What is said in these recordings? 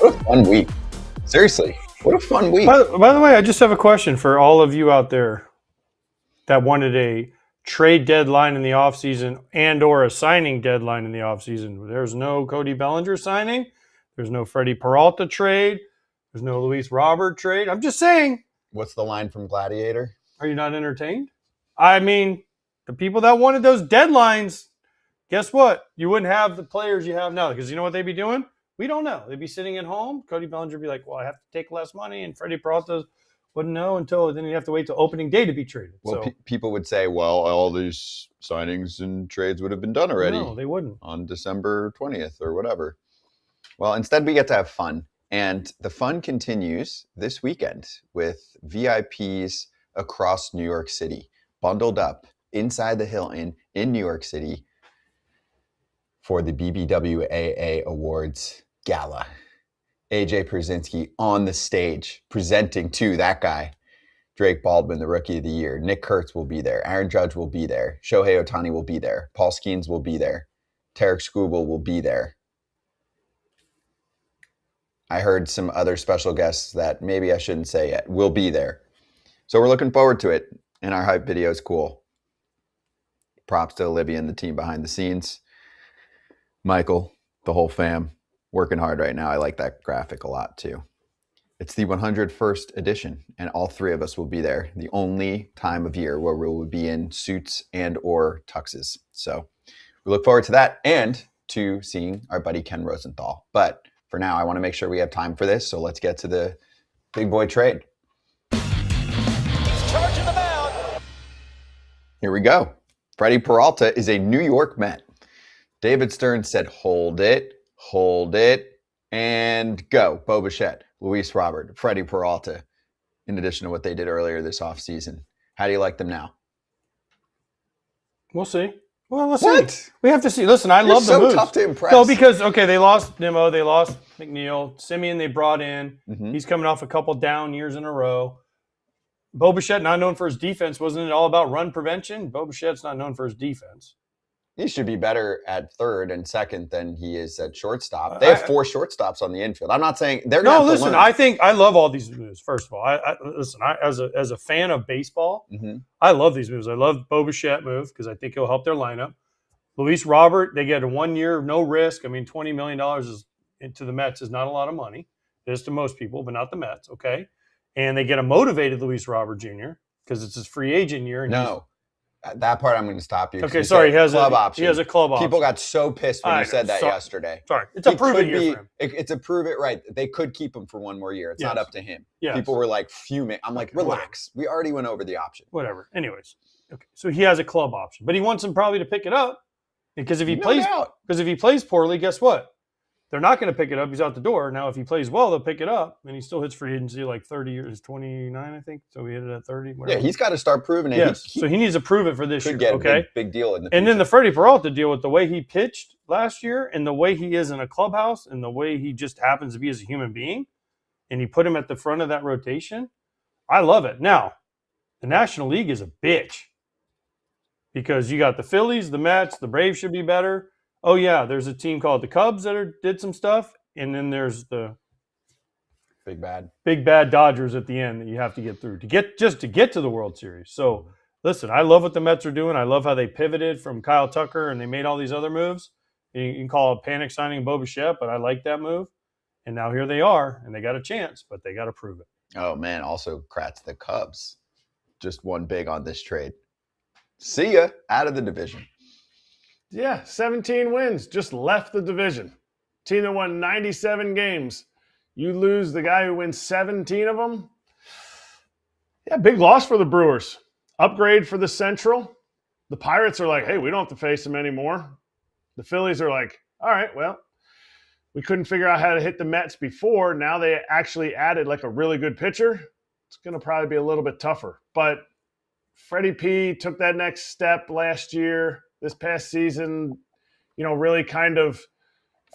What a fun week. Seriously, what a fun week. By the way, I just have a question for all of you out there that wanted a trade deadline in the offseason and or a signing deadline in the offseason. There's no Cody Bellinger signing. There's no Freddy Peralta trade. There's no Luis Robert trade. I'm just saying. What's the line from Gladiator? Are you not entertained? I mean, the people that wanted those deadlines, guess what? You wouldn't have the players you have now because you know what they'd be doing? We don't know. They'd be sitting at home. Cody Bellinger would be like, well, I have to take less money. And Freddy Peralta wouldn't know until then you have to wait till opening day to be traded. Well, so, people would say, well, all these signings and trades would have been done already. No, they wouldn't. On December 20th or whatever. Well, instead we get to have fun. And the fun continues this weekend with VIPs across New York City, bundled up inside the Hilton in New York City for the BBWAA Awards Gala. AJ Pierzynski on the stage presenting to that guy, Drake Baldwin, the Rookie of the Year. Nick Kurtz will be there. Aaron Judge will be there. Shohei Ohtani will be there. Paul Skeens will be there. Tarek Skubal will be there. I heard some other special guests that maybe I shouldn't say yet will be there. So we're looking forward to it. And our hype video is cool. Props to Olivia and the team behind the scenes. Michael, the whole fam, working hard right now. I like that graphic a lot too. It's the 101st edition, and all three of us will be there. The only time of year where we will be in suits and or tuxes. So we look forward to that and to seeing our buddy Ken Rosenthal. But for now, I want to make sure we have time for this. So let's get to the big boy trade. He's charging the mound. Here we go. Freddy Peralta is a New York Met. David Stern said, hold it, and go. Bo Bichette, Luis Robert, Freddy Peralta, in addition to what they did earlier this offseason. How do you like them now? We'll see. Well, let's see. We have to see. Listen, I love the so moves. Tough to impress. No, because, okay, they lost Nimmo, they lost McNeil. Simeon they brought in. Mm-hmm. He's coming off a couple down years in a row. Bo Bichette, not known for his defense. Wasn't it all about run prevention? Bo Bichette's not known for his defense. He should be better at third and second than he is at shortstop. They have 4 shortstops on the infield. I'm not saying they're going to have to learn. I think I love all these moves. First of all, as a fan of baseball, mm-hmm. I love these moves. I love Bo Bichette move because I think he'll help their lineup. Luis Robert, they get a 1 year, no risk. I mean, $20 million to the Mets is not a lot of money. It is to most people, but not the Mets. Okay, and they get a motivated Luis Robert Jr. because it's his free agent year. And that part I'm going to stop you. Okay, sorry. He has club option. He has a club option. People got so pissed when you said that yesterday. Sorry. It's a prove it year for him. It's a prove it right. They could keep him for 1 more year. It's not up to him. Yes. People were like fuming. I'm like, relax. We already went over the option. Whatever. Anyways. Okay. So he has a club option. But he wants him probably to pick it up. Because if he plays poorly, guess what? They're not going to pick it up. He's out the door. Now, if he plays well, they'll pick it up. And he still hits free agency like 30 years, 29, I think. So he hit it at 30. Whatever. Yeah, he's got to start proving it. Yes. So he needs to prove it for this year. Get okay. A big deal in the future. And then the Freddy Peralta deal with the way he pitched last year and the way he is in a clubhouse and the way he just happens to be as a human being. And you put him at the front of that rotation. I love it. Now, the National League is a bitch. Because you got the Phillies, the Mets, the Braves should be better. Oh, yeah, there's a team called the Cubs that did some stuff. And then there's the big bad Dodgers at the end that you have to get through to get to the World Series. So, listen, I love what the Mets are doing. I love how they pivoted from Kyle Tucker and they made all these other moves. You can call it panic signing Bo Bichette, but I like that move. And now here they are, and they got a chance, but they got to prove it. Oh, man, also Kratz, the Cubs just won big on this trade. See ya, out of the division. Yeah, 17 wins, just left the division. Team that won 97 games. You lose the guy who wins 17 of them. Yeah, big loss for the Brewers. Upgrade for the Central. The Pirates are like, hey, we don't have to face them anymore. The Phillies are like, all right, well, we couldn't figure out how to hit the Mets before. Now they actually added like a really good pitcher. It's going to probably be a little bit tougher. But Freddie P took that next step last year. This past season, really kind of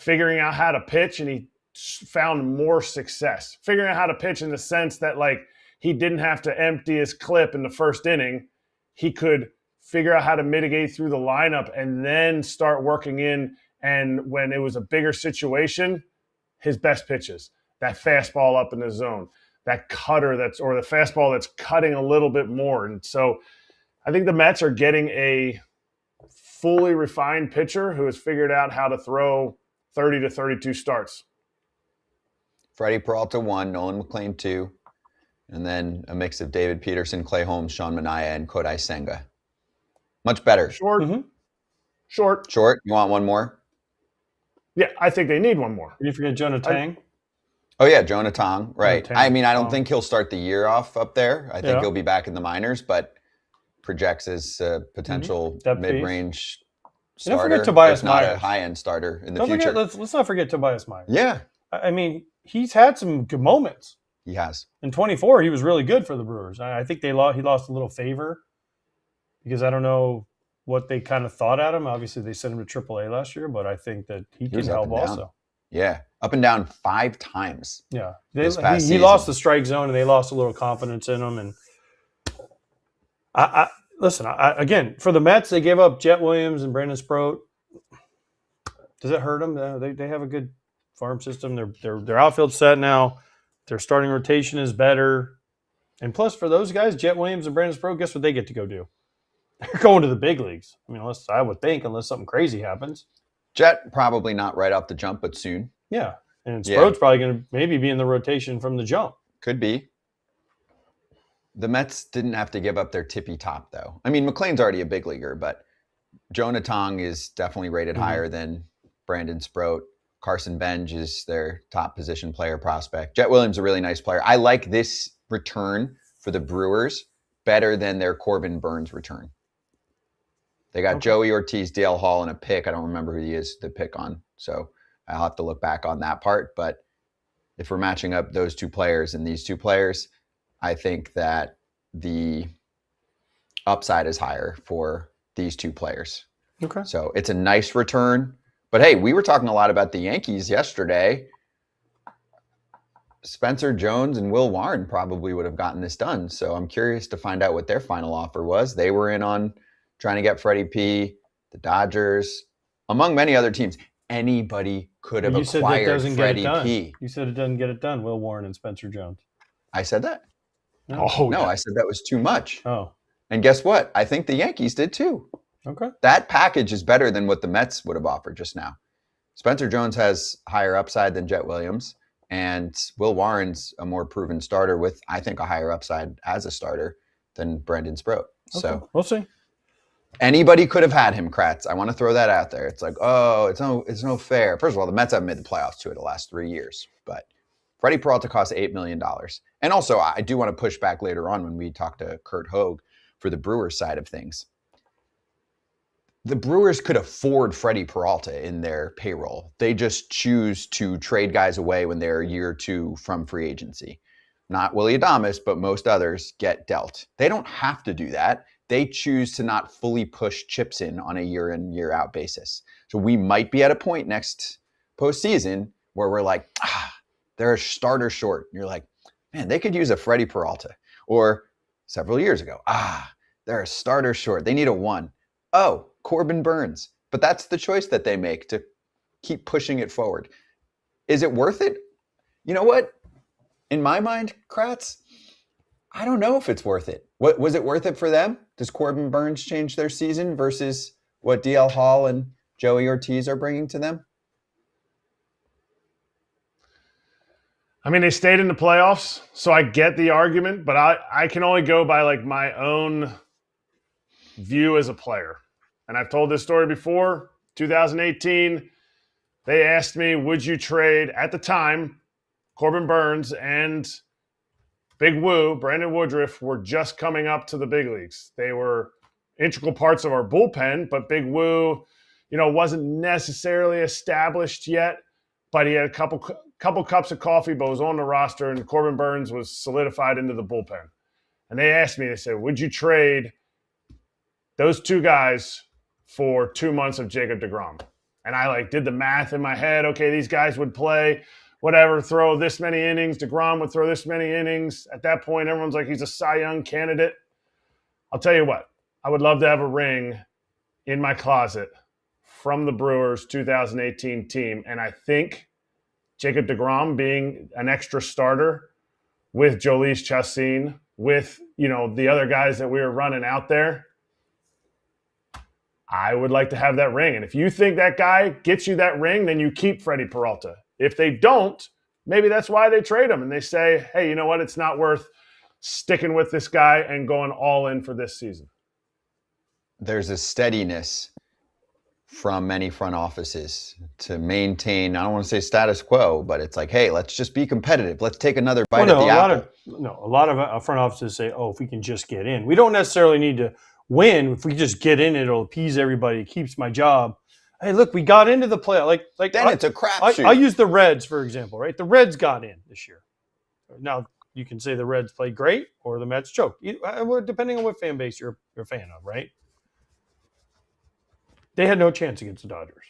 figuring out how to pitch, and he found more success. Figuring out how to pitch in the sense that, like, he didn't have to empty his clip in the first inning. He could figure out how to mitigate through the lineup and then start working in. And when it was a bigger situation, his best pitches. That fastball up in the zone, that cutter or the fastball that's cutting a little bit more. And so I think the Mets are getting a fully refined pitcher who has figured out how to throw 30 to 32 starts. Freddy Peralta 1, Nolan McLean 2, and then a mix of David Peterson, Clay Holmes, Sean Manaea, and Kodai Senga. Much better. Short. Mm-hmm. Short. You want one more? Yeah, I think they need one more. Did you forget Jonah Tang? Oh, yeah, Jonah Tong, right. Tang. I mean, I don't think he'll start the year off up there. I think he'll be back in the minors, but projects as a potential mid-range starter. Don't forget Tobias not Myers. A high-end starter in the future. Let's not forget Tobias Myers. Yeah. I mean, he's had some good moments. He has. In 24, he was really good for the Brewers. I think he lost a little favor because I don't know what they kind of thought at him. Obviously, they sent him to AAA last year, but I think that he can help also. Yeah, up and down 5 times. Yeah, he lost the strike zone, and they lost a little confidence in him. And listen, again, for the Mets, they gave up Jett Williams and Brandon Sproat. Does it hurt them? They have a good farm system. Their outfield set now. Their starting rotation is better. And plus, for those guys, Jett Williams and Brandon Sproat, guess what they get to go do? They're going to the big leagues. I mean, unless something crazy happens. Jett probably not right off the jump, but soon. Yeah, and Sproat's probably going to maybe be in the rotation from the jump. Could be. The Mets didn't have to give up their tippy top, though. I mean, McLean's already a big leaguer, but Jonah Tong is definitely rated higher than Brandon Sproat. Carson Benj is their top position player prospect. Jett Williams is a really nice player. I like this return for the Brewers better than their Corbin Burnes return. They got Joey Ortiz, Dale Hall, and a pick. I don't remember who he is the pick on, so I'll have to look back on that part. But if we're matching up those 2 players and these 2 players, I think that the upside is higher for these 2 players. Okay. So it's a nice return. But hey, we were talking a lot about the Yankees yesterday. Spencer Jones and Will Warren probably would have gotten this done. So I'm curious to find out what their final offer was. They were in on trying to get Freddie P, the Dodgers, among many other teams. Anybody could have acquired Freddie P. You said it doesn't get it done, Will Warren and Spencer Jones. I said that? No, I said that was too much. Oh. And guess what? I think the Yankees did too. Okay. That package is better than what the Mets would have offered just now. Spencer Jones has higher upside than Jett Williams, and Will Warren's a more proven starter with, I think, a higher upside as a starter than Brandon Sproat. Okay. So we'll see. Anybody could have had him, Kratz. I want to throw that out there. It's like, it's no fair. First of all, the Mets haven't made the playoffs 2 of the last 3 years, but Freddy Peralta costs $8 million. And also, I do want to push back later on when we talk to Curt Hogg for the Brewers side of things. The Brewers could afford Freddy Peralta in their payroll. They just choose to trade guys away when they're a year or 2 from free agency. Not Willy Adames, but most others get dealt. They don't have to do that. They choose to not fully push chips in on a year in, year out basis. So we might be at a point next postseason where we're like, they're a starter short. And you're like, man, they could use a Freddy Peralta. Or several years ago, they're a starter short. They need a 1. Oh, Corbin Burnes. But that's the choice that they make to keep pushing it forward. Is it worth it? You know what? In my mind, Kratz, I don't know if it's worth it. What was it worth it for them? Does Corbin Burnes change their season versus what DL Hall and Joey Ortiz are bringing to them? I mean, they stayed in the playoffs, so I get the argument, but I can only go by like my own view as a player. And I've told this story before. 2018, they asked me, would you trade, at the time, Corbin Burnes and Big Woo, Brandon Woodruff, were just coming up to the big leagues. They were integral parts of our bullpen, but Big Woo, wasn't necessarily established yet, but he had a couple cups of coffee, but was on the roster, and Corbin Burnes was solidified into the bullpen. And they asked me, they said, would you trade those 2 guys for 2 months of Jacob deGrom? And I did the math in my head. Okay, these guys would play whatever, throw this many innings. deGrom would throw this many innings. At that point, everyone's like, he's a Cy Young candidate. I'll tell you what, I would love to have a ring in my closet from the Brewers 2018 team. And I think Jacob deGrom being an extra starter with Jhoulys Chacin, with, the other guys that we were running out there, I would like to have that ring. And if you think that guy gets you that ring, then you keep Freddy Peralta. If they don't, maybe that's why they trade him and they say, hey, you know what? It's not worth sticking with this guy and going all in for this season. There's a steadiness from many front offices to maintain, I don't want to say status quo, but it's like, hey, let's just be competitive. Let's take another bite at the apple. A lot of front offices say, if we can just get in. We don't necessarily need to win. If we just get in, it'll appease everybody. It keeps my job. Hey, look, we got into the play. Like then it's a crapshoot. I use the Reds, for example, right? The Reds got in this year. Now, you can say the Reds played great or the Mets choked, depending on what fan base you're a fan of, right? They had no chance against the Dodgers.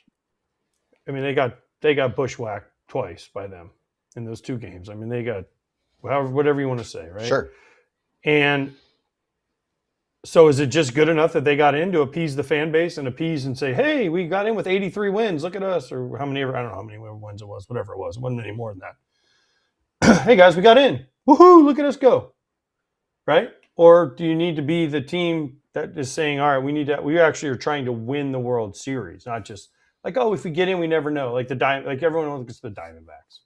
I mean, they got bushwhacked twice by them in those two games. I mean, they got whatever you want to say, right? Sure. And so is it just good enough that they got in to appease the fan base and appease and say, hey, we got in with 83 wins. Look at us. Or how many, I don't know how many wins it was, whatever it was. It wasn't any more than that. Hey, guys, we got in. Woohoo, look at us go. Right? Or do you need to be the team that is saying, all right, we actually are trying to win the World Series, not just like, if we get in, we never know. Like everyone looks at the Diamondbacks.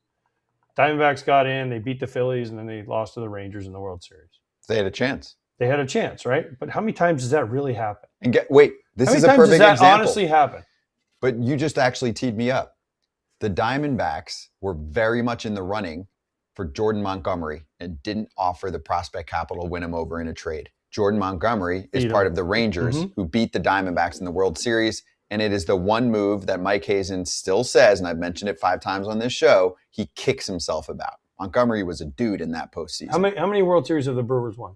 Diamondbacks got in, they beat the Phillies, and then they lost to the Rangers in the World Series. They had a chance. They had a chance, right? But how many times does that really happen? And this is a perfect example. How many times does that honestly happen? But you just actually teed me up. The Diamondbacks were very much in the running for Jordan Montgomery and didn't offer the prospect capital to win him over in a trade. Jordan Montgomery is part of the Rangers who beat the Diamondbacks in the World Series, and it is the one move that Mike Hazen still says, and I've mentioned it 5 times on this show, he kicks himself about. Montgomery was a dude in that postseason. How many World Series have the Brewers won?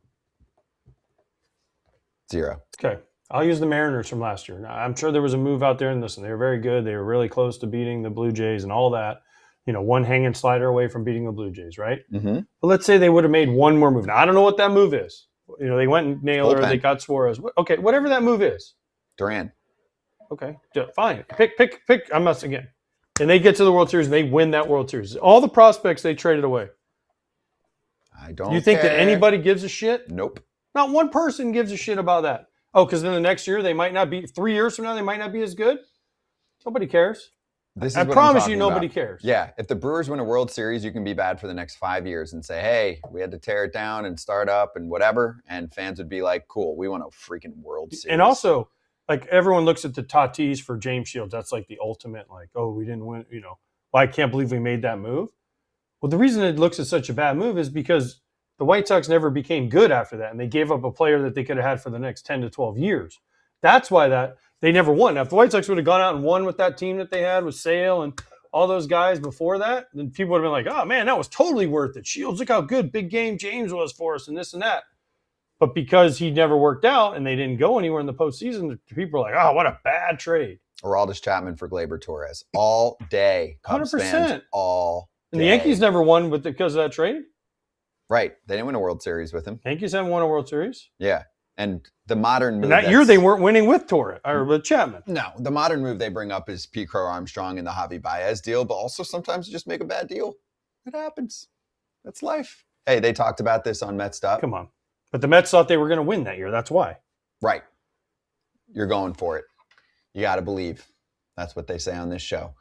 0. Okay. I'll use the Mariners from last year. Now, I'm sure there was a move out there, and listen, they were very good. They were really close to beating the Blue Jays and all that. One hanging slider away from beating the Blue Jays, right? Mm-hmm. But let's say they would have made one more move. Now, I don't know what that move is. They went and nailed her. They got Suarez. Okay, whatever that move is. Duran. Okay, fine. Pick. I'm us again. And they get to the World Series, and they win that World Series. All the prospects they traded away. I don't You think that anybody gives a shit? Nope. Not one person gives a shit about that. Oh, because then the next year, they might not be, 3 years from now, they might not be as good? Nobody cares. I promise you nobody cares. Yeah, if the Brewers win a World Series, you can be bad for the next 5 years and say, hey, we had to tear it down and start up and whatever. And fans would be like, cool, we want a freaking World Series. And also, like, everyone looks at the Tatis for James Shields. That's like the ultimate, like, we didn't win, well, I can't believe we made that move. Well, the reason it looks at such a bad move is because the White Sox never became good after that, and they gave up a player that they could have had for the next 10 to 12 years. That's why they never won. Now, if the White Sox would have gone out and won with that team that they had with Sale and all those guys before that, then people would have been like, oh, man, that was totally worth it. Shields, look how good Big Game James was for us and this and that. But because he never worked out and they didn't go anywhere in the postseason, people are like, oh, what a bad trade. Aroldis Chapman for Gleyber Torres. All day. Cubs 100%. Fans all day. And the Yankees never won because of that trade? Right. They didn't win a World Series with him. Yankees haven't won a World Series? Yeah. And the modern move. And that year they weren't winning with Torres or with Chapman. No. The modern move they bring up is Pete Crow Armstrong and the Javi Baez deal, but also sometimes you just make a bad deal. It happens. That's life. Hey, they talked about this on Mets Up. Come on. But the Mets thought they were going to win that year. That's why. Right. You're going for it. You got to believe. That's what they say on this show.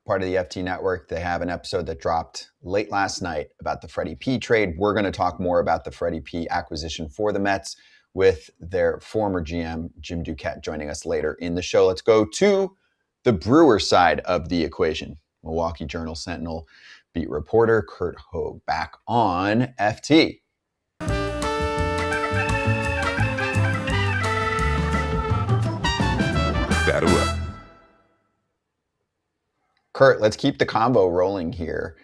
Part of the FT Network, they have an episode that dropped late last night about the Freddie P trade. We're going to talk more about the Freddie P acquisition for the Mets with their former GM, Jim Duquette, joining us later in the show. Let's go to the Brewers side of the equation. Milwaukee Journal-Sentinel beat reporter Curt Hogg back on FT. Battle up. Curt, let's keep the combo rolling here.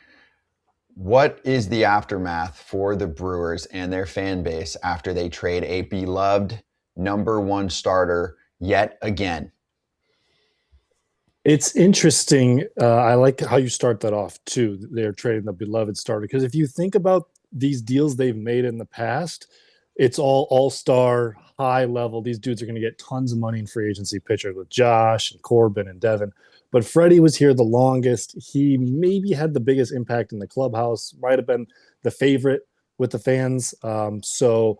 What is the aftermath for the Brewers and their fan base after they trade a beloved number 1 starter yet again? It's interesting. I like how you start that off, too. They're trading the beloved starter. Because if you think about these deals they've made in the past, it's all-star, high level. These dudes are going to get tons of money in free agency pitchers with Josh and Corbin and Devin. But Freddie was here the longest. He maybe had the biggest impact in the clubhouse, might have been the favorite with the fans. So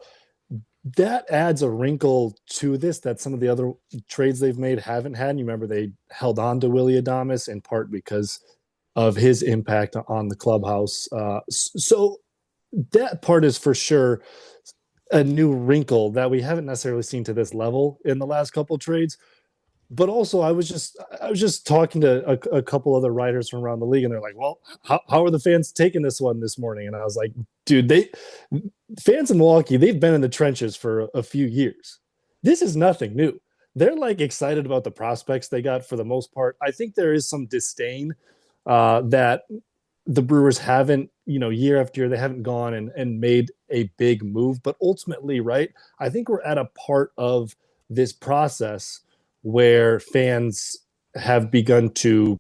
that adds a wrinkle to this that some of the other trades they've made haven't had. You remember they held on to Willy Adames in part because of his impact on the clubhouse. So that part is for sure a new wrinkle that we haven't necessarily seen to this level in the last couple of trades. But also, I was just talking to a couple other writers from around the league, and they're like, "Well, how are the fans taking this one this morning?" And I was like, "Dude, fans in Milwaukee, they've been in the trenches for a few years. This is nothing new. They're like excited about the prospects they got for the most part. I think there is some disdain that the Brewers haven't, year after year, they haven't gone and made a big move. But ultimately, right, I think we're at a part of this process where fans have begun to,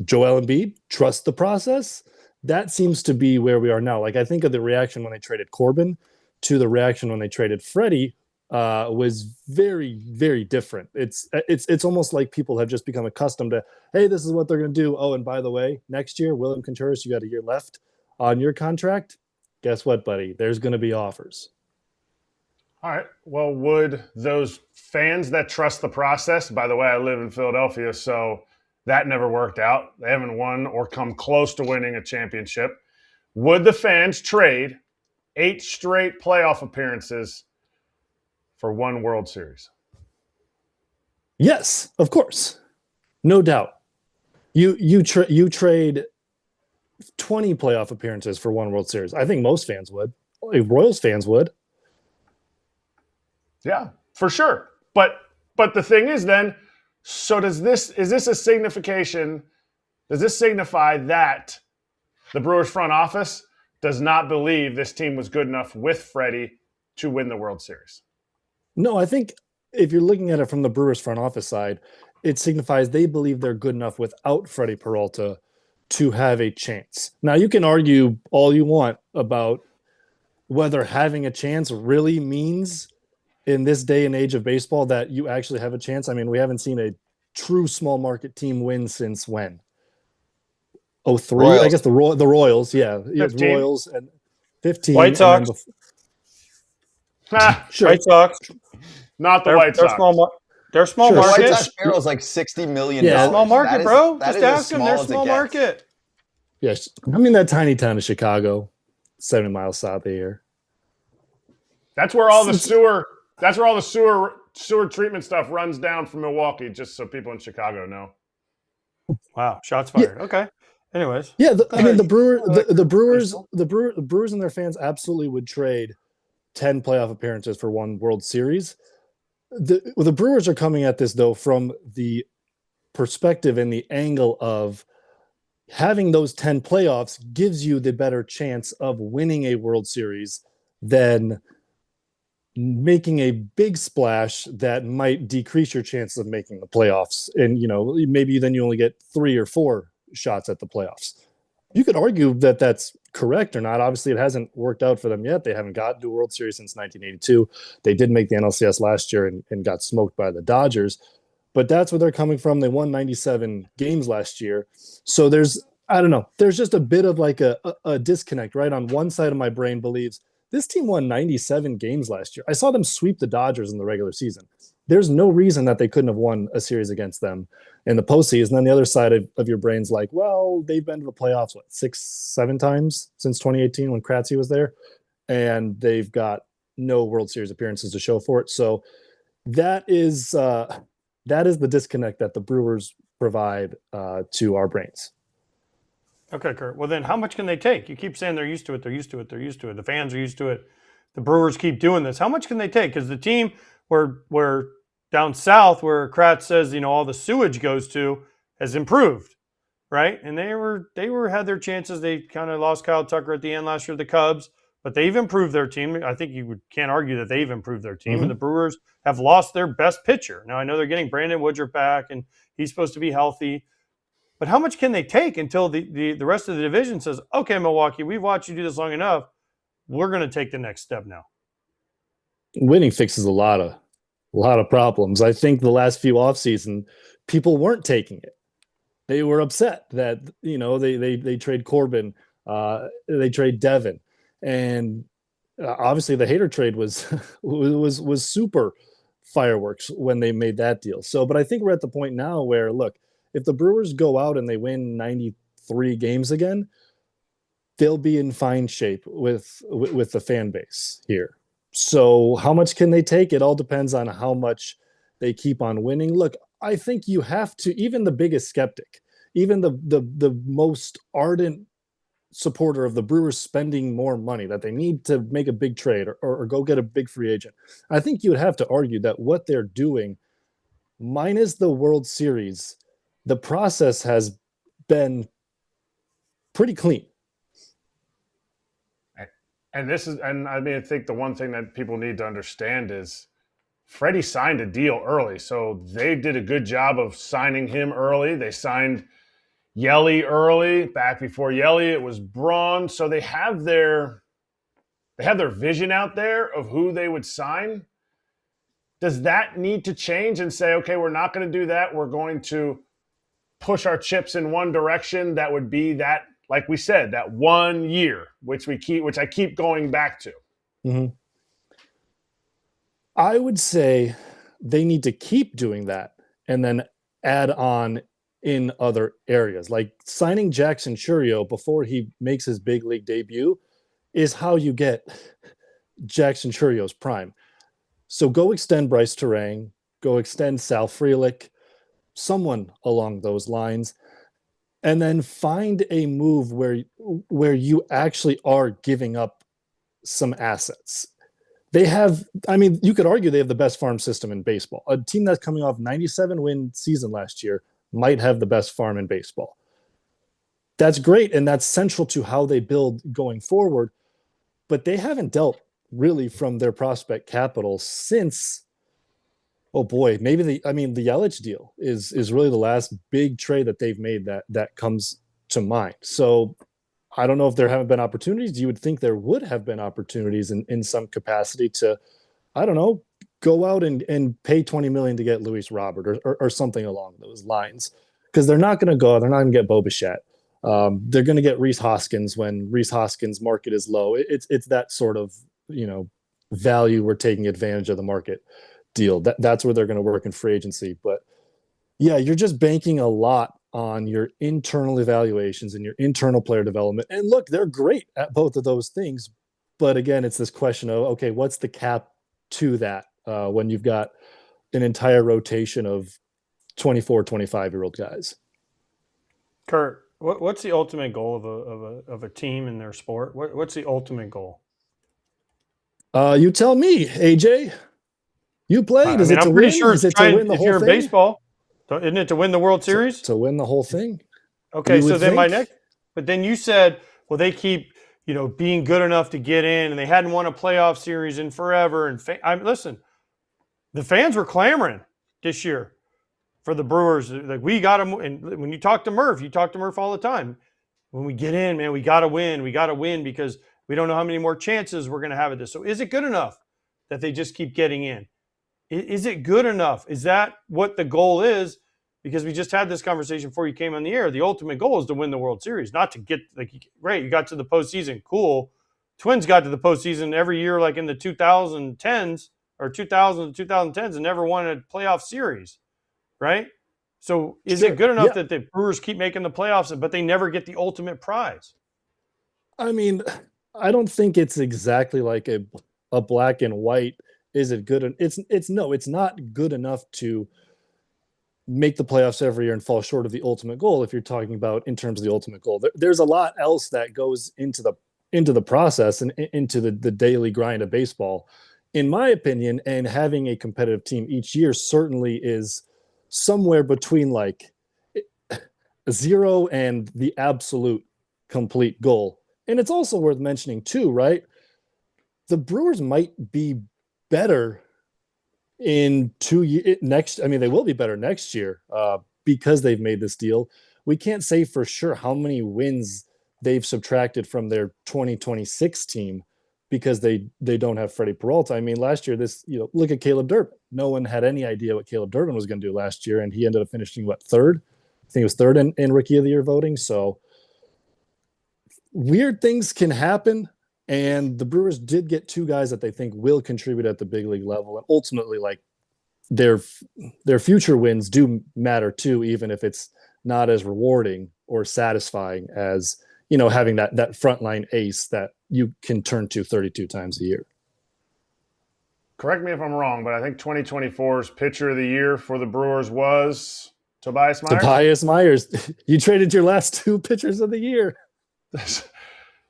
Joel Embiid, trust the process. That seems to be where we are now. Like, I think of the reaction when they traded Corbin to the reaction when they traded Freddie was very, very different. It's almost like people have just become accustomed to, hey, this is what they're going to do. Oh, and by the way, next year, William Contreras, you got a year left on your contract. Guess what, buddy? There's going to be offers. All right. Well, would those fans that trust the process, by the way, I live in Philadelphia, so that never worked out. They haven't won or come close to winning a championship. Would the fans trade 8 straight playoff appearances for 1 World Series? Yes, of course. No doubt. You trade 20 playoff appearances for 1 World Series. I think most fans would. Royals fans would. Yeah, for sure. But the thing is then, so is this a signification? Does this signify that the Brewers front office does not believe this team was good enough with Freddie to win the World Series? No, I think if you're looking at it from the Brewers front office side, it signifies they believe they're good enough without Freddy Peralta to have a chance. Now, you can argue all you want about whether having a chance really means in this day and age of baseball that you actually have a chance. I mean, we haven't seen a true small market team win since when? 03, Royals. I guess the Royals, yeah. 15. Royals and 15. White Sox. Sure. White Sox. Not the White Sox. They're small Sure. The White market. Sox payroll is like $60 million. Yeah. Small market, That is- bro. that Just is as ask them. They're as it small gets. market. Yes. I mean, that tiny town of Chicago, 70 miles south of here. That's where all the sewer. That's where all the sewer treatment stuff runs down from Milwaukee. Just so people in Chicago know. Wow, shots fired. Okay. Anyways, Yeah, I mean, the Brewers Crystal. and their fans absolutely would trade 10 playoff appearances for 1 World Series. The Brewers are coming at this, though, from the perspective and the angle of having those 10 playoffs gives you the better chance of winning a World Series than making a big splash that might decrease your chances of making the playoffs. And, maybe then you only get 3 or 4 shots at the playoffs. You could argue that that's correct or not. Obviously, it hasn't worked out for them yet. They haven't gotten to a World Series since 1982. They did make the NLCS last year and got smoked by the Dodgers. But that's where they're coming from. They won 97 games last year. So there's just a bit of like a disconnect, right? On one side of my brain believes this team won 97 games last year. I saw them sweep the Dodgers in the regular season. There's no reason that they couldn't have won a series against them in the postseason. And then the other side of your brain's like, well, they've been to the playoffs, 6-7 times since 2018 when Kratz was there. And they've got no World Series appearances to show for it. So that is the disconnect that the Brewers provide to our brains. okay, Kurt. Well, then how much can they take? You keep saying they're used to it. They're used to it. They're used to it. The fans are used to it. The Brewers keep doing this. How much can they take? Because the team where down south, where Kratz says, all the sewage goes to, has improved, right? And they had their chances. They kind of lost Kyle Tucker at the end last year, the Cubs, but they've improved their team. I think can't argue that they've improved their team. Mm-hmm. And the Brewers have lost their best pitcher. Now, I know they're getting Brandon Woodruff back, and he's supposed to be healthy. But how much can they take until the rest of the division says, okay, Milwaukee, we've watched you do this long enough. We're going to take the next step now. Winning fixes a lot of problems. I think the last few offseason, people weren't taking it. they were upset that, they trade Corbin, they trade Devin, and obviously the Hader trade was was super fireworks when they made that deal. So, but I think we're at the point now where, look, if the Brewers go out and they win 93 games again, they'll be in fine shape with the fan base here. So how much can they take? It all depends on how much they keep on winning. Look, I think you have to, even the biggest skeptic, even the most ardent supporter of the Brewers spending more money, that they need to make a big trade or go get a big free agent, I think you would have to argue that what they're doing, minus the World Series, the process has been pretty clean. And I think the one thing that people need to understand is Freddie signed a deal early. So they did a good job of signing him early. They signed Yelly early. Back before Yelly, it was Braun. So they have their vision out there of who they would sign. Does that need to change and say, okay, we're not going to do that. We're going to push our chips in one direction? That would be that, like we said, that 1 year, which I keep going back to. Mm-hmm. I would say they need to keep doing that and then add on in other areas. Like signing Jackson Chourio before he makes his big league debut is how you get Jackson Chourio's prime. So go extend Bryce Terang, go extend Sal Frelick, someone along those lines, and then find a move where you actually are giving up some assets. They have, you could argue they have the best farm system in baseball. A team that's coming off 97-win season last year might have the best farm in baseball. That's great, and that's central to how they build going forward. But they haven't dealt really from their prospect capital since, maybe the Yelich deal is really the last big trade that they've made that comes to mind. So I don't know if there haven't been opportunities. You would think there would have been opportunities in some capacity to, I don't know, go out and pay $20 million to get Luis Robert or something along those lines. Because they're not going to go out. They're not going to get Bo Bichette. They're going to get Rhys Hoskins when Rhys Hoskins' market is low. It's that sort of, value we're taking advantage of the market deal. That's where they're going to work in free agency. But yeah, you're just banking a lot on your internal evaluations and your internal player development. And look, they're great at both of those things. But again, it's this question of, okay, what's the cap to that when you've got an entire rotation of 24, 25-year-old guys? Curt, what's the ultimate goal of a team in their sport? What's the ultimate goal? You tell me, AJ. You played. Is it to win? Sure is it to win the whole if you're thing? in baseball, isn't it to win the World Series? To win the whole thing. Okay, so then but then you said, well, they keep, being good enough to get in, and they hadn't won a playoff series in forever. And listen, the fans were clamoring this year for the Brewers. Like, we got them. And when you talk to Murph all the time. When we get in, man, we got to win. We got to win because we don't know how many more chances we're going to have at this. So is it good enough that they just keep getting in? Is it good enough? Is that what the goal is? Because we just had this conversation before you came on the air. The ultimate goal is to win the World Series, not to get great. You got to the postseason, cool. Twins got to the postseason every year, like in the 2010s or 2000 to 2010s, and never won a playoff series, right? So is it good enough that the Brewers keep making the playoffs, but they never get the ultimate prize? I don't think it's exactly like a black and white. Is it good? It's not good enough to make the playoffs every year and fall short of the ultimate goal. If you're talking about in terms of the ultimate goal, there's a lot else that goes into the process and into the daily grind of baseball, in my opinion. And having a competitive team each year certainly is somewhere between like 0 and the absolute complete goal. And it's also worth mentioning too, right? The Brewers might be better in 2 years they will be better next year because they've made this deal. We can't say for sure how many wins they've subtracted from their 2026 team because they don't have Freddy Peralta. Last year, look at Caleb Durbin. No one had any idea what Caleb Durbin was going to do last year, and he ended up finishing third think it was third in Rookie of the Year voting. So weird things can happen. And the Brewers did get 2 guys that they think will contribute at the big league level. And ultimately, like, their future wins do matter too, even if it's not as rewarding or satisfying as, having that frontline ace that you can turn to 32 times a year. Correct me if I'm wrong, but I think 2024's pitcher of the year for the Brewers was Tobias Myers. Tobias Myers. You traded your last 2 pitchers of the year.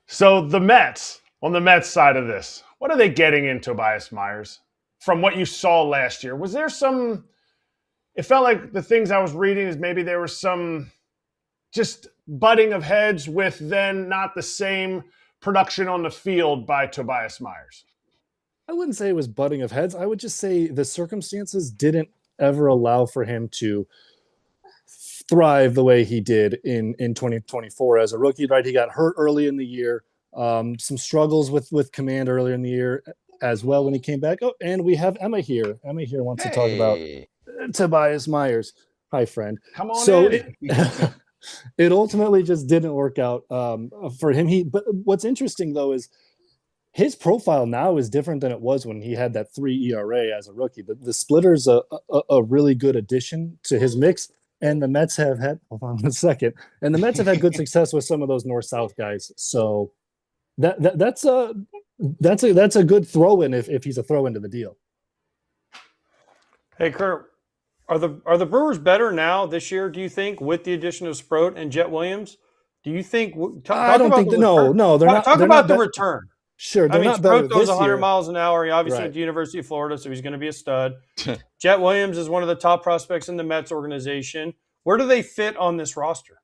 So the Mets, on the Mets side of this, what are they getting in Tobias Myers from what you saw last year? Was there some – it felt like the things I was reading is maybe there was some just butting of heads with then not the same production on the field by Tobias Myers. I wouldn't say it was butting of heads. I would just say the circumstances didn't ever allow for him to thrive the way he did in 2024 as a rookie, right? He got hurt early in the year, some struggles with command earlier in the year as well when he came back. Oh, and we have Emma here. Emma here wants to talk about Tobias Myers. Hi, friend. Come on in. It ultimately just didn't work out for him. But what's interesting, though, is his profile now is different than it was when he had that 3 ERA as a rookie. The splitter's a really good addition to his mix, and the Mets have had – hold on a second. And the Mets have had good success with some of those north-south guys. So that's a good throw-in if he's a throw-in to the deal. Hey, Curt, are the Brewers better now this year, do you think, with the addition of Sproat and Jett Williams? Do you think – I don't think – no, they're not – Talk about the return. Sure, they're not better Sproat goes this 100 year. miles an hour. He obviously went to the University of Florida, so he's going to be a stud. Jett Williams is one of the top prospects in the Mets organization. Where do they fit on this roster?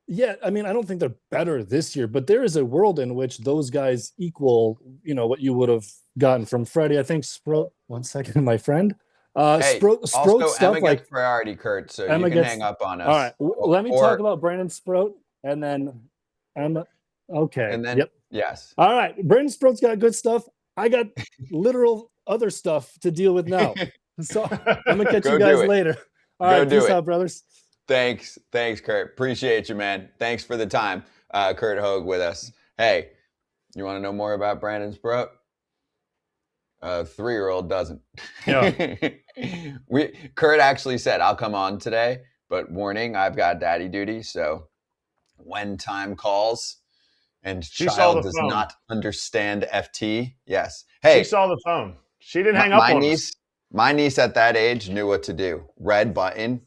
Yeah, I mean, I don't think they're better this year, but there is a world in which those guys equal, what you would have gotten from Freddie. I think Sproat. One second, my friend. Sproat stuff Emma like gets priority, Curt, so Emma you can gets, hang up on us. All right, let me talk about Brandon Sproat, and then Emma. Okay. And then, yep. Yes. All right. Brandon Sproat's got good stuff. I got literal other stuff to deal with now. So I'm going to catch you guys later. All right. Peace out, brothers. Thanks, Curt. Appreciate you, man. Thanks for the time. Curt Hogg with us. Hey, you want to know more about Brandon Sproat? A 3-year-old doesn't. Yeah. Curt actually said, I'll come on today, but warning, I've got daddy duty. So when time calls, and child does not understand FT. Yes. Hey. She saw the phone. She didn't hang up on us. My niece at that age knew what to do. Red button.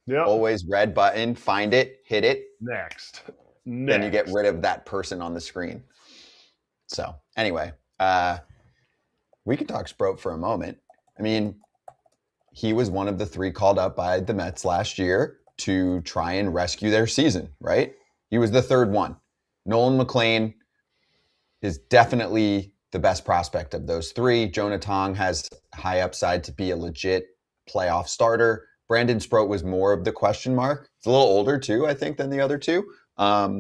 Yep. Always red button. Find it. Hit it. Next. Then you get rid of that person on the screen. So anyway, we could talk Sproat for a moment. I mean, he was one of the 3 called up by the Mets last year to try and rescue their season, right? He was the 3rd one. Nolan McLean is definitely the best prospect of those 3. Jonah Tong has high upside to be a legit playoff starter. Brandon Sproat was more of the question mark. He's a little older too, I think, than the other 2.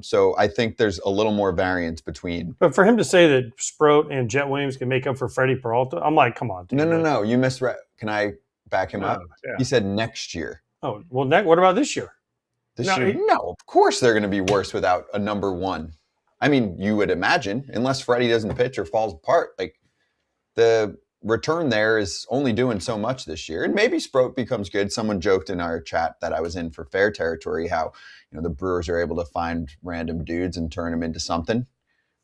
So I think there's a little more variance between. But for him to say that Sproat and Jett Williams can make up for Freddy Peralta, I'm like, come on. Dude. No. You misread. Can I back him up? Yeah. He said next year. Oh, well, what about this year? This year? No, of course they're going to be worse without a number 1. I mean, you would imagine, unless Freddie doesn't pitch or falls apart, like the return there is only doing so much this year. And maybe Sproat becomes good. Someone joked in our chat that I was in for fair territory how, the Brewers are able to find random dudes and turn them into something.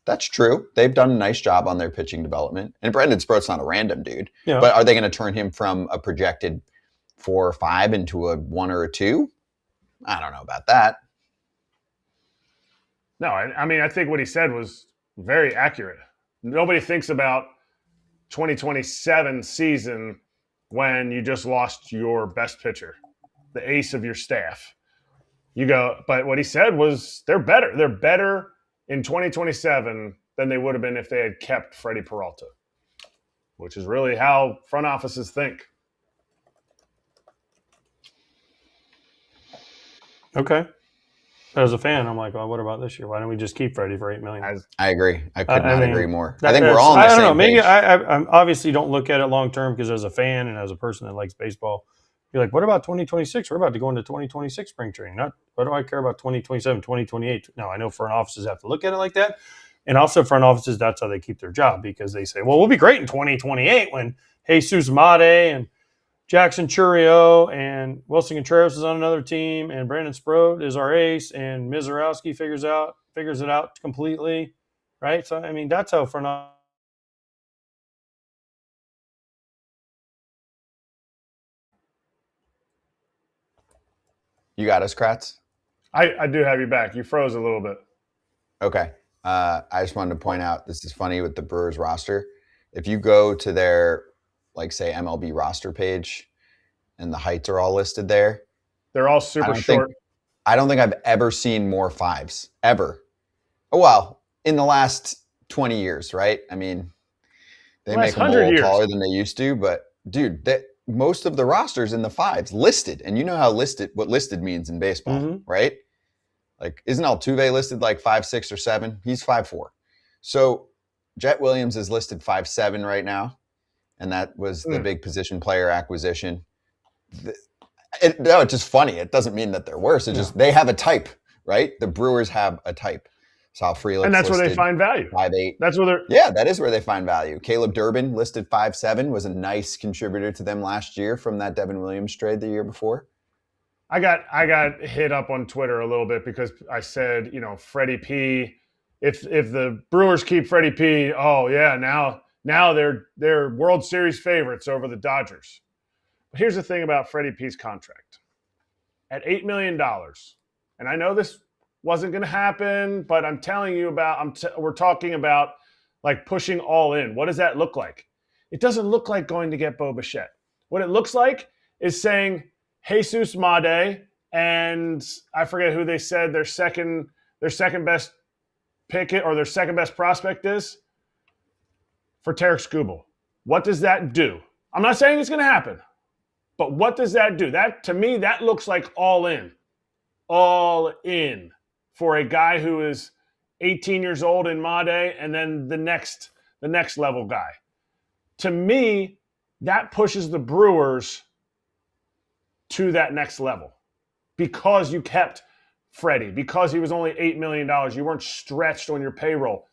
That's true. They've done a nice job on their pitching development. And Brandon Sproat's not a random dude. Yeah. But are they going to turn him from a projected 4 or 5 into a 1 or a 2? I don't know about that. No, I mean, I think what he said was very accurate. Nobody thinks about 2027 season when you just lost your best pitcher, the ace of your staff. You go, but what he said was they're better. They're better in 2027 than they would have been if they had kept Freddy Peralta, which is really how front offices think. Okay. As a fan, I'm like, well, what about this year? Why don't we just keep Freddie for $8 million? I agree. I could not agree more. I think we're all on the same page. I don't know. Maybe I obviously don't look at it long term because as a fan and as a person that likes baseball, You're like, what about 2026? We're about to go into 2026 spring training. Not what do I care about 2027, 2028? Now, I know front offices have to look at it like that. And also front offices, that's how they keep their job, because they say, well, we'll be great in 2028 when Jesus Made and Jackson Churio and Wilson Contreras is on another team and Brandon Sproat is our ace and Mizorowski figures it out completely, right? So, I mean, that's how front office. You got us, Kratz? I do have you back. You froze a little bit. Okay. I just wanted to point out, this is funny with the Brewers roster. If you go to their, like, say, MLB roster page and the heights are all listed there, they're all super short. I don't think I've ever seen more 5s, ever. Oh, well, in the last 20 years, right? I mean, they make them a little taller than they used to, but, dude, most of the rosters in the 5s listed, and you know how what listed means in baseball, right? Like, isn't Altuve listed like 5'6" or 7"? He's 5'4". So Jett Williams is listed 5'7" right now, and that was the big position player acquisition. It's just funny. It doesn't mean that they're worse. It's just they have a type, right? The Brewers have a type. Sal Frelick's and that's where they find value. 5'8". That's where they're. Yeah, that is where they find value. Caleb Durbin listed 5'7", was a nice contributor to them last year from that Devin Williams trade the year before. I got hit up on Twitter a little bit because I said, Freddie P. If the Brewers keep Freddie P, oh yeah, now they're World Series favorites over the Dodgers. But here's the thing about Freddie P's contract. At $8 million, and I know this wasn't going to happen, but I'm telling you we're talking about like pushing all in. What does that look like? It doesn't look like going to get Bo Bichette. What it looks like is saying Jesus Made and I forget who they said their second best pick or their second best prospect is for Tarek Skubal. What does that do? I'm not saying it's going to happen, but what does that do? That to me, that looks like all in for a guy who is 18 years old in Made and then the next level guy. To me, that pushes the Brewers to that next level because you kept Freddie, because he was only $8 million. You weren't stretched on your payroll.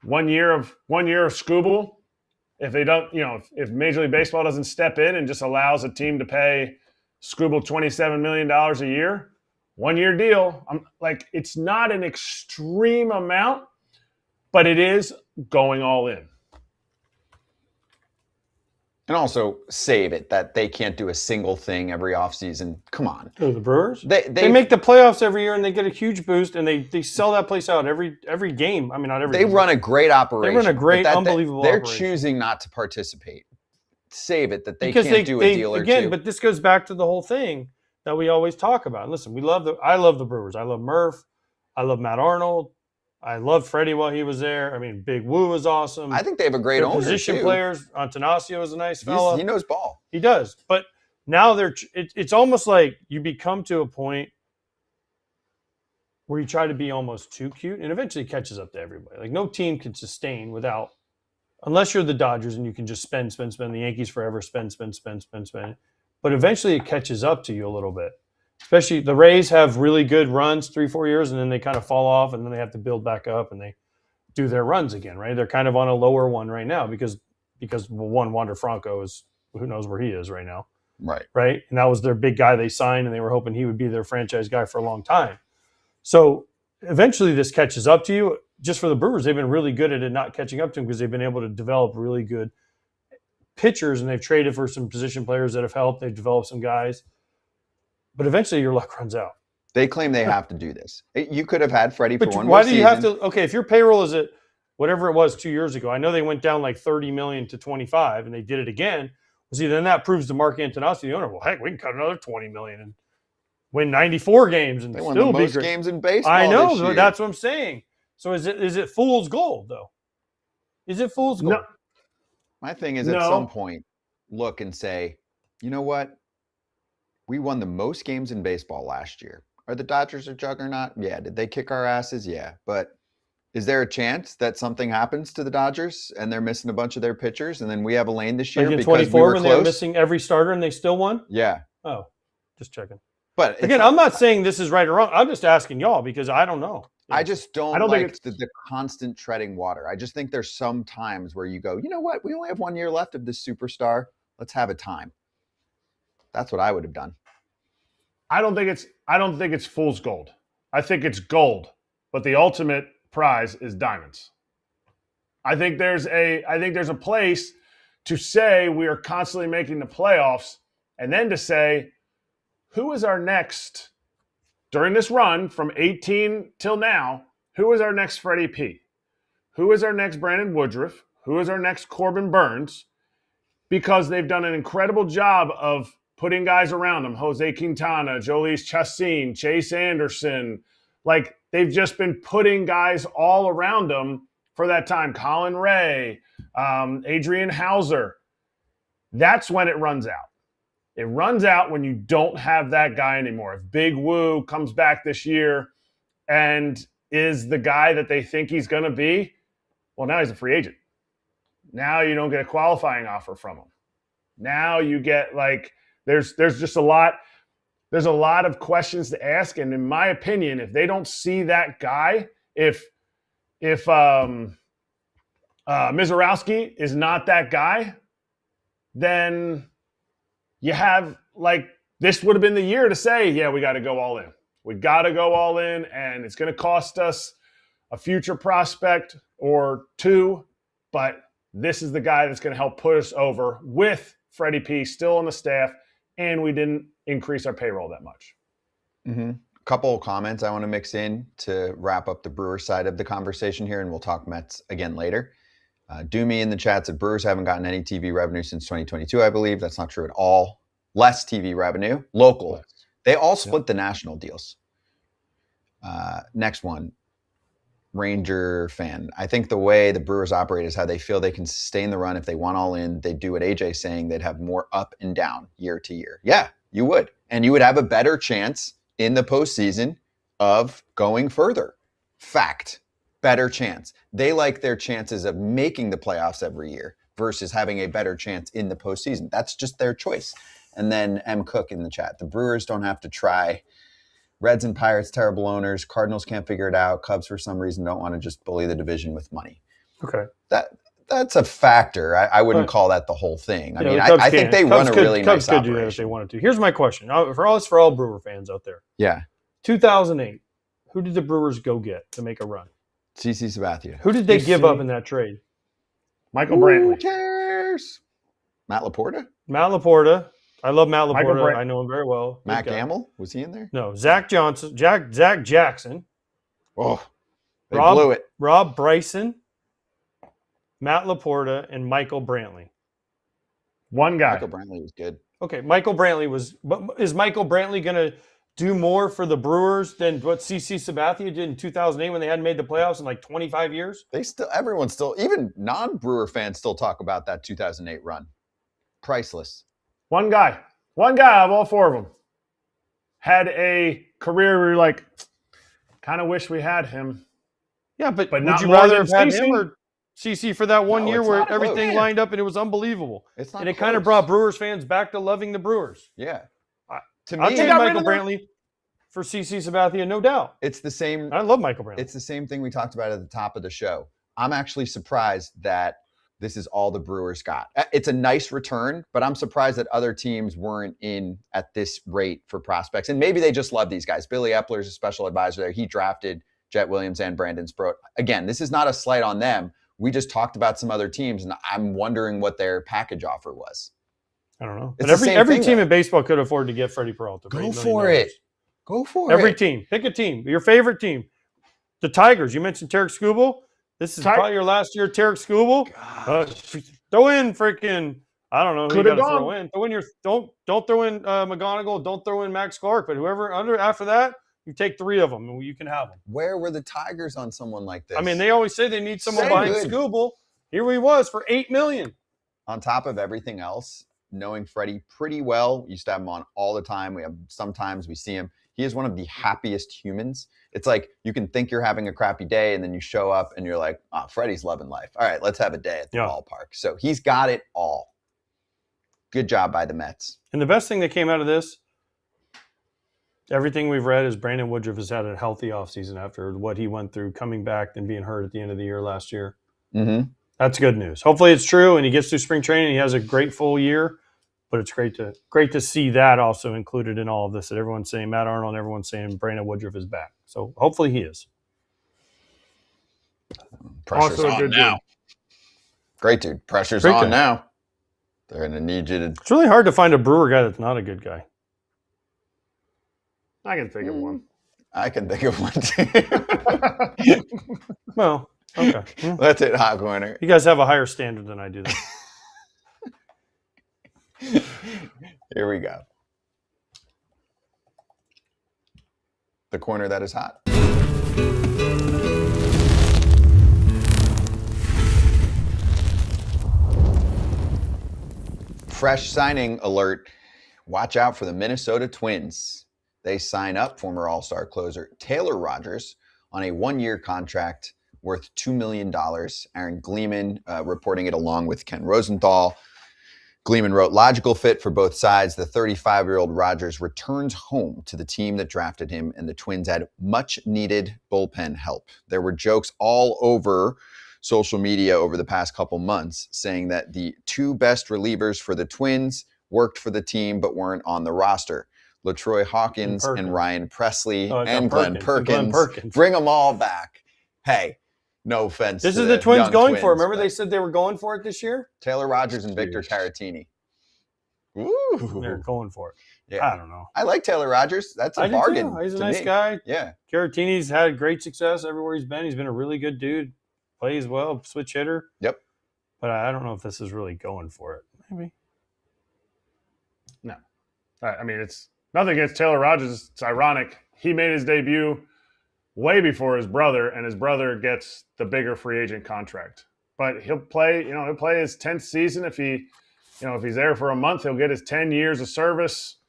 1 year of Skubal, if they don't, if Major League Baseball doesn't step in and just allows a team to pay Skubal $27 million a year, 1 year deal. It's not an extreme amount, but it is going all in. And also save it that they can't do a single thing every offseason. Come on. Oh, the Brewers? They make the playoffs every year and they get a huge boost and they sell that place out every game. I mean, not every They game. run a great operation. They run a great, unbelievable they're operation. choosing not to participate. Save it that they because can't do a deal or two. But this goes back to the whole thing that we always talk about. Listen, I love the Brewers. I love Murph. I love Matt Arnold. I love Freddie while he was there. I mean, Big Woo was awesome. I think they have a great owner, position too. players. Antanasio is a nice fella. He knows ball. He does. But now it's almost like you become to a point where you try to be almost too cute and eventually it catches up to everybody. Like no team can sustain without, unless you're the Dodgers and you can just spend. The Yankees forever spend. But eventually it catches up to you a little bit. Especially the Rays have really good runs 3-4 years and then they kind of fall off and then they have to build back up and they do their runs again, right? They're kind of on a lower one right now because Wander Franco is, who knows where he is right now. Right. And that was their big guy they signed and they were hoping he would be their franchise guy for a long time. So eventually this catches up to you. Just for the Brewers, they've been really good at it not catching up to them because they've been able to develop really good pitchers and they've traded for some position players that have helped. They've developed some guys. But eventually your luck runs out. They claim they have to do this. You could have had Freddie for one more season. Why do you have to? Okay, if your payroll is at whatever it was 2 years ago, I know they went down like 30 million to 25 and they did it again. Well, see, then that proves to Mark Antanasio, the owner, well, heck, we can cut another 20 million and win 94 games and they still won the be most great. games in baseball. I know, this year. that's what I'm saying. So is it fool's gold though? Is it fool's gold? No. My thing is at some point, look and say, you know what? We won the most games in baseball last year. Are the Dodgers a juggernaut? Yeah. Did they kick our asses? Yeah. But is there a chance that something happens to the Dodgers and they're missing a bunch of their pitchers and then we have a lane this year like in because 24 we were when close? they were missing every starter and they still won? Yeah. Oh, just checking. But Again, I'm not saying this is right or wrong. I'm just asking y'all because I don't know. I just don't think like the constant treading water. I just think there's some times where you go, you know what? We only have 1 year left of this superstar. Let's have a time. That's what I would have done. I don't think it's fool's gold. I think it's gold, but the ultimate prize is diamonds. I think there's a place to say we are constantly making the playoffs, and then to say, who is our next during this run from 18 till now? Who is our next Freddie P? Who is our next Brandon Woodruff? Who is our next Corbin Burns? Because they've done an incredible job of putting guys around them. Jose Quintana, Jolice Chassin, Chase Anderson. Like, they've just been putting guys all around them for that time. Colin Ray, Adrian Hauser. That's when it runs out. It runs out when you don't have that guy anymore. If Big Woo comes back this year and is the guy that they think he's going to be, well, now he's a free agent. Now you don't get a qualifying offer from him. Now you get there's just a lot. There's a lot of questions to ask, and in my opinion, if they don't see that guy, if Mizorowski is not that guy, then you have this would have been the year to say, yeah, we got to go all in. We got to go all in, and it's going to cost us a future prospect or two, but this is the guy that's going to help put us over with Freddie P still on the staff, and we didn't increase our payroll that much. Mm-hmm. A couple of comments I want to mix in to wrap up the Brewers side of the conversation here, and we'll talk Mets again later. Doomy in the chat said Brewers haven't gotten any TV revenue since 2022, I believe. That's not true at all. Less TV revenue, local. Less. They all split the national deals. Next one. Ranger fan. I think the way the Brewers operate is how they feel they can sustain the run. If they want all in, they do what AJ's saying. They'd have more up and down year to year. Yeah, you would. And you would have a better chance in the postseason of going further. Fact. Better chance. They like their chances of making the playoffs every year versus having a better chance in the postseason. That's just their choice. And then M. Cook in the chat. The Brewers don't have to try. Reds and Pirates, terrible owners. Cardinals can't figure it out. Cubs, for some reason, don't want to just bully the division with money. Okay. That's a factor. I wouldn't call that the whole thing. I mean, I think they run a really nice Cubs could do that if they wanted to. Here's my question. For all Brewer fans out there. Yeah. 2008, who did the Brewers go get to make a run? CC Sabathia. Who did they give up in that trade? Michael Brantley. Who cares? Matt Laporta? Matt Laporta. I love Matt Michael Laporta. I know him very well. Matt Good guy. Gamble? Was he in there? No. Zach Johnson. Zach Jackson. Oh, they blew it. Rob Bryson. Matt Laporta and Michael Brantley. One guy. Michael Brantley was good. Okay, Michael Brantley was. But is Michael Brantley going to do more for the Brewers than what CC Sabathia did in 2008 when they hadn't made the playoffs in 25 years? Everyone still, even non-Brewer fans still talk about that 2008 run. Priceless. One guy of all four of them had a career where you're like, kind of wish we had him. Yeah, but not would you more rather than have had CC? him or CC for that one No, year it's where not everything close. lined up and it was unbelievable? It's not And it kind of close. brought Brewers fans back to loving the Brewers. Yeah. To I'll me, take got Michael rid of Brantley for CC Sabathia, no doubt. it's the same. I love Michael Brantley. It's the same thing we talked about at the top of the show. I'm actually surprised that this is all the Brewers got. It's a nice return, but I'm surprised that other teams weren't in at this rate for prospects. And maybe they just love these guys. Billy Epler's a special advisor there. He drafted Jett Williams and Brandon Sproat. Again, this is not a slight on them. We just talked about some other teams, and I'm wondering what their package offer was. I don't know. It's But the same every thing, team though. in baseball could afford to get Freddy Peralta. Go for it. Go for Every it. team. Pick a team. Your favorite team. The Tigers. You mentioned Tarek Skubal. This is probably your last year, Tarek Skubal. Throw in freaking, I don't know who you got to throw in. Throw in your don't throw in McGonigal. Don't throw in Max Clark. But whoever after that, you take three of them and you can have them. Where were the Tigers on someone like this? I mean, they always say they need someone So behind good. Skubal. Here he was for $8 million. On top of everything else, knowing Freddie pretty well, used to have him on all the time. Sometimes we see him. He is one of the happiest humans. It's like you can think you're having a crappy day and then you show up and you're like, Freddie's loving life. All right, let's have a day at the ballpark. So he's got it all. Good job by the Mets. And the best thing that came out of this, everything we've read is Brandon Woodruff has had a healthy offseason after what he went through, coming back and being hurt at the end of the year last year. Mm-hmm. That's good news. Hopefully it's true, and he gets through spring training. He has a great full year, but it's great to see that also included in all of this, that everyone's saying Matt Arnold, everyone's saying Brandon Woodruff is back. So hopefully he is. Pressure's Also a on good now. dude. Great dude. Pressure's Great on guy. now. They're going to need you to. It's really hard to find a Brewer guy that's not a good guy. I can think of one. I can think of one too. Well, okay. Let's hit hot corner. You guys have a higher standard than I do. Then. Here we go. The corner that is hot. Fresh signing alert. Watch out for the Minnesota Twins. They sign up former All-Star closer Taylor Rogers on a one-year contract worth $2 million. Aaron Gleeman reporting it along with Ken Rosenthal. Gleeman wrote, logical fit for both sides. The 35-year-old Rogers returns home to the team that drafted him, and the Twins had much-needed bullpen help. There were jokes all over social media over the past couple months saying that the two best relievers for the Twins worked for the team but weren't on the roster. LaTroy Hawkins and Ryan Presley and Glenn Perkins. Bring them all back. Hey, no offense. This is the Twins going for it. Remember they said they were going for it this year? Taylor Rogers and Victor Caratini. Ooh. They're going for it. Yeah. I don't know. I like Taylor Rogers. That's a bargain. He's a nice guy. Yeah. Caratini's had great success everywhere he's been. He's been a really good dude. Plays well, switch hitter. Yep. But I don't know if this is really going for it. Maybe. No. I mean, it's nothing against Taylor Rogers. It's ironic. He made his debut way before his brother, and his brother gets the bigger free agent contract. But he'll play his 10th season. If he's there for a month, he'll get his 10 years of service.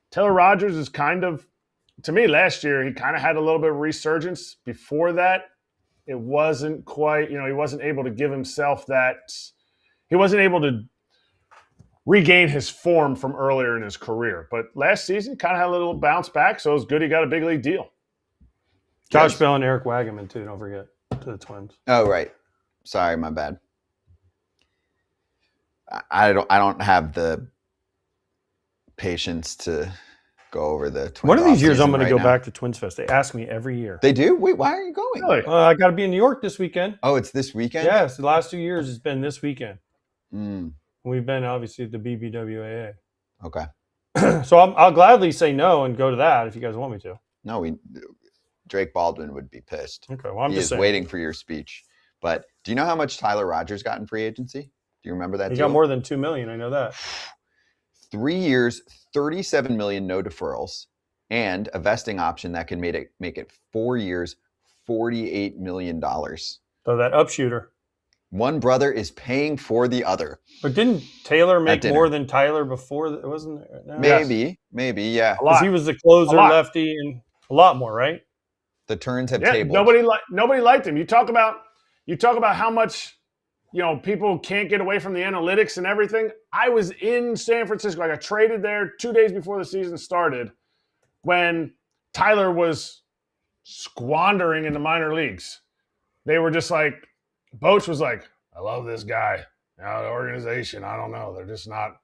Taylor Rogers is kind of, to me, last year, he kind of had a little bit of resurgence. Before that, it wasn't quite, he wasn't able to give himself that, he wasn't able to regain his form from earlier in his career. But last season, kind of had a little bounce back, so it was good he got a big league deal. Josh Bell and Eric Wagaman, too, don't forget, to the Twins. Oh, right. Sorry, my bad. I don't have the patience to go over the Twins. One of these years, I'm going right to go now. back to Twins Fest. They ask me every year. They do? Wait, why are you going? Really? I got to be in New York this weekend. Oh, it's this weekend? Yes, the last 2 years it's been this weekend. Mm, We've been obviously at the BBWAA. okay. So I'll gladly say no and go to that if you guys want me to. No, Drake Baldwin would be pissed. Okay, well, I'm He just is saying. waiting for your speech. But do you know how much Tyler Rogers got in free agency? Do you remember that He deal? got more than $2 million. I know that. 3 years, $37 million, no deferrals, and a vesting option that can make it 4 years, $48 million. So that upshooter. One brother is paying for the other. But didn't Taylor make dinner. more than Tyler before? It wasn't there? No. Maybe, yeah. A lot. Because he was the closer, A lot. lefty, and a lot more, right? The turns have Yeah, tabled. nobody liked him. You talk about how much people can't get away from the analytics and everything. I was in San Francisco. I got traded there 2 days before the season started when Tyler was squandering in the minor leagues. They were just like, Boach was like, I love this guy. Now the organization, I don't know. They're just not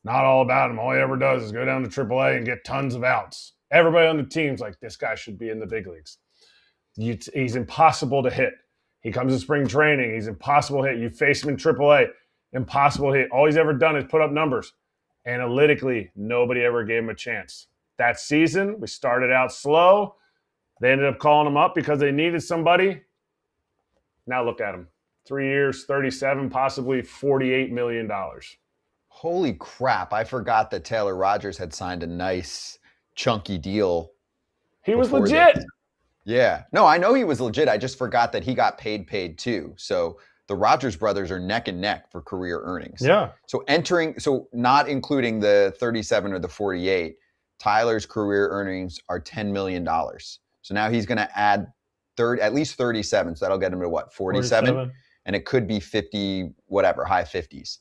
all about him. All he ever does is go down to AAA and get tons of outs. Everybody on the team's like, this guy should be in the big leagues. He's impossible to hit. He comes to spring training. He's impossible to hit. You face him in AAA, impossible to hit. All he's ever done is put up numbers. Analytically, nobody ever gave him a chance. That season, we started out slow. They ended up calling him up because they needed somebody. Now look at him. 3 years, 37, possibly $48 million. Holy crap. I forgot that Taylor Rogers had signed a nice, chunky deal. He was before legit. Yeah. No, I know he was legit. I just forgot that he got paid too. So the Rogers brothers are neck and neck for career earnings. Yeah. So not including the 37 or the 48, Tyler's career earnings are $10 million. So now he's going to add at least 37. So that'll get him to what, 47? And it could be 50, whatever, high 50s.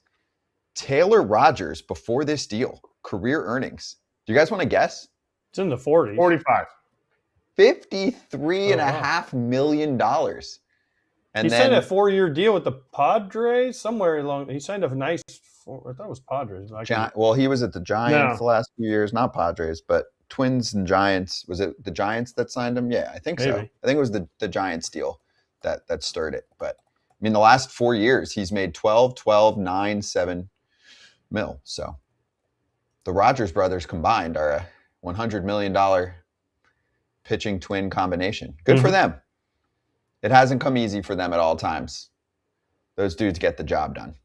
Taylor Rogers before this deal, career earnings. Do you guys want to guess? It's in the 40s. 45. $53.5 million. And He then signed a 4-year deal with the Padres somewhere along. He signed a nice. I thought it was Padres. well, he was at the Giants the last few years, not Padres, but Twins and Giants. Was it the Giants that signed him? Yeah, I think so. Maybe. I think it was the Giants deal that stirred it. But I mean, the last 4 years, he's made 12, 9, 7 mil. So the Rogers brothers combined are a $100 million pitching twin combination. Good for them. It hasn't come easy for them at all times. Those dudes get the job done.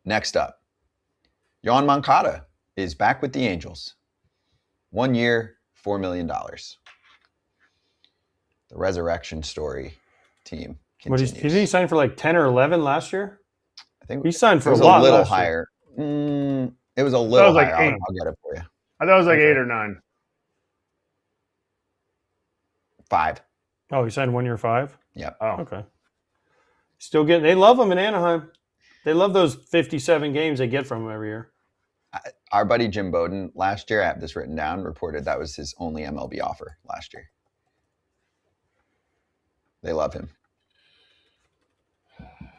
Next up, Yoan Moncada is back with the Angels. 1 year, $4 million. The resurrection story team continues. Did he sign for like 10 or 11 last year? I think he signed for it was a lot. A little last higher. It was a little like higher. 8. I'll get it for you. I thought it was like 8 or 9. 5. Oh, he signed 1 year, 5? Yep. Oh, Okay. Still getting. They love him in Anaheim. They love those 57 games they get from him every year. Our buddy Jim Bowden last year, I have this written down, reported that was his only MLB offer last year. They love him.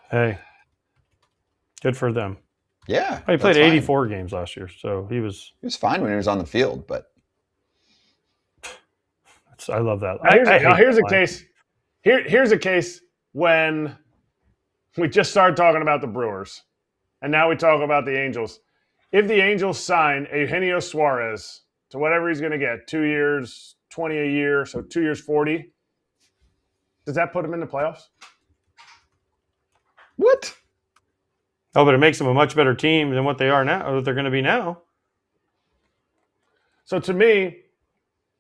Hey, good for them. Yeah. He played that's fine. 84 games last year, so he was. He was fine when he was on the field, but I love that. Here's a case. Here's a case when we just started talking about the Brewers, and now we talk about the Angels. If the Angels sign Eugenio Suarez to whatever he's going to get, 2 years, 20 a year, so 2 years, 40, does that put him in the playoffs? what? Oh, but it makes them a much better team than what they are now, or what they're going to be now. So to me,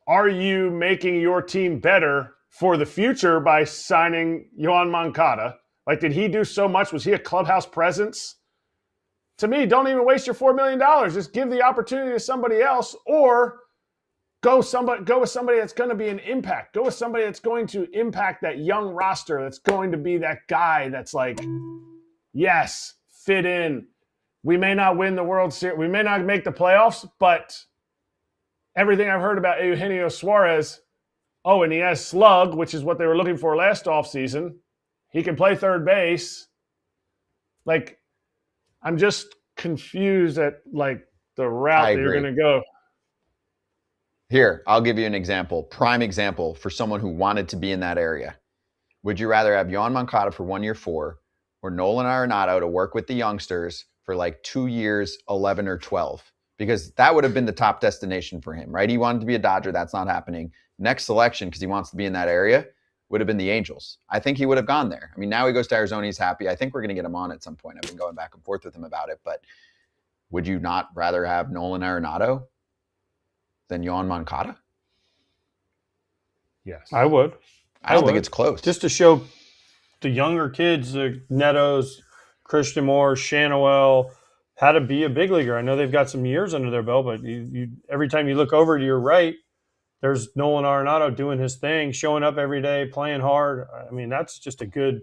are you making your team better for the future by signing Yoan Moncada? Like, did he do so much? Was he a clubhouse presence? To me, don't even waste your $4 million. Just give the opportunity to somebody else, or go with somebody that's going to be an impact. Go with somebody that's going to impact that young roster, that's going to be that guy that's like, yes, fit in. We may not win the World Series. We may not make the playoffs, but everything I've heard about Eugenio Suarez, and he has slug, which is what they were looking for last offseason. He can play third base. Like, I'm just confused at, like, the route that you're going to go. Here, I'll give you an example. Prime example for someone who wanted to be in that area. Would you rather have Yoan Moncada for 1 year, 4, or Nolan Arenado to work with the youngsters for like 2 years, 11 or 12? Because that would have been the top destination for him, right? He wanted to be a Dodger. That's not happening. Next selection, because he wants to be in that area, would have been the Angels. I think he would have gone there. I mean, now he goes to Arizona. He's happy. I think we're going to get him on at some point. I've been going back and forth with him about it. But would you not rather have Nolan Arenado than Yoan Moncada? Yes. I would. I don't think it's close. Just to show the younger kids, the Netos, Christian Moore, Shanawell, how to be a big leaguer. I know they've got some years under their belt, but you every time you look over to your right, there's Nolan Arenado doing his thing, showing up every day, playing hard. I mean, that's just a good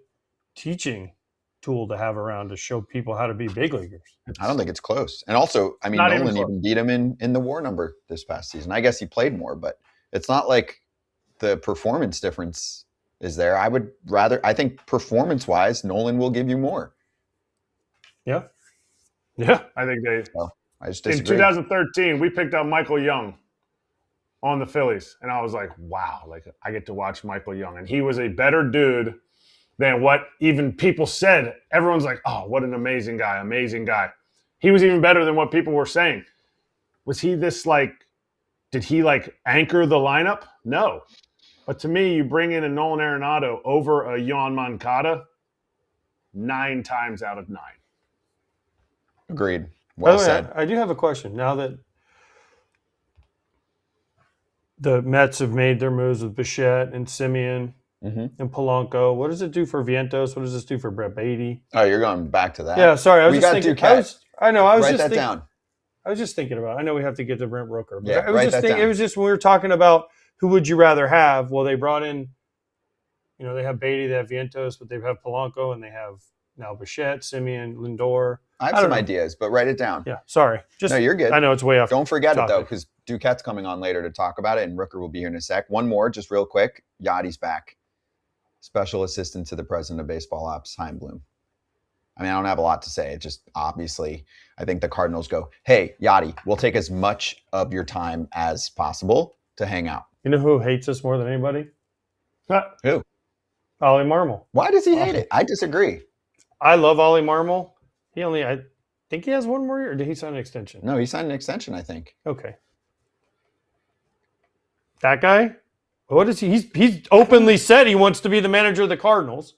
teaching tool to have around to show people how to be big leaguers. I don't think it's close. And also, I mean, Nolan even beat him in the WAR number this past season. I guess he played more, but it's not like the performance difference is there. I think performance-wise, Nolan will give you more. Yeah. Yeah. I think I just disagree. In 2013, we picked up Michael Young on the Phillies, and I was like, wow, like, I get to watch Michael Young. And he was a better dude than what even people said. Everyone's like, oh, what an amazing guy, amazing guy. He was even better than what people were saying. Was he this, like, did he, like, anchor the lineup? No. But to me, you bring in a Nolan Arenado over a Yoan Moncada 9 times out of 9. Agreed. Well said. I do have a question. Now that the Mets have made their moves with Bichette and Simeon and Polanco, what does it do for Vientos? What does this do for Brett Beatty? Oh, you're going back to that? Yeah, sorry. I was just thinking. Duquette. Write that down. I was just thinking about it. I know we have to get to Brent Rooker. But Yeah, I was write just that thinking, down. it was just when we were talking about who would you rather have. Well, they brought in, they have Beatty, they have Vientos, but they have Polanco and they have now Bichette, Simeon, Lindor. I have don't some know. ideas, but write it down. Yeah, sorry. Just No, you're good. I know it's way off. Don't forget it, though, topic. because Duquette's coming on later to talk about it, and Rooker will be here in a sec. One more, just real quick. Yadi's back. Special assistant to the president of baseball ops, Chaim Bloom. I mean, I don't have a lot to say. It just obviously, I think the Cardinals go, hey, Yadi, we'll take as much of your time as possible to hang out. You know who hates us more than anybody? Who? Ollie Marmol. Why does he hate it? I disagree. I love Ollie Marmol. I think he has one more year, or did he sign an extension? No, he signed an extension, I think. Okay. That guy? What is he? He's openly said he wants to be the manager of the Cardinals.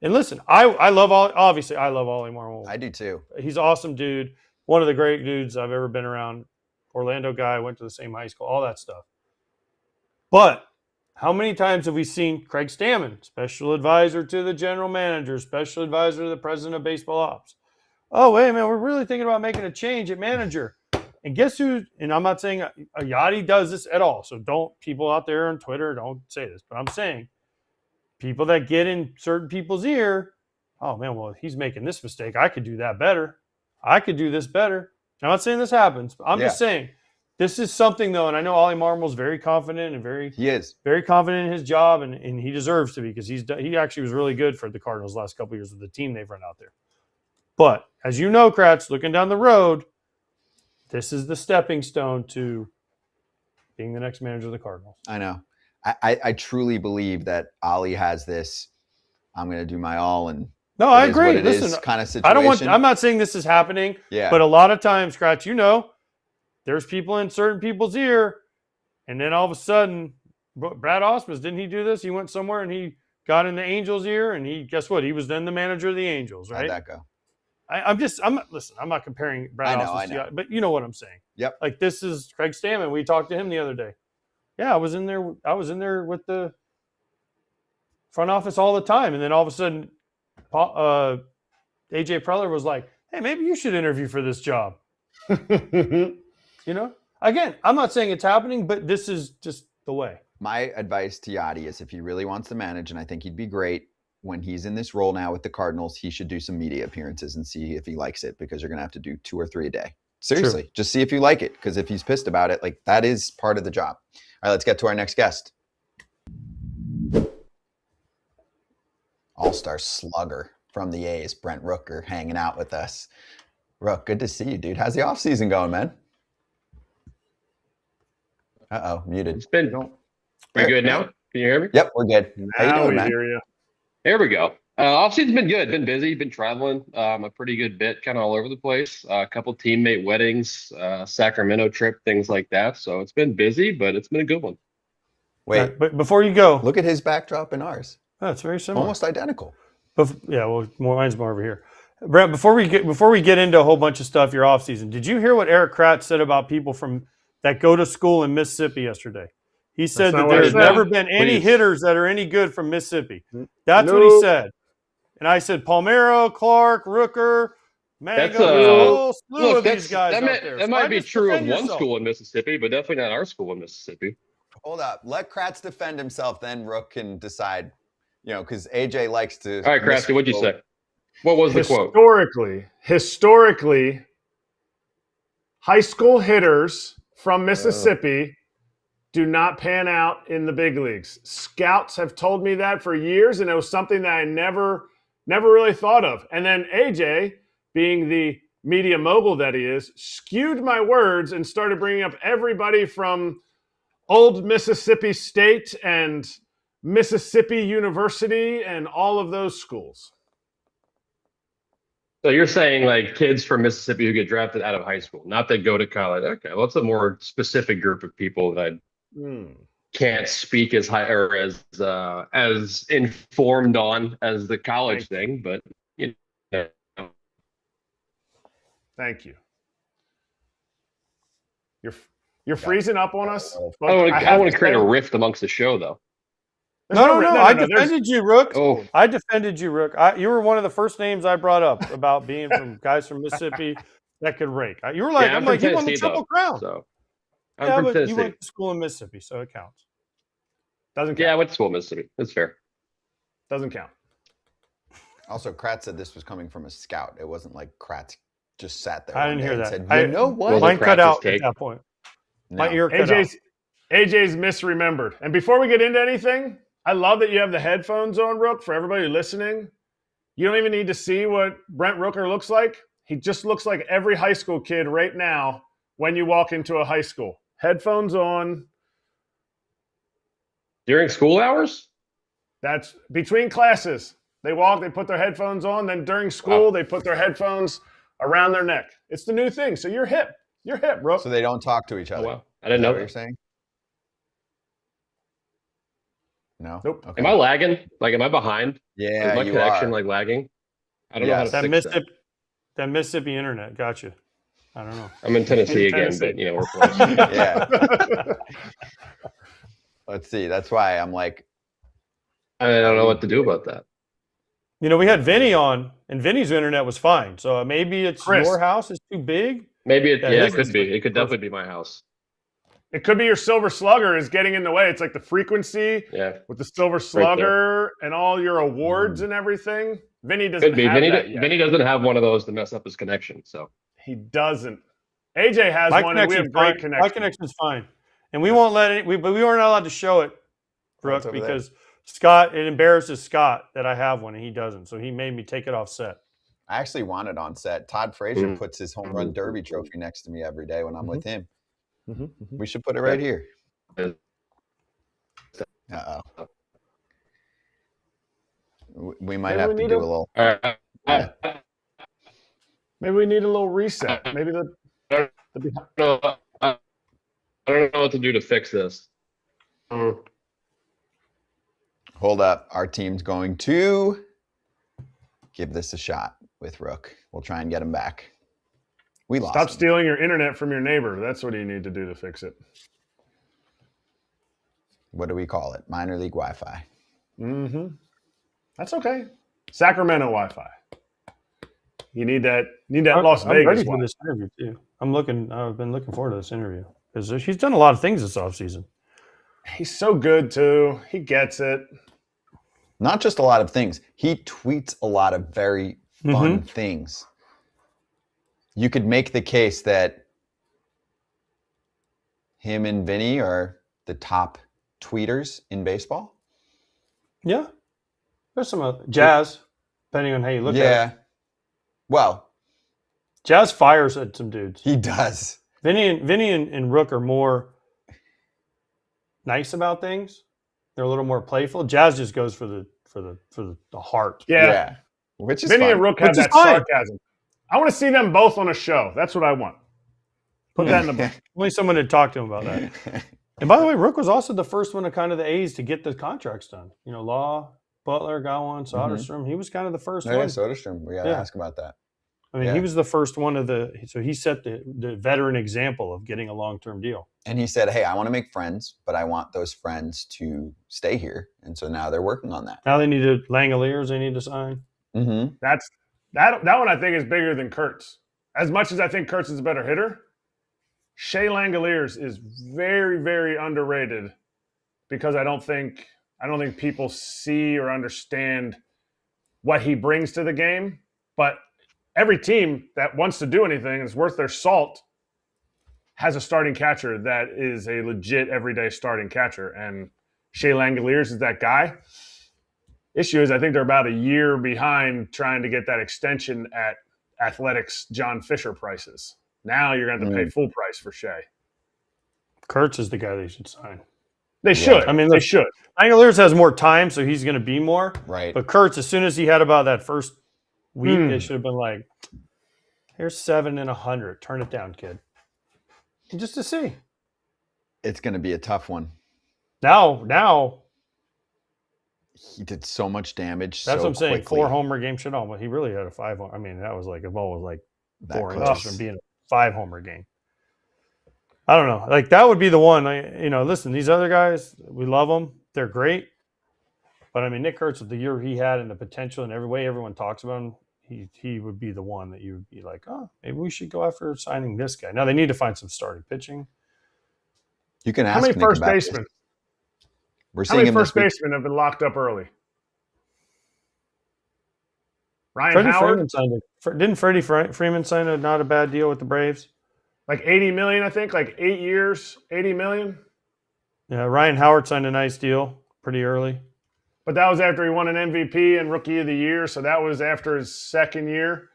And listen, I love Ollie Marmol. I do too. He's an awesome dude. One of the great dudes I've ever been around. Orlando guy, went to the same high school, all that stuff. But how many times have we seen Craig Stammen, special advisor to the general manager, special advisor to the president of baseball ops? Oh, wait, man, we're really thinking about making a change at manager. And guess who? And I'm not saying Yadi does this at all. So don't, people out there on Twitter, don't say this. But I'm saying people that get in certain people's ear, oh, man, well, he's making this mistake. I could do that better. I could do this better. I'm not saying this happens, but I'm just saying this is something, though, and I know Ollie Marmol's very confident and very confident in his job, and he deserves to be because he actually was really good for the Cardinals the last couple of years with the team they've run out there. But as you know, Kratz, looking down the road, this is the stepping stone to being the next manager of the Cardinals. I know. I truly believe that Ollie has this, I'm going to do my all, and no, I agree. Listen, kind of situation. I'm not saying this is happening, but a lot of times, Kratz, there's people in certain people's ear, and then all of a sudden, Brad Ausmus, didn't he do this? He went somewhere and he got in the Angels' ear, and guess what? He was then the manager of the Angels, right? How'd that go? I'm not comparing Brad Ausmus to you, but you know what I'm saying. Yep. Like, this is Craig Stammen. We talked to him the other day. Yeah, I was in there with the front office all the time, and then all of a sudden, AJ Preller was like, hey, maybe you should interview for this job. Again, I'm not saying it's happening, but this is just the way. My advice to Yadi is if he really wants to manage, and I think he'd be great when he's in this role now with the Cardinals, he should do some media appearances and see if he likes it, because you're going to have to do 2 or 3 a day. Seriously, True. Just see if you like it, because if he's pissed about it, like, that is part of the job. All right, let's get to our next guest. All-star slugger from the A's, Brent Rooker, hanging out with us. Rook, good to see you, dude. How's the offseason going, man? Uh-oh, muted. It's been pretty good now. Can you hear me? Yep, we're good. How you doing, man? Hear you. There we go. Offseason's been good. Been busy. Been traveling a pretty good bit, kind of all over the place. A couple teammate weddings, Sacramento trip, things like that. So it's been busy, but it's been a good one. Wait, but before you go, look at his backdrop and ours. Oh, it's very similar. Almost identical. Mine's more over here. Brent, before we get into a whole bunch of stuff, your offseason, did you hear what Erik Kratz said about people that go to school in Mississippi yesterday? He said that there's never been any hitters that are any good from Mississippi. That's what he said. And I said Palmeiro, Clark, Rooker, Mango, a whole slew of these guys out there. That might be true of one school in Mississippi, but definitely not our school in Mississippi. Hold up. Let Kratz defend himself, then Rook can decide, because AJ likes to. All right, Kratz, what'd you say? What was the quote? Historically, high school hitters from Mississippi do not pan out in the big leagues. Scouts have told me that for years, and it was something that I never really thought of. And then AJ, being the media mogul that he is, skewed my words and started bringing up everybody from old Mississippi State and Mississippi University and all of those schools. So you're saying like kids from Mississippi who get drafted out of high school, not that go to college. Okay, well, it's a more specific group of people that I can't speak as high or as informed on as the college thing, but Thank you. You're freezing up on us. I want to create a rift amongst the show, though. No. I defended you, Rook. Oh. I defended you, Rook. You were one of the first names I brought up about being from guys from Mississippi that could rake. You were like, I'm he won the Triple Crown. So but you went to school in Mississippi, so it counts. Doesn't count. Yeah, I went to school in Mississippi. That's fair. Doesn't count. Also, Kratz said this was coming from a scout. It wasn't like Kratz just sat there. I didn't hear and that. said, you know what? Well, Mine cut Kratz's out take. at that point. No. My ear cut out. AJ's misremembered. And before we get into anything, I love that you have the headphones on, Rook, for everybody listening. You don't even need to see what Brent Rooker looks like. He just looks like every high school kid right now when you walk into a high school. Headphones on. During school hours? That's between classes. They walk, they put their headphones on. Then during school, they put their headphones around their neck. It's the new thing. So you're hip. You're hip, Rook. So they don't talk to each other. Oh, wow. I didn't know what that. you're saying. No. Nope. Okay. Am I lagging? Like, am I behind? Yeah, Is my you connection are. like lagging? I don't know how to Yes. fix that. That Mississippi internet got you. I don't know. I'm in Tennessee again, Tennessee. but we're close. Yeah. Let's see. That's why I'm like, I don't know what to do about that. We had Vinny on, and Vinny's internet was fine. So maybe it's Chris. your house is too big. Maybe it. Yeah, Yeah, this it could is be. It could perfect. definitely be my house. It could be your silver slugger is getting in the way. It's like the frequency Yeah, with the silver slugger and all your awards and everything. Vinny doesn't could be. have Vinny, that yet. Vinny doesn't have one of those to mess up his connection. So He doesn't. AJ has My one, and we connection's have great fine. connection. My connection's fine, and we won't let it. But we weren't allowed to show it, Brooke, over there? because Scott. It embarrasses Scott that I have one and he doesn't. So he made me take it off set. I actually want it on set. Todd Frazier puts his home run derby trophy next to me every day when I'm with him. We should put it right here. Uh-oh. We might Maybe have we to need do a- a little. I Maybe we need a little reset. Maybe don't know what to do to fix this. Hold up. Our team's going to give this a shot with Rook. We'll try and get him back. We lost stop him. stealing your internet from your neighbor. That's what you need to do to fix it. What do we call it? Minor league Wi-Fi. That's okay. Sacramento Wi-Fi. You need that. Las I'm Vegas ready for Wi-Fi. this interview too. I've been looking forward to this interview because he's done a lot of things this offseason. He's so good too. He gets it. Not just a lot of things. He tweets a lot of very fun things. You could make the case that him and Vinny are the top tweeters in baseball. Yeah, there's some other Jazz, depending on how you look at it. Well, Jazz fires at some dudes. he does. Vinny and Rook are more nice about things. They're a little more playful. Jazz just goes for the heart. Yeah. Which is Vinny fun. and Rook have Which is that fine. sarcasm. I want to see them both on a show. That's what I want. Put that in the book. Only someone had talked to him about that. And by the way, Rook was also the first one of kind of the A's to get the contracts done. Law, Butler, Gowan, Soderstrom. He was kind of the first Oh, yeah, one. Soderstrom. We got to ask about that. I mean, Yeah. he was the first one so he set the veteran example of getting a long-term deal. And he said, hey, I want to make friends, but I want those friends to stay here. And so now they're working on that. Now they need Langoliers they need to sign. Mm-hmm. That one I think is bigger than Kurtz. As much as I think Kurtz is a better hitter, Shea Langoliers is very, very underrated because I don't think people see or understand what he brings to the game. But every team that wants to do anything and is worth their salt has a starting catcher that is a legit everyday starting catcher. And Shea Langoliers is that guy. Issue is I think they're about a year behind trying to get that extension at Athletics John Fisher prices. Now you're going to have to pay full price for Shea. Kurtz is the guy they should sign. They should. I mean, they look, should. Langoliers has more time, so he's going to be more. Right. But Kurtz, as soon as he had about that first week, they should have been like, here's 7 and 100. Turn it down, kid. Just to see. It's going to be a tough one. Now, He did so much damage. that's so what I'm saying. quickly. 4-homer game should almost. He really had a 5. I mean, that was like a ball was like That 4 close. inches from being a 5-homer game. I don't know. Like that would be the one. Listen, these other guys, we love them. They're great. But I mean, Nick Kurtz with the year he had and the potential and every way everyone talks about him, he would be the one that you would be like, oh, maybe we should go after signing this guy. Now they need to find some starting pitching. You can ask How many Nick first about this. basemen? We're How seeing many him first this week. basemen have been locked up early? Ryan Freddie Howard, Freeman signed didn't Freddie Freeman sign a not a bad deal with the Braves? like $80 million, I think, like 8 years, $80 million. Yeah, Ryan Howard signed a nice deal pretty early. But that was after he won an MVP and Rookie of the Year, so that was after his second year.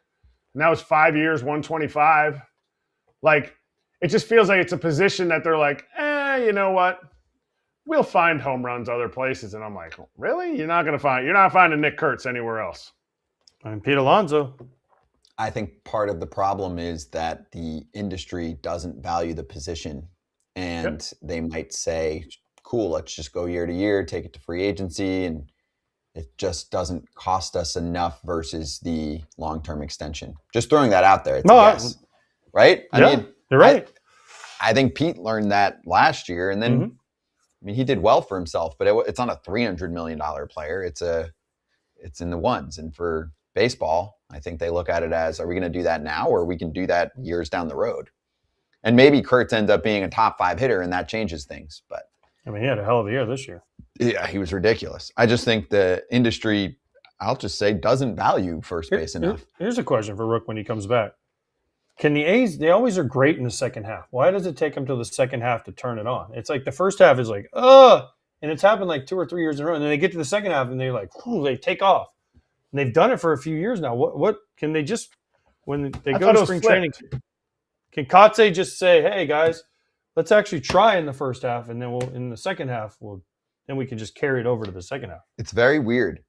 And that was 5 years, 125. Like, it just feels like it's a position that they're like, you know what? We'll find home runs other places. And I'm like, really? You're not finding Nick Kurtz anywhere else. And Pete Alonso. I think part of the problem is that the industry doesn't value the position, and they might say, cool, let's just go year to year, take it to free agency, and it just doesn't cost us enough versus the long-term extension. Just throwing that out there. It's a guess, right? I mean, you're right. I think Pete learned that last year, and then I mean, he did well for himself, but it's on a $300 million player. It's in the ones, and for baseball, I think they look at it as, are we going to do that now, or we can do that years down the road? And maybe Kurtz ends up being a top 5 hitter, and that changes things. But I mean, he had a hell of a year this year. Yeah, he was ridiculous. I just think the industry, I'll just say, doesn't value first base enough. Here's a question for Rook when he comes back. Can the A's, they always are great in the second half. Why does it take them till the second half to turn it on? It's like the first half is like, and it's happened like 2 or 3 years in a row. And then they get to the second half and they're like, they take off. And they've done it for a few years now. What can they just, when they go to spring training, can Kratz just say, hey guys, let's actually try in the first half, and then in the second half, then we can just carry it over to the second half. It's very weird.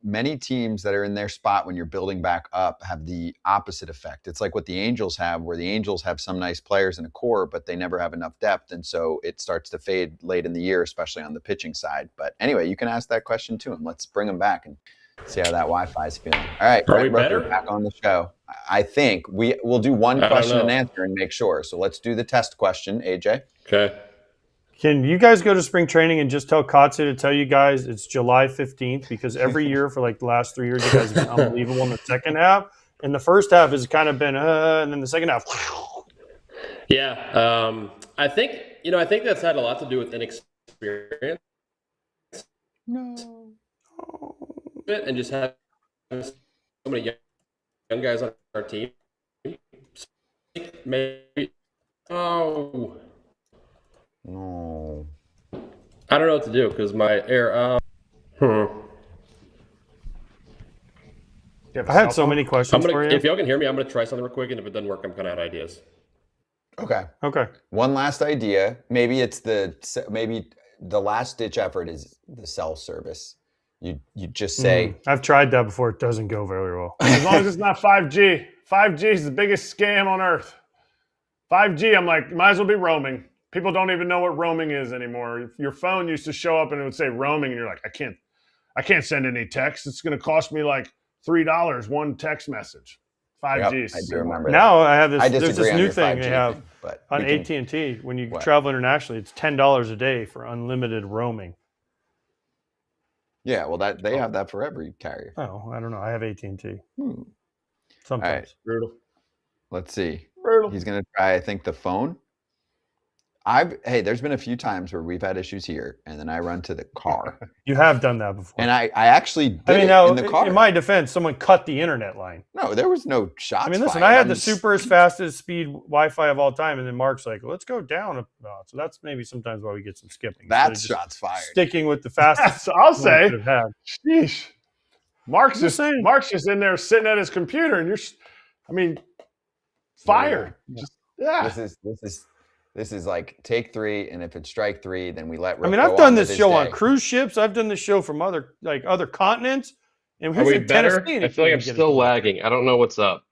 Many teams that are in their spot when you're building back up have the opposite effect. It's like what the Angels have, where the Angels have some nice players in a core, but they never have enough depth. And so it starts to fade late in the year, especially on the pitching side. But anyway, you can ask that question to him. Let's bring him back and see how that Wi-Fi is feeling. All right, Brent Rooker back on the show. I think we'll do one question and answer and make sure. So let's do the test question, AJ. Okay. Can you guys go to spring training and just tell Kratz to tell you guys it's July 15th? Because every year for like the last 3 years, you guys have been unbelievable in the second half. And the first half has kind of been, and then the second half. Yeah. I think that's had a lot to do with inexperience. No. And just have so many young guys on our team. Maybe. Oh. No. I don't know what to do because my air. I had so many questions for you. If y'all can hear me, I'm gonna try something real quick, and if it doesn't work, I'm kind of out of ideas. Okay. One last idea. Maybe the last ditch effort is the cell service. You just say. I've tried that before. It doesn't go very well. As long as it's not 5G. 5G is the biggest scam on earth. 5G, I'm like, might as well be roaming. People don't even know what roaming is anymore. Your phone used to show up and it would say roaming, and you're like, I can't send any text. It's going to cost me like $3 one text message. 5G. Yep, I do remember now that. I have this. I there's this new thing they have but on AT&T. When you travel internationally, it's $10 a day for unlimited roaming. Yeah, well, they have that for every carrier. Oh, I don't know. I have AT&T. Sometimes. All right. Brutal. Let's see. Brutal. He's going to try, I think, the phone. There's been a few times where we've had issues here, and then I run to the car. You have done that before. And I actually did in the car. In my defense, someone cut the internet line. No, there was no shots. I mean, listen, I had the super fastest speed Wi-Fi of all time, and then Mark's like, let's go down. So that's maybe sometimes why we get some skipping. That's shots fired. Sticking with the fastest. So I'll say, sheesh. Mark's just in there sitting at his computer, and fired. Yeah. This is like take 3, and if it's strike 3, then we let. I've done this show on cruise ships. I've done this show from other continents. And are we better? I feel like I'm still lagging. I don't know what's up.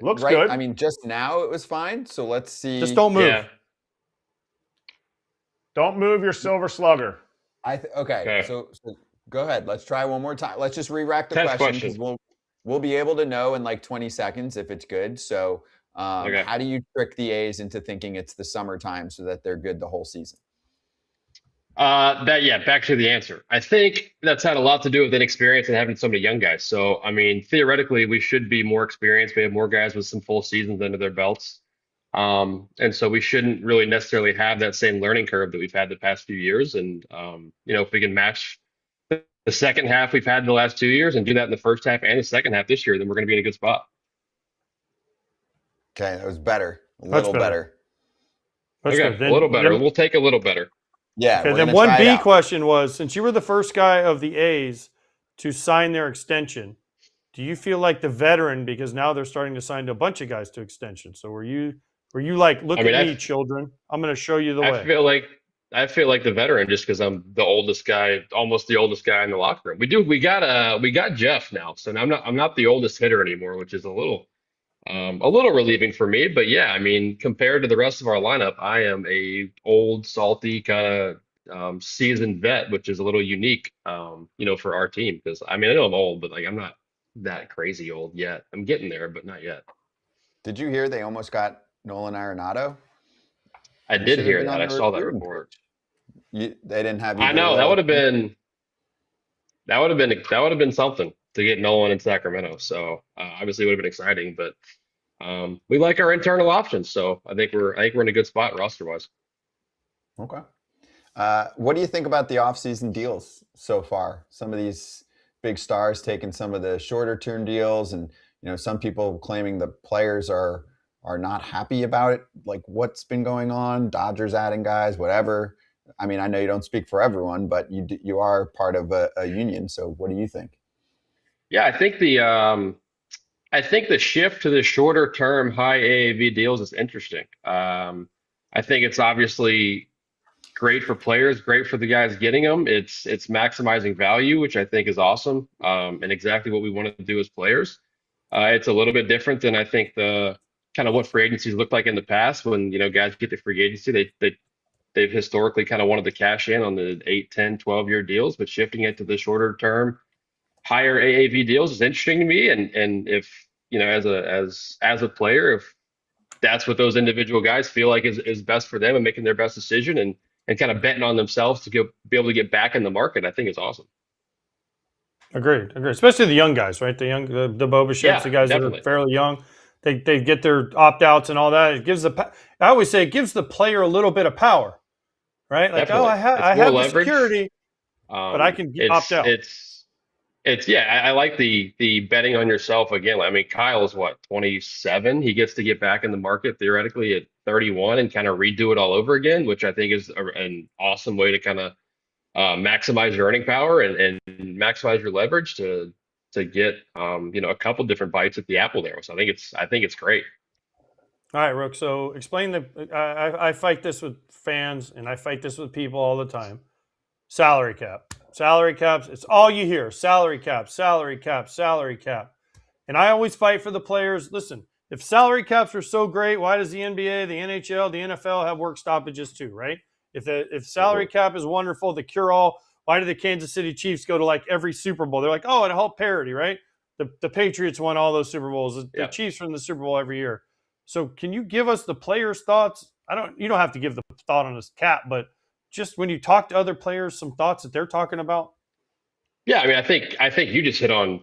Looks good. I mean, just now it was fine. So let's see. Just don't move. Yeah. Don't move your silver slugger. Okay. So go ahead. Let's try one more time. Let's just re-rack the question because we'll be able to know in like 20 seconds if it's good. So. How do you trick the A's into thinking it's the summertime so that they're good the whole season? Back to the answer. I think that's had a lot to do with inexperience and having so many young guys. So, I mean, theoretically, we should be more experienced. We have more guys with some full seasons under their belts. And so we shouldn't really necessarily have that same learning curve that we've had the past few years. And, if we can match the the second half we've had in the last 2 years and do that in the first half and the second half this year, then we're going to be in a good spot. Okay, that was better. A That's little better. That's Okay, good. Then- a little better. then- We'll take a little better. Yeah. Okay, we're then gonna one try it B out. question was, since you were the first guy of the A's to sign their extension, do you feel like the veteran, because now they're starting to sign a bunch of guys to extension? So were you like, look I mean, at me, children, I'm going to show you the way? I feel like the veteran just because I'm the oldest guy, almost the oldest guy in the locker room. We got Jeff now, so now I'm not the oldest hitter anymore, which is a little relieving for me. But yeah, I mean, compared to the rest of our lineup, I am a old, salty kind of seasoned vet, which is a little unique, for our team. Because I mean, I know I'm old, but like I'm not that crazy old yet. I'm getting there, but not yet. Did you hear they almost got Nolan Arenado? I You did should have hear been that. on I the saw that recruiting report. page. They didn't have you. I do a know that little- would have been something to get Nolan in Sacramento. So obviously it would have been exciting, but we like our internal options. So I think we're in a good spot roster wise. Okay. What do you think about the offseason deals so far? Some of these big stars taking some of the shorter term deals, and some people claiming the players are not happy about it. Like, what's been going on? Dodgers adding guys, whatever. I mean, I know you don't speak for everyone, but you are part of a union. So what do you think? Yeah, I think the shift to the shorter term high AAV deals is interesting. I think it's obviously great for players, great for the guys getting them. It's maximizing value, which I think is awesome, and exactly what we want to do as players. It's a little bit different than I think the kind of what free agencies looked like in the past when guys get to free agency. They've historically kind of wanted to cash in on the 8, 10, 12-year deals, but shifting it to the shorter term, higher AAV deals is interesting to me. And if as a player, if that's what those individual guys feel like is best for them and making their best decision and kind of betting on themselves to be able to get back in the market, I think it's awesome. Agreed. Especially the young guys, right? The Bichettes, the guys definitely. that are fairly young. They get their opt-outs and all that. It gives I always say it gives the player a little bit of power, right? Like, Definitely. I have the leverage. security, but I can opt out. I like the betting on yourself again. I mean, Kyle is what, 27? He gets to get back in the market theoretically at 31 and kind of redo it all over again, which I think is an awesome way to kind of maximize your earning power and maximize your leverage to get a couple different bites at the apple there. So I think it's great. All right, Rook. So explain I fight this with fans and I fight this with people all the time. Salary cap. Salary caps. It's all you hear. Salary cap, salary cap, salary cap. And I always fight for the players. Listen, if salary caps are so great, why does the NBA, the NHL, the NFL have work stoppages too, right? If salary cap is wonderful, the cure-all, why do the Kansas City Chiefs go to like every Super Bowl? They're like, oh, it'll help parity, right? The Patriots won all those Super Bowls. The Chiefs are in the Super Bowl every year. So can you give us the players' thoughts? You don't have to give the thought on this cap, but just when you talk to other players, some thoughts that they're talking about? Yeah, I mean, I think you just hit on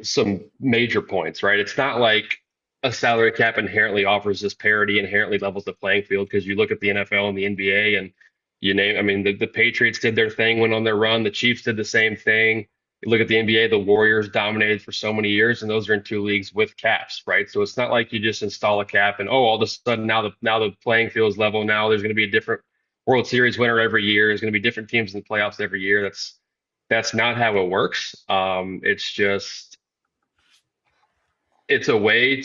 some major points, right? It's not like a salary cap inherently offers this parity, inherently levels the playing field, because you look at the NFL and the NBA and the Patriots did their thing, went on their run. The Chiefs did the same thing. You look at the NBA, the Warriors dominated for so many years, and those are in two leagues with caps, right? So it's not like you just install a cap and, all of a sudden now the playing field is level. Now there's going to be a different World Series winner every year. There's going to be different teams in the playoffs every year. That's not how it works. It's a way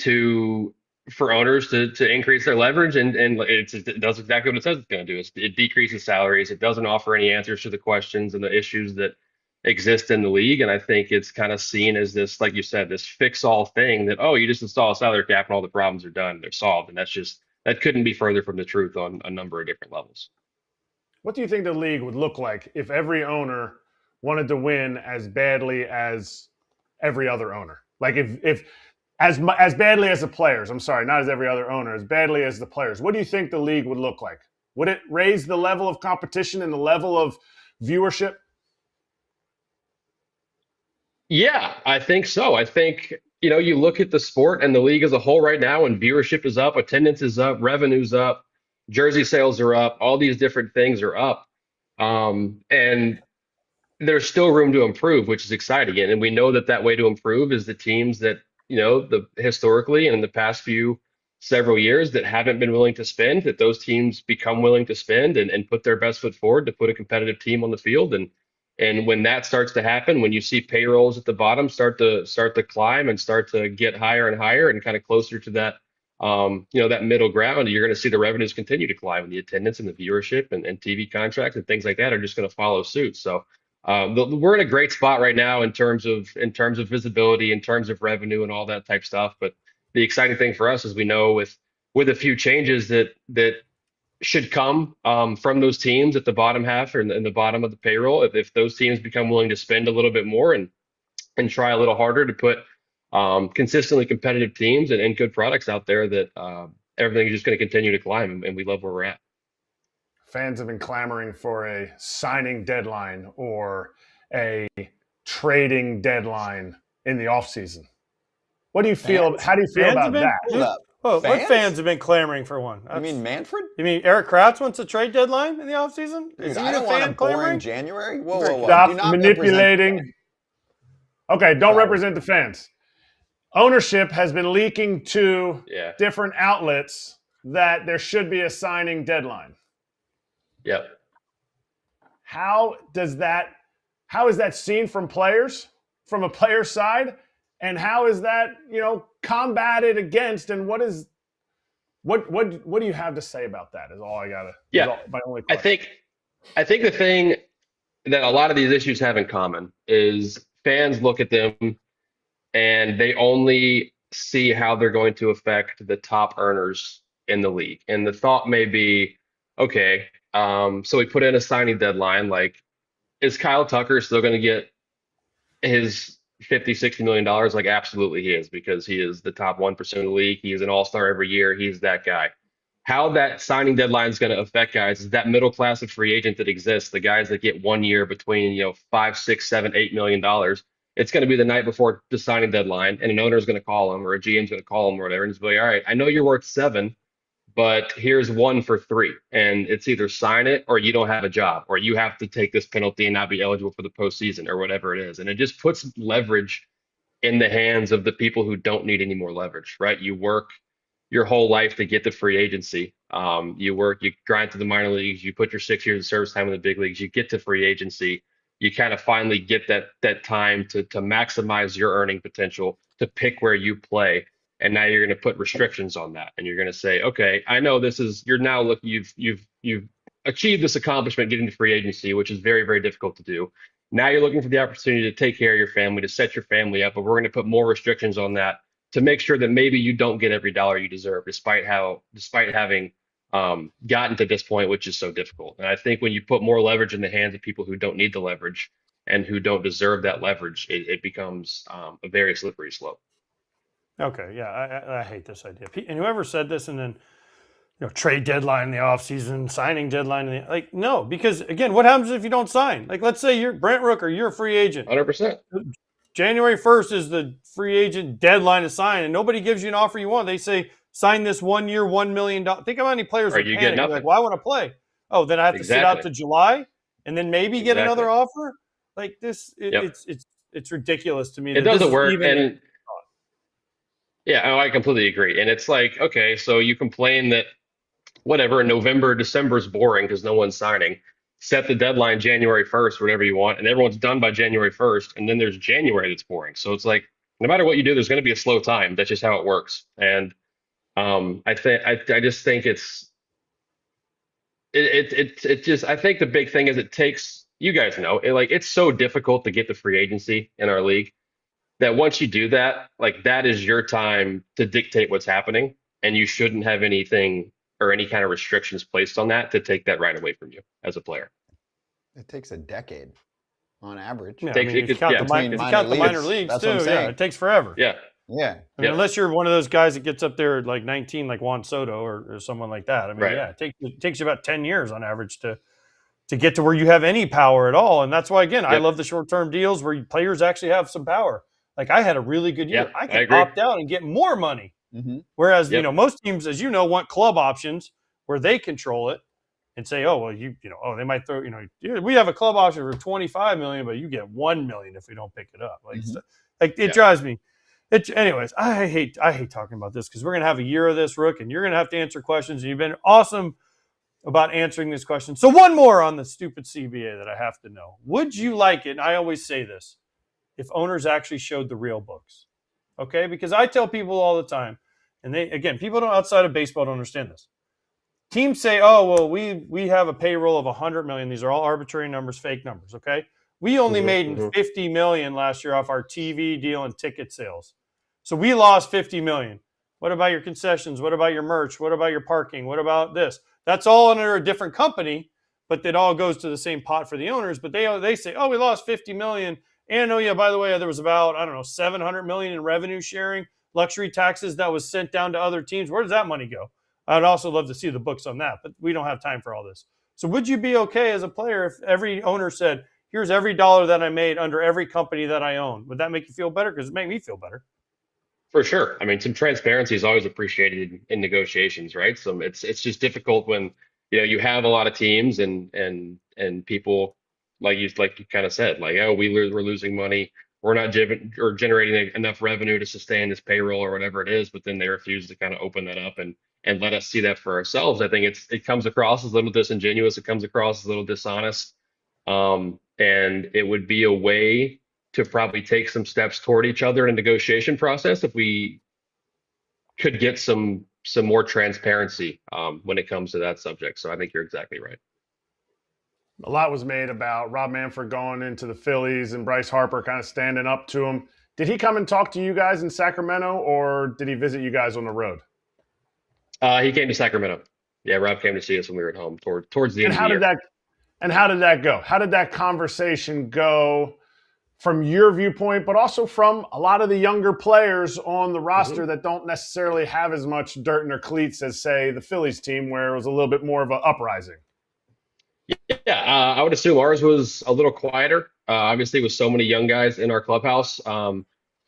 for owners to increase their leverage, and it does exactly what it says it's going to do. It decreases salaries. It doesn't offer any answers to the questions and the issues that exist in the league. And I think it's kind of seen as this, like you said, this fix-all thing that, you just install a salary cap and all the problems are done. They're solved. And that couldn't be further from the truth on a number of different levels. What do you think the league would look like if every owner wanted to win as badly as every other owner? Like if as badly as the players, I'm sorry, not as every other owner, as badly as the players. What do you think the league would look like? Would it raise the level of competition and the level of viewership? Yeah, I think so. I think, you look at the sport and the league as a whole right now, and viewership is up, attendance is up, revenue's up, jersey sales are up, all these different things are up. And there's still room to improve, which is exciting. And we know that way to improve is the teams that, the historically and in the past several years that haven't been willing to spend, that those teams become willing to spend and put their best foot forward to put a competitive team on the field. And when that starts to happen, when you see payrolls at the bottom start to climb and start to get higher and higher and kind of closer to that, that middle ground, you're going to see the revenues continue to climb, and the attendance and the viewership and TV contracts and things like that are just going to follow suit. So we're in a great spot right now in terms of visibility, in terms of revenue and all that type stuff. But the exciting thing for us is we know with a few changes that should come from those teams at the bottom half or in the bottom of the payroll, if those teams become willing to spend a little bit more and try a little harder to put consistently competitive teams and good products out there, that everything is just going to continue to climb, and we love where we're at. Fans have been clamoring for a signing deadline or a trading deadline in the offseason. What do you feel? How do you feel about that? What fans have been clamoring for one? You mean Manfred? You mean Erik Kratz wants a trade deadline in the offseason? Dude, I don't want a boring January. Whoa. Stop manipulating. Okay, don't represent the fans. Ownership has been leaking to different outlets that there should be a signing deadline. Yep. How is that seen from players, from a player's side? And how is that, combated against? And what do you have to say about that? Is all I gotta. Yeah, my only question. I think the thing that a lot of these issues have in common is fans look at them and they only see how they're going to affect the top earners in the league. And the thought may be, okay, so we put in a signing deadline. Like, is Kyle Tucker still going to get his $50-60 million? Like, absolutely he is, because he is the top 1% of the league. He is an all-star every year. He's that guy. How that signing deadline is going to affect guys is that middle class of free agent that exists, the guys that get 1 year between, $5, $6, $7, $8 million. It's going to be the night before the signing deadline, and an owner is going to call him, or a GM is going to call him, or whatever, and just be like, all right, I know you're worth 7, but here's 1 for 3. And it's either sign it or you don't have a job, or you have to take this penalty and not be eligible for the postseason, or whatever it is. And it just puts leverage in the hands of the people who don't need any more leverage, right? You work your whole life to get to free agency. You grind through the minor leagues, you put your 6 years of service time in the big leagues, you get to free agency, you kind of finally get that time to maximize your earning potential, to pick where you play. And now you're going to put restrictions on that, and you're going to say, okay, I know you've achieved this accomplishment, getting to free agency, which is very, very difficult to do. Now you're looking for the opportunity to take care of your family, to set your family up, but we're going to put more restrictions on that to make sure that maybe you don't get every dollar you deserve, despite having gotten to this point, which is so difficult. And I think when you put more leverage in the hands of people who don't need the leverage and who don't deserve that leverage, it becomes a very slippery slope. Okay, yeah, I hate this idea. And whoever said this, and then trade deadline in the offseason, signing deadline no, because again, what happens if you don't sign? Like, let's say you're Brent Rooker, you're a free agent. 100%. January 1st is the free agent deadline to sign, and nobody gives you an offer you want. They say, sign this 1 year, $1 million. Think how many players are you get nothing. Like, well, I want to play. Oh, then I have to sit out to July and then maybe get another offer? Like this, it's ridiculous to me. It doesn't work. Yeah, I completely agree. And it's like, okay, so you complain that whatever, November, December is boring because no one's signing. Set the deadline January 1st, whatever you want, and everyone's done by January 1st. And then there's January that's boring. So it's like, no matter what you do, there's going to be a slow time. That's just how it works. And I just think I think the big thing is it takes, you guys know, it's so difficult to get to free agency in our league, that once you do that, like, that is your time to dictate what's happening, and you shouldn't have anything or any kind of restrictions placed on that to take that right away from you as a player. It takes a decade on average. Yeah, if you count the minor leagues too, it takes forever. Yeah. Yeah. I mean, unless you're one of those guys that gets up there at like 19, like Juan Soto or someone like that. I mean, it takes you about 10 years on average to get to where you have any power at all. And that's why, again, I love the short-term deals where players actually have some power. Like, I had a really good year. I can opt out and get more money. Mm-hmm. Whereas, most teams, as you know, want club options where they control it. and say, oh, well, they might throw, we have a club option for $25 million, but you get $1 million if we don't pick it up. It drives me. Anyways, I hate talking about this because we're going to have a year of this, Rook, and you're going to have to answer questions. And you've been awesome about answering these questions. So one more on the stupid CBA that I have to know. Would you like it? And I always say this, if owners actually showed the real books, okay? Because I tell people all the time, and people outside of baseball don't understand this. Teams say, oh, well, we have a payroll of $100 million. These are all arbitrary numbers, fake numbers, okay? We only made $50 million last year off our TV deal and ticket sales. So we lost $50 million. What about your concessions? What about your merch? What about your parking? What about this? That's all under a different company, but it all goes to the same pot for the owners. But they say, oh, we lost $50 million. And, oh, yeah, by the way, there was about, $700 million in revenue sharing, luxury taxes that was sent down to other teams. Where does that money go? I'd also love to see the books on that, but we don't have time for all this. So would you be okay as a player if every owner said, here's every dollar that I made under every company that I own? Would that make you feel better? Because it made me feel better. For sure. I mean, some transparency is always appreciated in negotiations, right? So it's just difficult when you have a lot of teams and people like you kind of said, like, oh, we're losing money, we're not generating enough revenue to sustain this payroll or whatever it is, but then they refuse to kind of open that up and let us see that for ourselves. I think it comes across as a little disingenuous. It comes across as a little dishonest. And it would be a way to probably take some steps toward each other in a negotiation process if we could get some more transparency when it comes to that subject. So I think you're exactly right. A lot was made about Rob Manfred going into the Phillies and Bryce Harper kind of standing up to him. Did he come and talk to you guys in Sacramento, or did he visit you guys on the road? He came to Sacramento. Yeah, Rob came to see us when we were at home towards the end of the year. And how did that go? How did that conversation go from your viewpoint, but also from a lot of the younger players on the roster that don't necessarily have as much dirt in their cleats as, say, the Phillies team, where it was a little bit more of an uprising? Yeah, I would assume ours was a little quieter. Obviously, with so many young guys in our clubhouse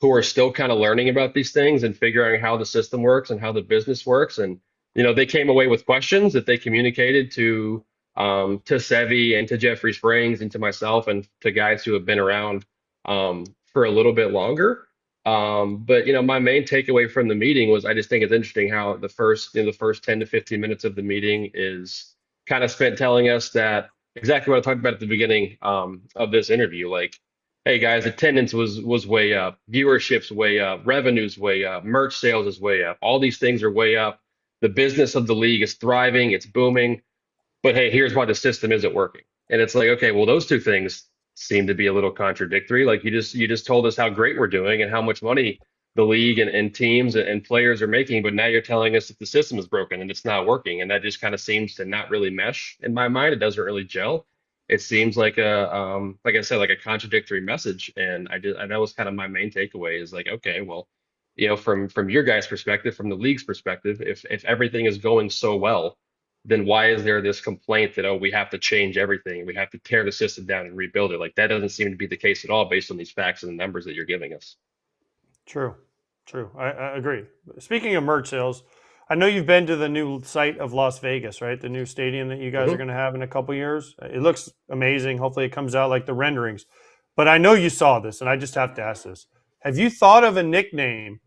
who are still kind of learning about these things and figuring how the system works and how the business works. And, they came away with questions that they communicated to Sevy and to Jeffrey Springs and to myself and to guys who have been around for a little bit longer. But my main takeaway from the meeting was I just think it's interesting how the first 10 to 15 minutes of the meeting is kind of spent telling us that exactly what I talked about at the beginning of this interview. Like, hey guys, attendance was way up, viewership's way up, revenue's way up, merch sales is way up. All these things are way up. The business of the league is thriving, it's booming. But hey, here's why the system isn't working. And it's like, okay, well, those two things seem to be a little contradictory. Like you just told us how great we're doing and how much money the league and teams and players are making, but now you're telling us that the system is broken and it's not working. And that just kind of seems to not really mesh in my mind. It doesn't really gel. It seems like like I said, like a contradictory message. And that was kind of my main takeaway is like, okay, well, from your guys' perspective, from the league's perspective, if everything is going so well, then why is there this complaint that, oh, we have to change everything, we have to tear the system down and rebuild it? Like that doesn't seem to be the case at all based on these facts and the numbers that you're giving us. True. I agree. Speaking of merch sales, I know you've been to the new site of Las Vegas, right? The new stadium that you guys are going to have in a couple years. It looks amazing. Hopefully it comes out like the renderings. But I know you saw this, and I just have to ask this. Have you thought of a nickname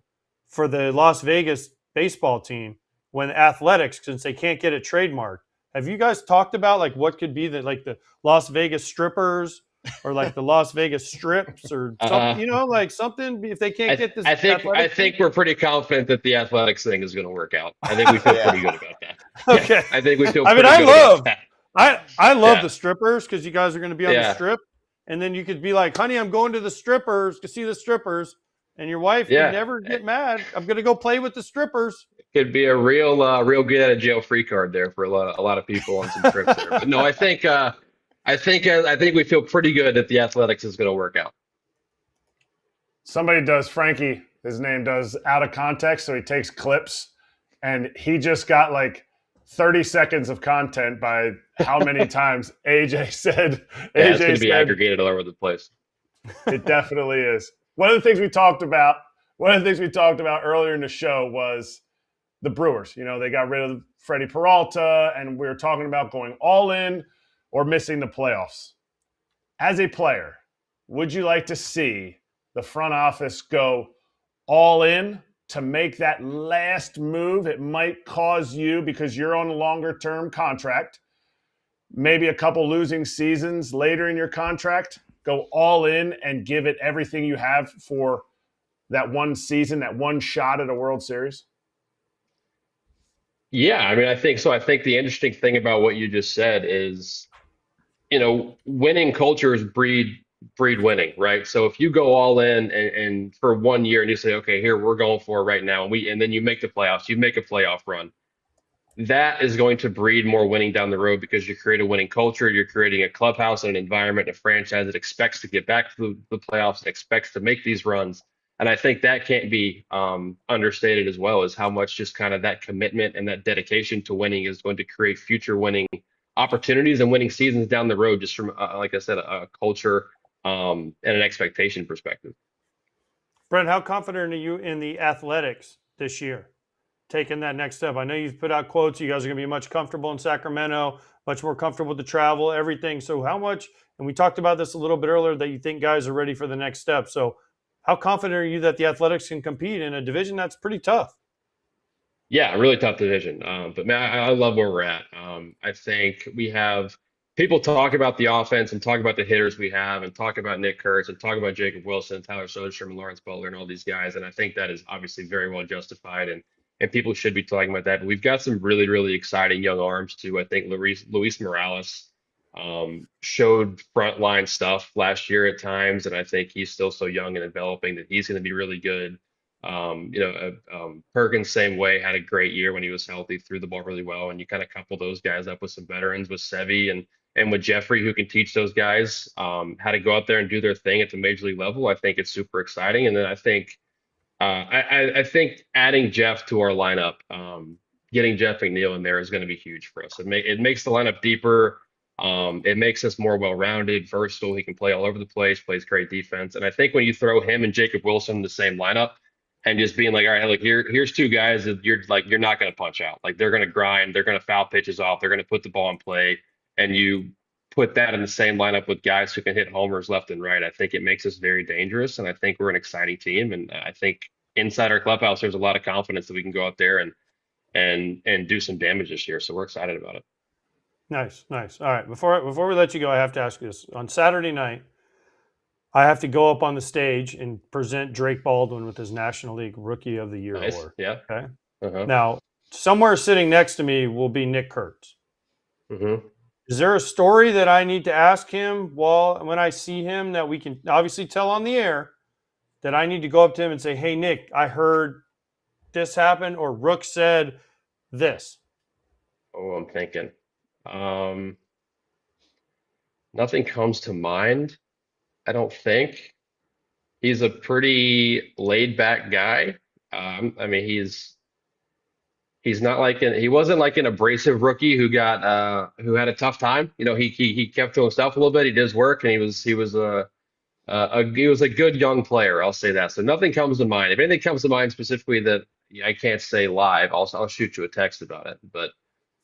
for the Las Vegas baseball team when athletics, since they can't get it trademarked? Have you guys talked about like what could be the Las Vegas strippers or like the Las Vegas strips or something, like something if they can't get this? I think we're pretty confident that the athletics thing is going to work out. I think we feel pretty good about that. Okay. Yeah, I think we feel. I love Yeah. the strippers because you guys are going to be on the strip, and then you could be like, "Honey, I'm going to the strippers to see the strippers," and your wife can never get mad. I'm going to go play with the strippers. Could be a real get out of jail free card there for a lot of people on some trips there. But no, I think we feel pretty good that the athletics is going to work out. Somebody does, Frankie, his name does out of context, so he takes clips, and he just got like 30 seconds of content by how many times AJ said. It's going to be aggregated all over the place. It definitely is. One of the things we talked about earlier in the show was the Brewers. You know, they got rid of Freddy Peralta, and we were talking about going all in or missing the playoffs. As a player, would you like to see the front office go all in to make that last move? It might cause you, because you're on a longer-term contract, maybe a couple losing seasons later in your contract, go all in and give it everything you have for that one season, that one shot at a World Series? Yeah, I mean, I think so. I think the interesting thing about what you just said is, winning cultures breed winning, right? So if you go all in and for 1 year and you say, okay, here we're going for it right now, and then you make the playoffs, you make a playoff run, that is going to breed more winning down the road because you create a winning culture. You're creating a clubhouse and an environment, a franchise that expects to get back to the playoffs and expects to make these runs. And I think that can't be understated as well, as how much just kind of that commitment and that dedication to winning is going to create future winning opportunities and winning seasons down the road, just from, like I said, a culture and an expectation perspective. Brent, how confident are you in the Athletics this year, taking that next step? I know you've put out quotes. You guys are going to be much comfortable in Sacramento, much more comfortable with the travel, everything. So how much, and we talked about this a little bit earlier, that you think guys are ready for the next step. So how confident are you that the Athletics can compete in a division that's pretty tough? Yeah, really tough division. But man, I love where we're at. I think we have people talk about the offense and talk about the hitters we have and talk about Nick Kurtz and talk about Jacob Wilson, Tyler Soderstrom, and Lawrence Butler and all these guys. And I think that is obviously very well justified, and people should be talking about that. But we've got some really, really exciting young arms too. I think Luis Morales showed frontline stuff last year at times, and I think he's still so young and developing that he's going to be really good. Perkins, same way, had a great year when he was healthy, threw the ball really well, and you kind of couple those guys up with some veterans, with Sevy and with Jeffrey, who can teach those guys how to go out there and do their thing at the major league level. I think it's super exciting. And then I think I think adding Jeff to our lineup, getting Jeff McNeil in there is going to be huge for us. It makes the lineup deeper. It makes us more well-rounded, versatile. He can play all over the place, plays great defense. And I think when you throw him and Jacob Wilson in the same lineup and just being like, all right, look, here's two guys that you're not going to punch out. Like, they're going to grind, they're going to foul pitches off, they're going to put the ball in play, and you put that in the same lineup with guys who can hit homers left and right. I think it makes us very dangerous, and I think we're an exciting team. And I think inside our clubhouse, there's a lot of confidence that we can go out there and do some damage this year. So we're excited about it. Nice. All right, before we let you go, I have to ask you this. On Saturday night, I have to go up on the stage and present Drake Baldwin with his National League Rookie of the Year award. Yeah. Okay. Uh-huh. Now, somewhere sitting next to me will be Nick Kurtz. Mm-hmm. Is there a story that I need to ask him when I see him that we can obviously tell on the air, that I need to go up to him and say, hey, Nick, I heard this happen, or Rook said this? Oh, I'm thinking. Nothing comes to mind, I don't think. He's a pretty laid back guy. I mean, he's not he wasn't like an abrasive rookie who had a tough time. He kept to himself a little bit. He did his work, and he was a good young player. I'll say that. So nothing comes to mind. If anything comes to mind specifically that I can't say live, I'll shoot you a text about it. But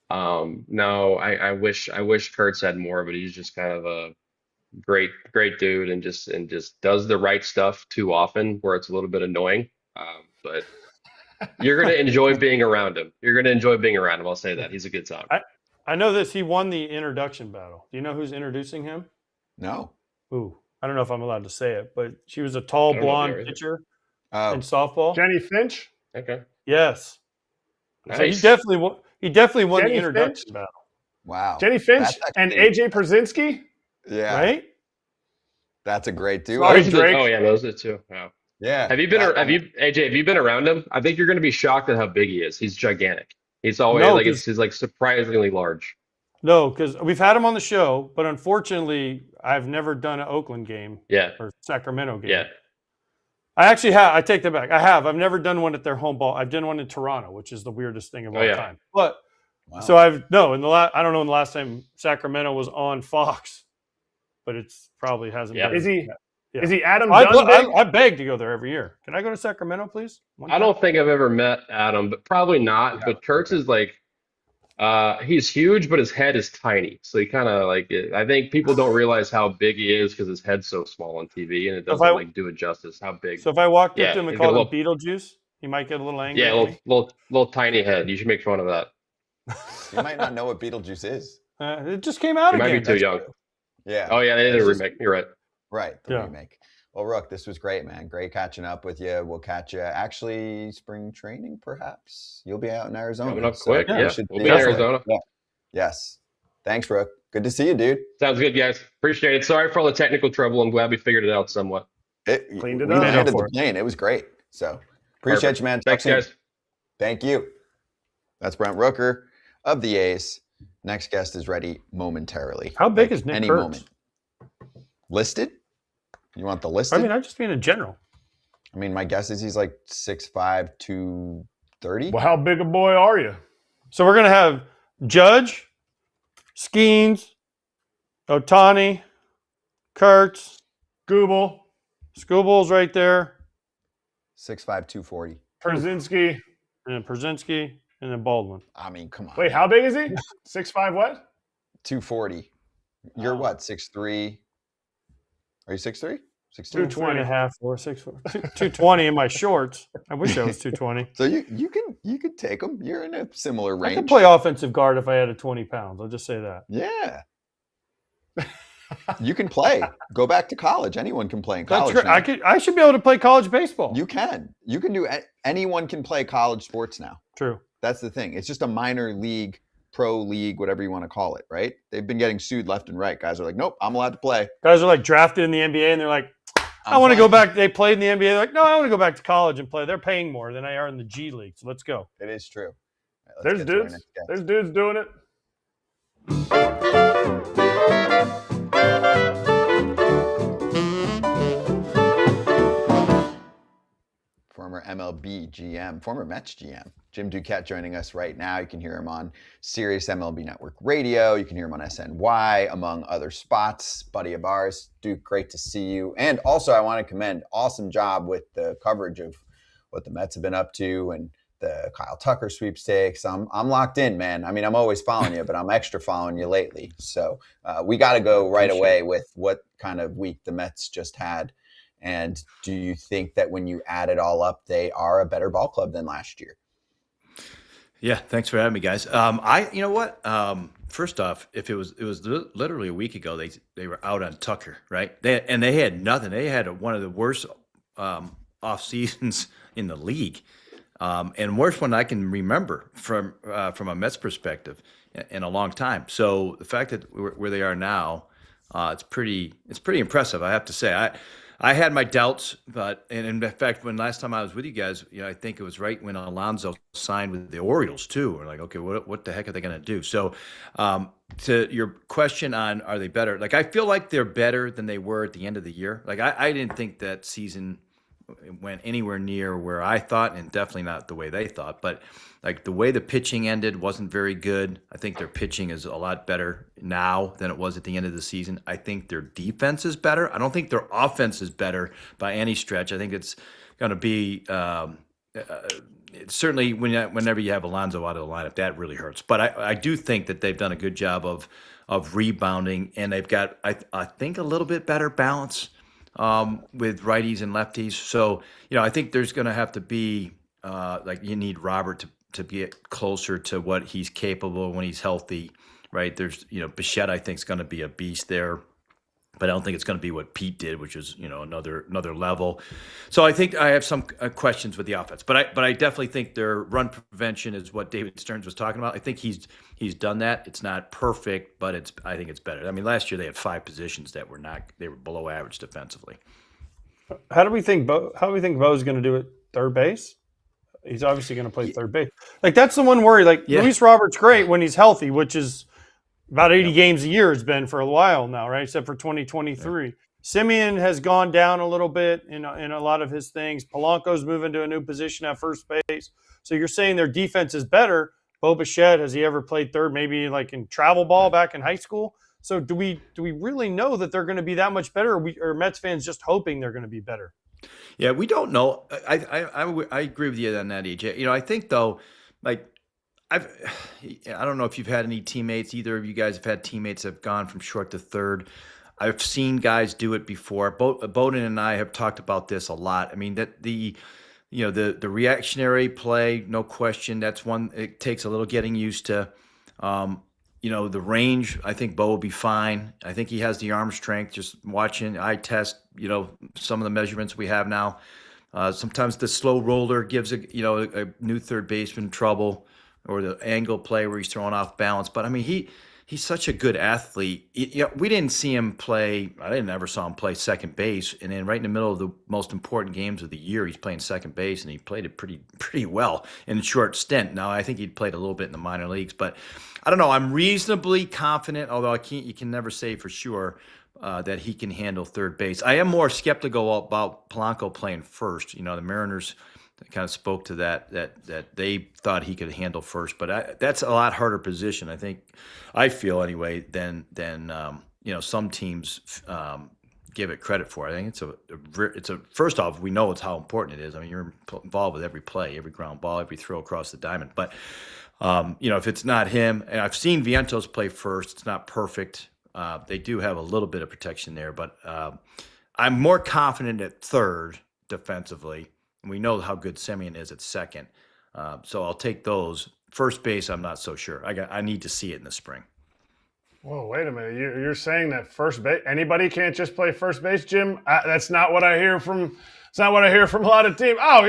no, I wish Kurtz had more, but he's just kind of a great dude and just does the right stuff too often where it's a little bit annoying. But you're going to enjoy being around him. I'll say that. He's a good time. I know this. He won the introduction battle. Do you know who's introducing him? No. Ooh, I don't know if I'm allowed to say it, but she was a tall blonde pitcher in softball. Jenny Finch? Okay. Yes. Nice. So he definitely won the introduction battle. Wow. Jenny Finch and AJ Pierzynski? Yeah. Right? That's a great duo. Sorry, Drake. Oh yeah, those are two. Wow. Yeah. AJ, have you been around him? I think you're going to be shocked at how big he is. He's gigantic. He's always he's like surprisingly large. No, because we've had him on the show, but unfortunately, I've never done an Oakland game or Sacramento game. Yeah. I actually have. I take that back. I have. I've never done one at their home ball. I've done one in Toronto, which is the weirdest thing of all time. But so I don't know when the last time Sacramento was on Fox, but it's probably hasn't been. Yeah. Is he Adam Dunn big? I beg to go there every year. Can I go to Sacramento, please? I don't think I've ever met Adam, but probably not. Yeah. But Kurtz is like, he's huge, but his head is tiny. So he kind of like, I think people don't realize how big he is because his head's so small on TV, and it doesn't like do it justice how big. So if I walked up to him and he's got a called him Beetlejuice, he might get a little angry. Yeah, little tiny head. You should make fun of that. You might not know what Beetlejuice is. It just came out You again. might be too young. Yeah. Oh yeah, they did a remake. You're right. Right. The Yeah. remake. Well, Rook, this was great, man. Great catching up with you. We'll catch you actually spring training, perhaps. You'll be out in Arizona. Coming up quick. yeah, Yeah, we'll be in Arizona. Yeah. Yes. Thanks, Rook. Good to see you, dude. Sounds good, guys. Appreciate it. Sorry for all the technical trouble. I'm glad we figured it out somewhat. Cleaned it we up. landed for the it. plane. It was great. So appreciate Perfect. you, man. Thanks, Talk soon. guys. Thank you. That's Brent Rooker of the A's. Next guest is ready momentarily. How big is Nick any Kurtz? moment. Listed? You want the I listed? mean, I just mean in general. I mean, my guess is he's like 6'5", 230. Well, how big a boy are you? So we're gonna have Judge, Skeens, Otani, Kurtz, Google, Scooble's right there, 6'5", 240. Pierzynski. and then Pierzynski, and then Baldwin. I mean, come on. Wait, how big is he? 6'5" what? 240. You're Oh. what, 6'3"? Are you 6'3"? 6'2"? 2.5, 4, 6, 4, 220 in my shorts. I wish I was 220. So you can take him. You're in a similar I range. could play offensive guard if I had a 20 pounds. I'll just say that. Yeah. You can play. Go back to college. Anyone can play in college. That's right. now. I should be able to play college baseball. You can. You can do. Anyone can play college sports now. True. That's the thing. It's just a minor league, pro league, whatever you want to call it, right? They've been getting sued left and right. Guys are like, nope, I'm allowed to play. Guys are like drafted in the NBA, and they're like, I want to go back. They played in the NBA. They're like, no, I want to go back to college and play. They're paying more than I are in the G League. So let's go. It is true. All right, let's There's get to our dudes. next guest. There's dudes doing it. Former MLB GM, former Mets GM, Jim Duquette joining us right now. You can hear him on Sirius MLB Network Radio. You can hear him on SNY, among other spots. Buddy of ours. Duke, great to see you. And also, I want to commend, awesome job with the coverage of what the Mets have been up to and the Kyle Tucker sweepstakes. I'm locked in, man. I mean, I'm always following you, but I'm extra following you lately. So we got to go right away with what kind of week the Mets just had. And do you think that when you add it all up, they are a better ball club than last year? Yeah, thanks for having me, guys. You know what? First off, if it was literally a week ago, they were out on Tucker, right? They had nothing. They had one of the worst off seasons in the league, and worst one I can remember from a Mets perspective in a long time. So the fact that where they are now, it's pretty impressive, I have to say. I had my doubts, but in fact, when last time I was with you guys, I think it was right when Alonso signed with the Orioles too. We're like, okay, what the heck are they going to do? So, to your question on are they better? Like, I feel like they're better than they were at the end of the year. Like, I didn't think that season went anywhere near where I thought, and definitely not the way they thought. But like the way the pitching ended wasn't very good. I think their pitching is a lot better now than it was at the end of the season. I think their defense is better. I don't think their offense is better by any stretch. I think it's going to be certainly whenever you have Alonso out of the lineup, that really hurts. But I do think that they've done a good job of rebounding, and they've got I think a little bit better balance with righties and lefties. So, I think there's going to have to be like you need Robert to get closer to what he's capable when he's healthy, right? There's, Bichette, I think, is going to be a beast there, but I don't think it's going to be what Pete did, which is, another level. So I think I have some questions with the offense, but I definitely think their run prevention is what David Stearns was talking about. I think he's done that. It's not perfect, but I think it's better. I mean, last year they had 5 positions that were below average defensively. How do we think Bo's going to do at third base? He's obviously going to play third base. Like, that's the one worry. Like, Luis Robert's great when he's healthy, which is about 80 games a year has been for a while now, right? Except for 2023. Yeah. Simeon has gone down a little bit in a lot of his things. Polanco's moving to a new position at first base. So you're saying their defense is better. Bo Bichette, has he ever played third, maybe like in travel ball back in high school? So do we really know that they're going to be that much better, or Mets fans just hoping they're going to be better? Yeah, we don't know. I agree with you on that, AJ. I think though, like I don't know if you've had any teammates. Either of you guys have had teammates that have gone from short to third. I've seen guys do it before. Bowden and I have talked about this a lot. I mean, that the reactionary play, no question, that's one. It takes a little getting used to. The range, I think Bo will be fine. I think he has the arm strength. Just watching, eye test, some of the measurements we have now. Sometimes the slow roller gives a new third baseman trouble, or the angle play where he's throwing off balance. But I mean, he's such a good athlete. We didn't see him play. I didn't ever saw him play second base, and then right in the middle of the most important games of the year, he's playing second base, and he played it pretty well in a short stint. Now I think he'd played a little bit in the minor leagues, but I don't know. I'm reasonably confident, although you can never say for sure that he can handle third base. I am more skeptical about Polanco playing first. The Mariners kind of spoke to that they thought he could handle first, but that's a lot harder position, I feel anyway, than some teams give it credit for. I think it's a first off, we know it's how important it is. I mean, you're involved with every play, every ground ball, every throw across the diamond. But if it's not him, and I've seen Vientos play first, it's not perfect. They do have a little bit of protection there, but I'm more confident at third defensively. And we know how good Semien is at second. So I'll take those. First base, I'm not so sure. I need to see it in the spring. Whoa, wait a minute. You're saying that first base, anybody can't just play first base, Jim? That's not what I hear from. It's not what I hear from a lot of teams. Oh,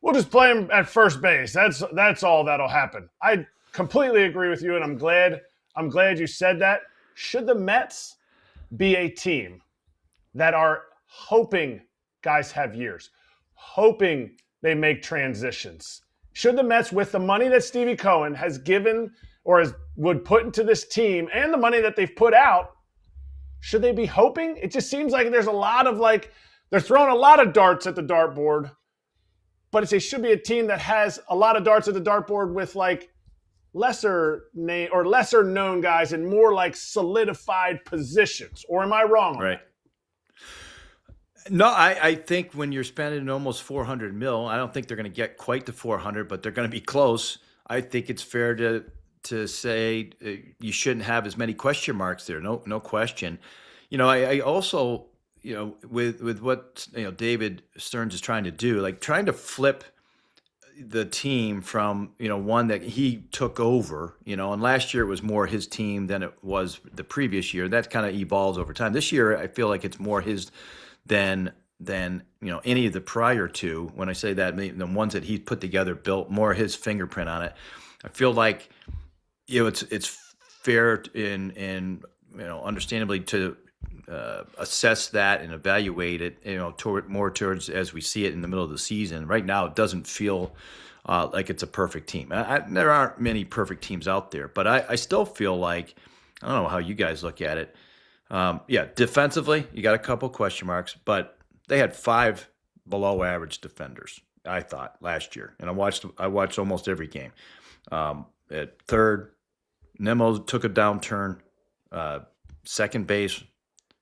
we'll just play him at first base. That's all that'll happen. I completely agree with you, and I'm glad you said that. Should the Mets be a team that are hoping guys have years, hoping they make transitions? Should the Mets, with the money that Stevie Cohen has given or would put into this team and the money that they've put out, should they be hoping? It just seems like there's a lot of they're throwing a lot of darts at the dartboard, but it should be a team that has a lot of darts at the dartboard with lesser name or lesser known guys in more solidified positions. Or am I wrong? Right. No, I think when you're spending almost $400 million, I don't think they're going to get quite to 400, but they're going to be close. I think it's fair to say you shouldn't have as many question marks there. No question. I also, with what David Stearns is trying to do, trying to flip the team from one that he took over, and last year it was more his team than it was the previous year. That kind of evolves over time. This year, I feel like it's more his than any of the prior two. When I say that, the ones that he put together built more his fingerprint on it. I feel like it's fair and understandably to assess that and evaluate it towards as we see it in the middle of the season. Right now, it doesn't feel like it's a perfect team. There aren't many perfect teams out there, but I still feel like, I don't know how you guys look at it. Defensively, you got a couple question marks, but they had 5 below average defenders, I thought, last year. And I watched almost every game. At third, Nemo took a downturn. Second base,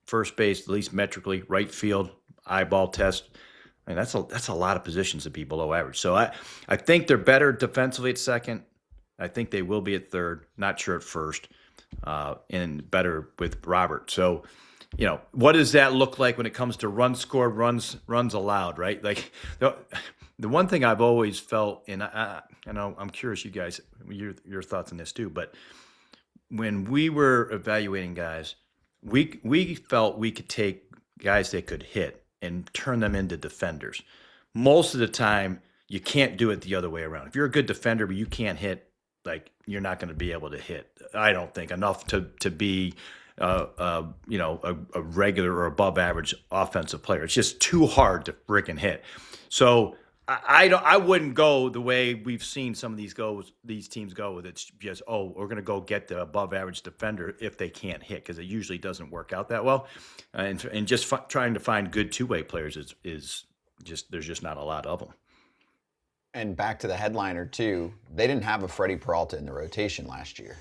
first base, at least metrically, right field, eyeball test. I mean, that's a lot of positions to be below average. So I think they're better defensively at second. I think they will be at third. Not sure at first. And better with Robert. So, what does that look like when it comes to runs scored, runs allowed, right? The one thing I've always felt, and I know I'm curious, you guys, your thoughts on this too, but when we were evaluating guys, we felt we could take guys that could hit and turn them into defenders. Most of the time, you can't do it the other way around. If you're a good defender, but you can't hit, you're not going to be able to hit, I don't think, enough to be a regular or above average offensive player. It's just too hard to freaking hit. So I wouldn't go the way we've seen some of these teams go with it's just, we're going to go get the above average defender if they can't hit, because it usually doesn't work out that well. And just trying to find good two-way players is just, there's just not a lot of them. And back to the headliner too, they didn't have a Freddy Peralta in the rotation last year.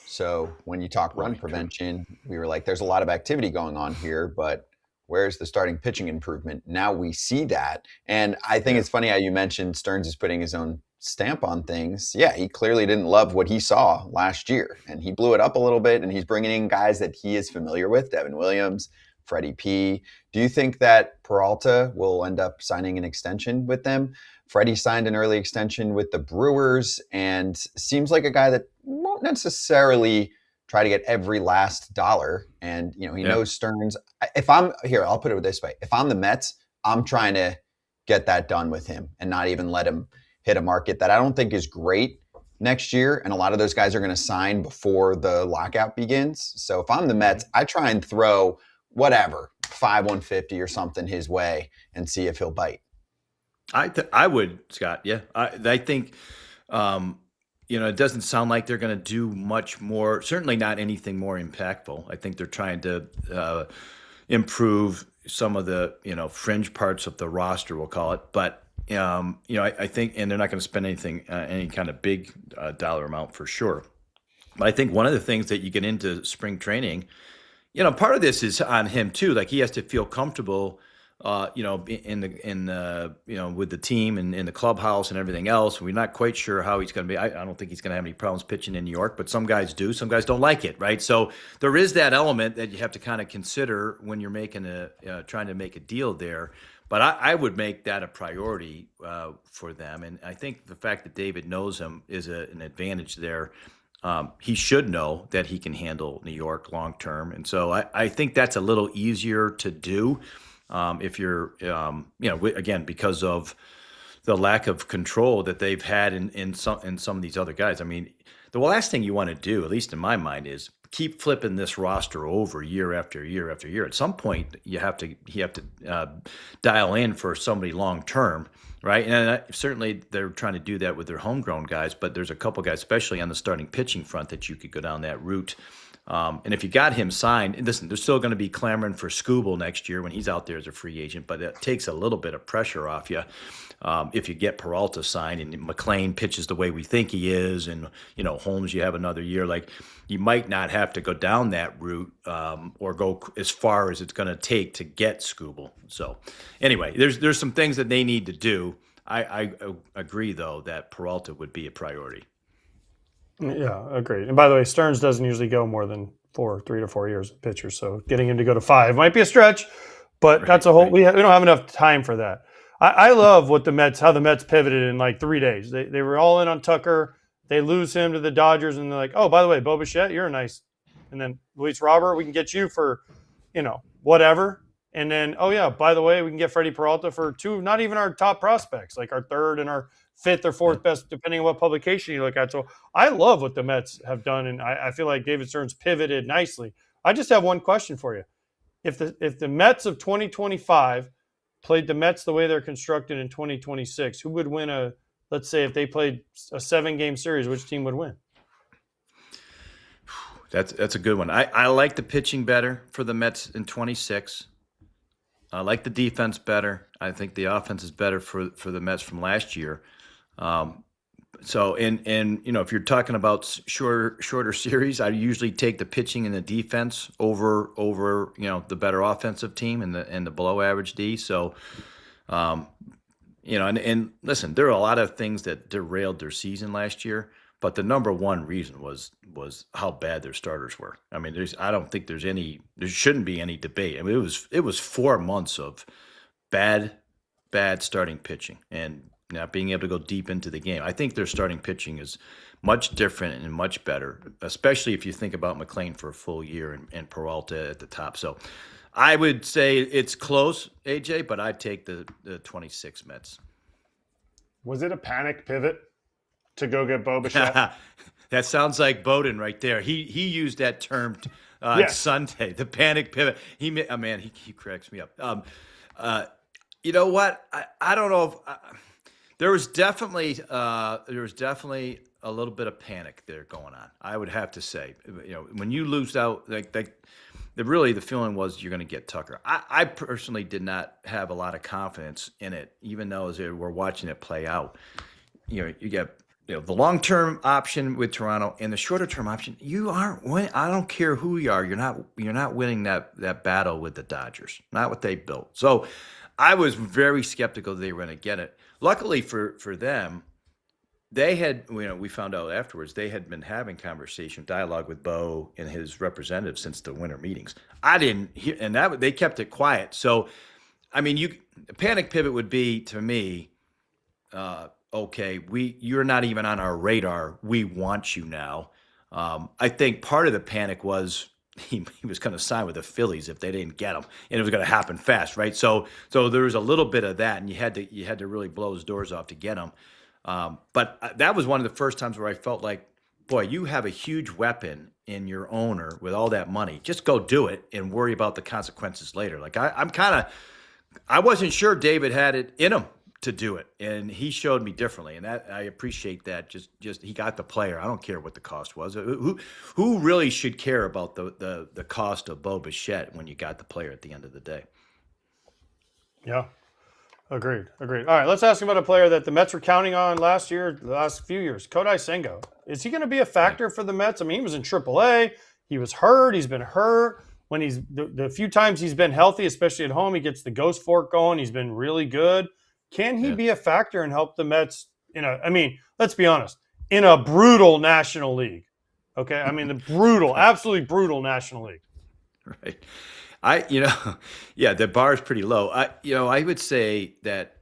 So when you talk run prevention, we were like, there's a lot of activity going on here, but where's the starting pitching improvement? Now we see that. And I think it's funny how you mentioned Stearns is putting his own stamp on things. Yeah, he clearly didn't love what he saw last year, and he blew it up a little bit, and he's bringing in guys that he is familiar with, Devin Williams, Freddie P. Do you think that Peralta will end up signing an extension with them? Freddie signed an early extension with the Brewers and seems like a guy that won't necessarily try to get every last dollar. And, he knows Stearns. I'll put it this way. If I'm the Mets, I'm trying to get that done with him and not even let him hit a market that I don't think is great next year. And a lot of those guys are going to sign before the lockout begins. So if I'm the Mets, I try and throw whatever, 150 or something his way and see if he'll bite. I would, Scott. Yeah. I think, it doesn't sound like they're going to do much more, certainly not anything more impactful. I think they're trying to improve some of the, fringe parts of the roster, we'll call it. But, I think, and they're not going to spend any kind of big dollar amount for sure. But I think one of the things that you get into spring training, part of this is on him too. Like he has to feel comfortable, in with the team and in the clubhouse and everything else. We're not quite sure how he's going to be. I don't think he's going to have any problems pitching in New York, but some guys do. Some guys don't like it, right? So there is that element that you have to kind of consider when you're making trying to make a deal there. But I would make that a priority for them. And I think the fact that David knows him is an advantage there. He should know that he can handle New York long term. And so I think that's a little easier to do. If you're, again, because of the lack of control that they've had in some of these other guys. I mean, the last thing you want to do, at least in my mind, is keep flipping this roster over year after year after year. At some point, you have to dial in for somebody long term, right? And certainly they're trying to do that with their homegrown guys, but there's a couple guys, especially on the starting pitching front, that you could go down that route. And if you got him signed, and listen, they're still going to be clamoring for Skubal next year when he's out there as a free agent, but it takes a little bit of pressure off you if you get Peralta signed and McLean pitches the way we think he is, and Holmes, you have another year. Like you might not have to go down that route or go as far as it's going to take to get Skubal. So anyway, there's some things that they need to do. I agree though that Peralta would be a priority. Yeah, agreed. And by the way, Stearns doesn't usually go more than 3 to 4 years of pitcher. So getting him to go to 5 might be a stretch, but that's a whole. Right. We don't have enough time for that. I love how the Mets pivoted in like 3 days. They were all in on Tucker. They lose him to the Dodgers, and they're like, oh, by the way, Bichette, you're nice. And then Luis Robert, we can get you for, whatever. And then, oh yeah, by the way, we can get Freddy Peralta for 2, not even our top prospects, like our 3rd and our 5th or 4th best, depending on what publication you look at. So I love what the Mets have done, and I feel like David Stearns pivoted nicely. I just have one question for you. If the Mets of 2025 played the Mets the way they're constructed in 2026, who would win let's say if they played a 7-game series, which team would win? That's a good one. I like the pitching better for the Mets in 26. I like the defense better. I think the offense is better for the Mets from last year. So, if you're talking about shorter series, I usually take the pitching and the defense over the better offensive team and the below average D. So, and listen, there are a lot of things that derailed their season last year, but the number one reason was how bad their starters were. I mean, I don't think there shouldn't be any debate. I mean, it was 4 months of bad starting pitching and not being able to go deep into the game. I think their starting pitching is much different and much better, especially if you think about McLean for a full year and Peralta at the top. So I would say it's close, AJ, but I'd take the 26 Mets. Was it a panic pivot to go get Bichette? That sounds like Bowden right there. He used that term on Sunday, the panic pivot. He cracks me up. You know what? I don't know if there was definitely a little bit of panic there going on. I would have to say, when you lose out, really the feeling was you're going to get Tucker. I personally did not have a lot of confidence in it, even though as we're watching it play out. You got the long-term option with Toronto and the shorter-term option, you aren't winning. I don't care who you are. You're not winning that battle with the Dodgers. Not what they built. So I was very skeptical they were going to get it. Luckily for them, they had, we found out afterwards, they had been having dialogue with Bo and his representatives since the winter meetings. I didn't hear, and they kept it quiet. So, I mean, a panic pivot would be, to me, okay, you're not even on our radar. We want you now. I think part of the panic was he was going to sign with the Phillies if they didn't get him, and it was going to happen fast, right? So there was a little bit of that, and you had to really blow his doors off to get him. But that was one of the first times where I felt like, boy, you have a huge weapon in your owner with all that money. Just go do it and worry about the consequences later. Like I wasn't sure David had it in him to do it, and he showed me differently, and that I appreciate that. Just he got the player. I don't care what the cost was. Who really should care about the cost of Bo Bichette when you got the player at the end of the day? Yeah, agreed. All right, let's ask him about a player that the Mets were counting on the last few years. Kodai Senga. Is he going to be a factor for the Mets? I mean, he was in AAA. He was hurt. He's been hurt. When the few times he's been healthy, especially at home, he gets the ghost fork going. He's been really good. Can he be a factor and help the Mets let's be honest, in a brutal National League? Okay. I mean, absolutely brutal National League. Right. The bar is pretty low. I would say that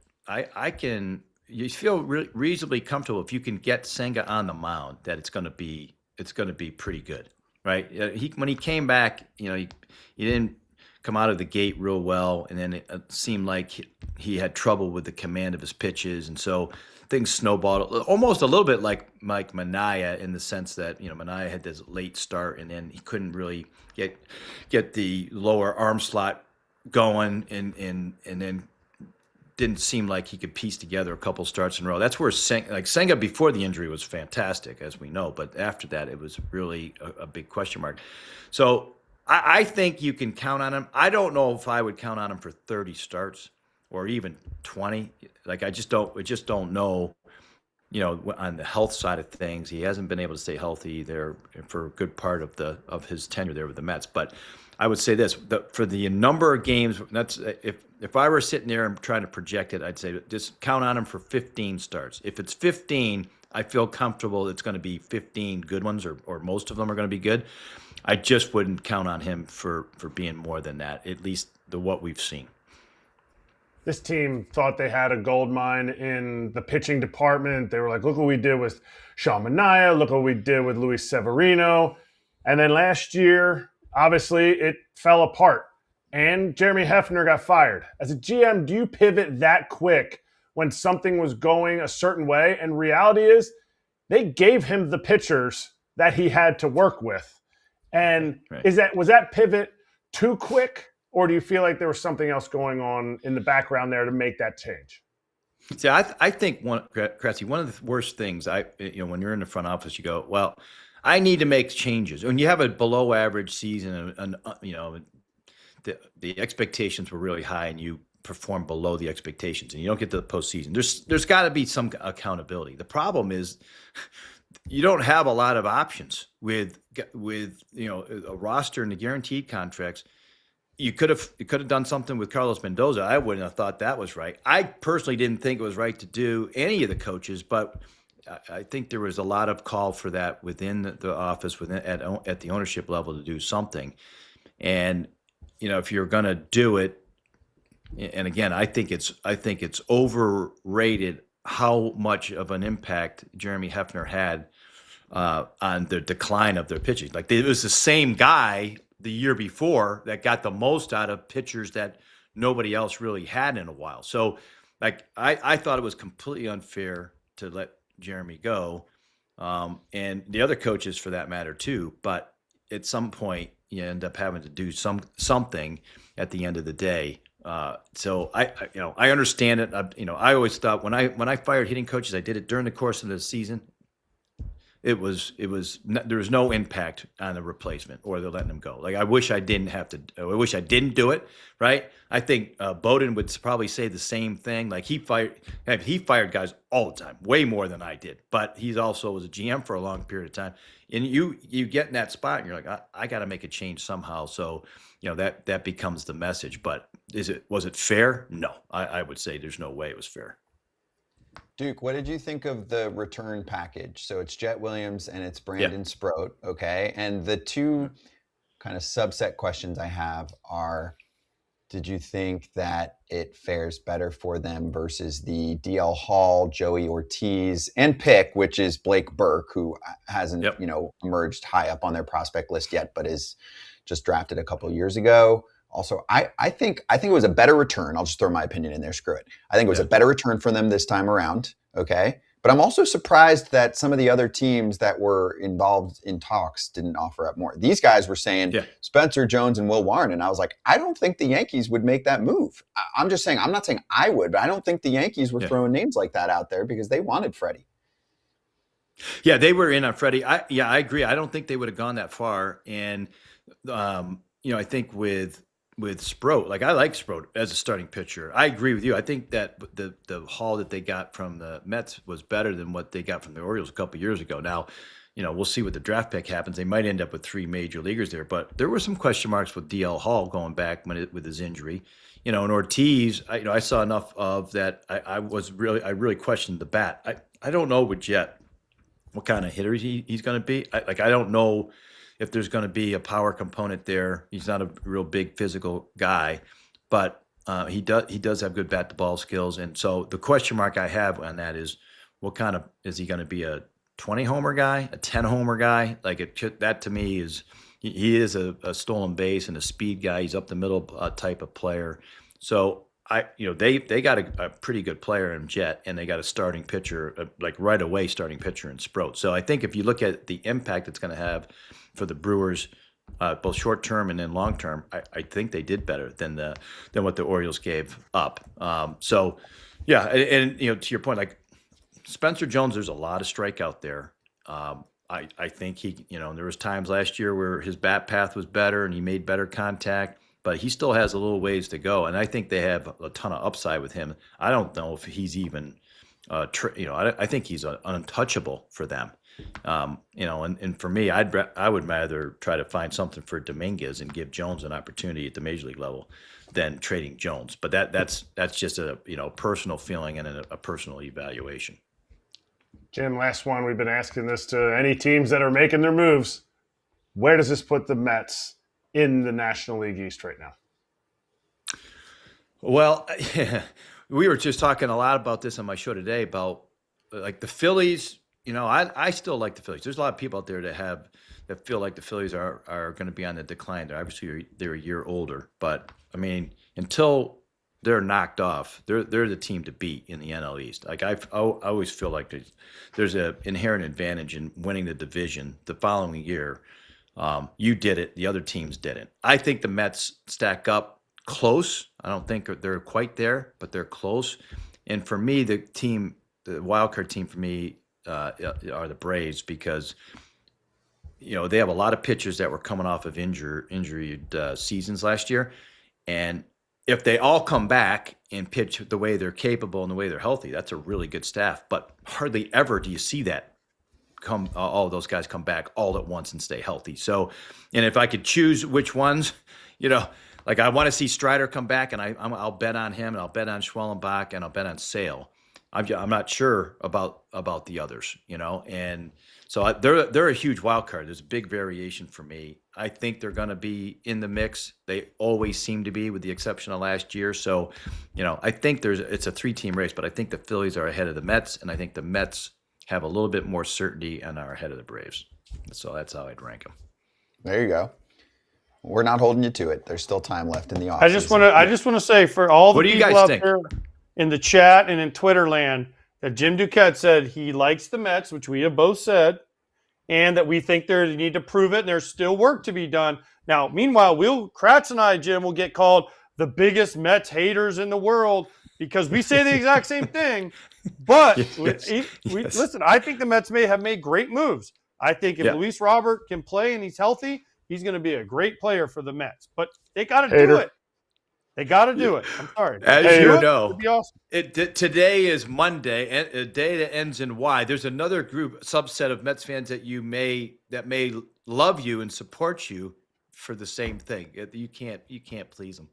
you feel reasonably comfortable if you can get Senga on the mound, that it's going to be pretty good. Right. When he came back, he didn't come out of the gate real well, and then it seemed like he had trouble with the command of his pitches, and so things snowballed almost a little bit like Manaea, in the sense that Manaea had this late start, and then he couldn't really get the lower arm slot going, and then didn't seem like he could piece together a couple starts in a row. That's where Senga before the injury was fantastic, as we know, but after that it was really a big question mark. So I think you can count on him. I don't know if I would count on him for 30 starts or even 20. Like I just don't know, on the health side of things. He hasn't been able to stay healthy there for a good part of his tenure there with the Mets. But I would say this, for the number of games, that's if I were sitting there and trying to project it, I'd say just count on him for 15 starts. If it's 15, I feel comfortable it's going to be 15 good ones, or most of them are going to be good. I just wouldn't count on him for being more than that, at least what we've seen. This team thought they had a gold mine in the pitching department. They were like, look what we did with Sean Manaea. Look what we did with Luis Severino. And then last year, obviously, it fell apart. And Jeremy Hefner got fired. As a GM, do you pivot that quick when something was going a certain way? And reality is, they gave him the pitchers that he had to work with. And was that pivot too quick, or do you feel like there was something else going on in the background there to make that change? See, I think Kratzy, one of the worst things when you're in the front office, you go, well, I need to make changes. When you have a below average season, and the expectations were really high, and you perform below the expectations, and you don't get to the postseason, there's got to be some accountability. The problem is, you don't have a lot of options with a roster and the guaranteed contracts. You could have done something with Carlos Mendoza. I wouldn't have thought that was right. I personally didn't think it was right to do any of the coaches, but I think there was a lot of call for that within the office, at the ownership level, to do something. And if you're going to do it, and again, I think it's overrated how much of an impact Jeremy Hefner had on the decline of their pitching. Like, it was the same guy the year before that got the most out of pitchers that nobody else really had in a while. So, like, I thought it was completely unfair to let Jeremy go, and the other coaches for that matter too. But at some point, you end up having to do something at the end of the day. So I understand it. I always thought when I fired hitting coaches, I did it during the course of the season. there was no impact on the replacement, or they're letting him go. Like I wish I didn't do it. Right. I think Bowden would probably say the same thing. Like he fired guys all the time, way more than I did. But he's also was a GM for a long period of time. And you get in that spot and you're like, I got to make a change somehow. So, that becomes the message. But was it fair? No, I would say there's no way it was fair. Duke, what did you think of the return package? So it's Jett Williams and it's Brandon Sproat, okay? And the two kind of subset questions I have are, did you think that it fares better for them versus the DL Hall, Joey Ortiz, and pick, which is Blake Burke, who hasn't, emerged high up on their prospect list yet, but is just drafted a couple of years ago? Also, I think it was a better return. I'll just throw my opinion in there. Screw it. I think it was a better return for them this time around. Okay. But I'm also surprised that some of the other teams that were involved in talks didn't offer up more. These guys were saying Spencer Jones and Will Warren. And I was like, I don't think the Yankees would make that move. I'm just saying, I'm not saying I would, but I don't think the Yankees were throwing names like that out there because they wanted Freddie. Yeah, they were in on Freddie. I agree. I don't think they would have gone that far. And, I think with Sproat, like I like Sproat as a starting pitcher. I agree with you. I think that the haul that they got from the Mets was better than what they got from the Orioles a couple of years ago. Now, we'll see what the draft pick happens. They might end up with 3 major leaguers there, but there were some question marks with DL Hall going back with his injury. And Ortiz, I saw enough of that. I really questioned the bat. I don't know with Jett what kind of hitter he's going to be. I don't know if there's going to be a power component there. He's not a real big physical guy, but he does have good bat to ball skills. And so the question mark I have on that is, what kind of, is he going to be a 20 homer guy, a 10 homer guy? That to me is, he is a stolen base and a speed guy. He's up the middle type of player. So they got a pretty good player in Jett, and they got a starting pitcher, right away starting pitcher in Sproat. So I think if you look at the impact it's going to have for the Brewers, both short term and then long term, I think they did better than what the Orioles gave up. And to your point, like Spencer Jones, there's a lot of strikeout there. I think he, there was times last year where his bat path was better and he made better contact, but he still has a little ways to go. And I think they have a ton of upside with him. I don't know if he's even, I think he's untouchable for them. And for me, I would rather try to find something for Dominguez and give Jones an opportunity at the major league level than trading Jones. But that's just a personal feeling and a personal evaluation. Jim, last one. We've been asking this to any teams that are making their moves. Where does this put the Mets in the National League East right now? Well, we were just talking a lot about this on my show today about like the Phillies. I still like the Phillies. There's a lot of people out there that feel like the Phillies are going to be on the decline. They're a year older, but I mean, until they're knocked off, they're the team to beat in the NL East. Like I always feel like there's an inherent advantage in winning the division the following year. You did it, the other teams didn't. I think the Mets stack up close. I don't think they're quite there, but they're close. And for me, the wild card team for me are the Braves, because they have a lot of pitchers that were coming off of injured seasons last year, and if they all come back and pitch the way they're capable and the way they're healthy, that's a really good staff. But hardly ever do you see that all of those guys come back all at once and stay healthy. So, and if I could choose which ones, like I want to see Strider come back, and I'll bet on him, and I'll bet on Schwellenbach, and I'll bet on Sale. I'm not sure about the others, and so they're a huge wild card. There's a big variation for me. I think they're going to be in the mix. They always seem to be, with the exception of last year. So, I think it's a 3-team race, but I think the Phillies are ahead of the Mets, and I think the Mets have a little bit more certainty and are ahead of the Braves. So that's how I'd rank them. There you go. We're not holding you to it. There's still time left in the offseason. I just want to say, for all the people out think? there in the chat and in Twitter land, that Jim Duquette said he likes the Mets, which we have both said, and that we think they need to prove it, and there's still work to be done. Now, meanwhile, Kratz and I, Jim, will get called the biggest Mets haters in the world. because we say the exact same thing. But Yes. listen, I think the Mets may have made great moves. I think if Luis Robert can play and he's healthy, he's going to be a great player for the Mets. But they got to do it. They got to do it. I'm sorry. As you know, it'd be awesome. Today is Monday, a day that ends in Y. There's another subset of Mets fans that may love you and support you for the same thing. You can't please them.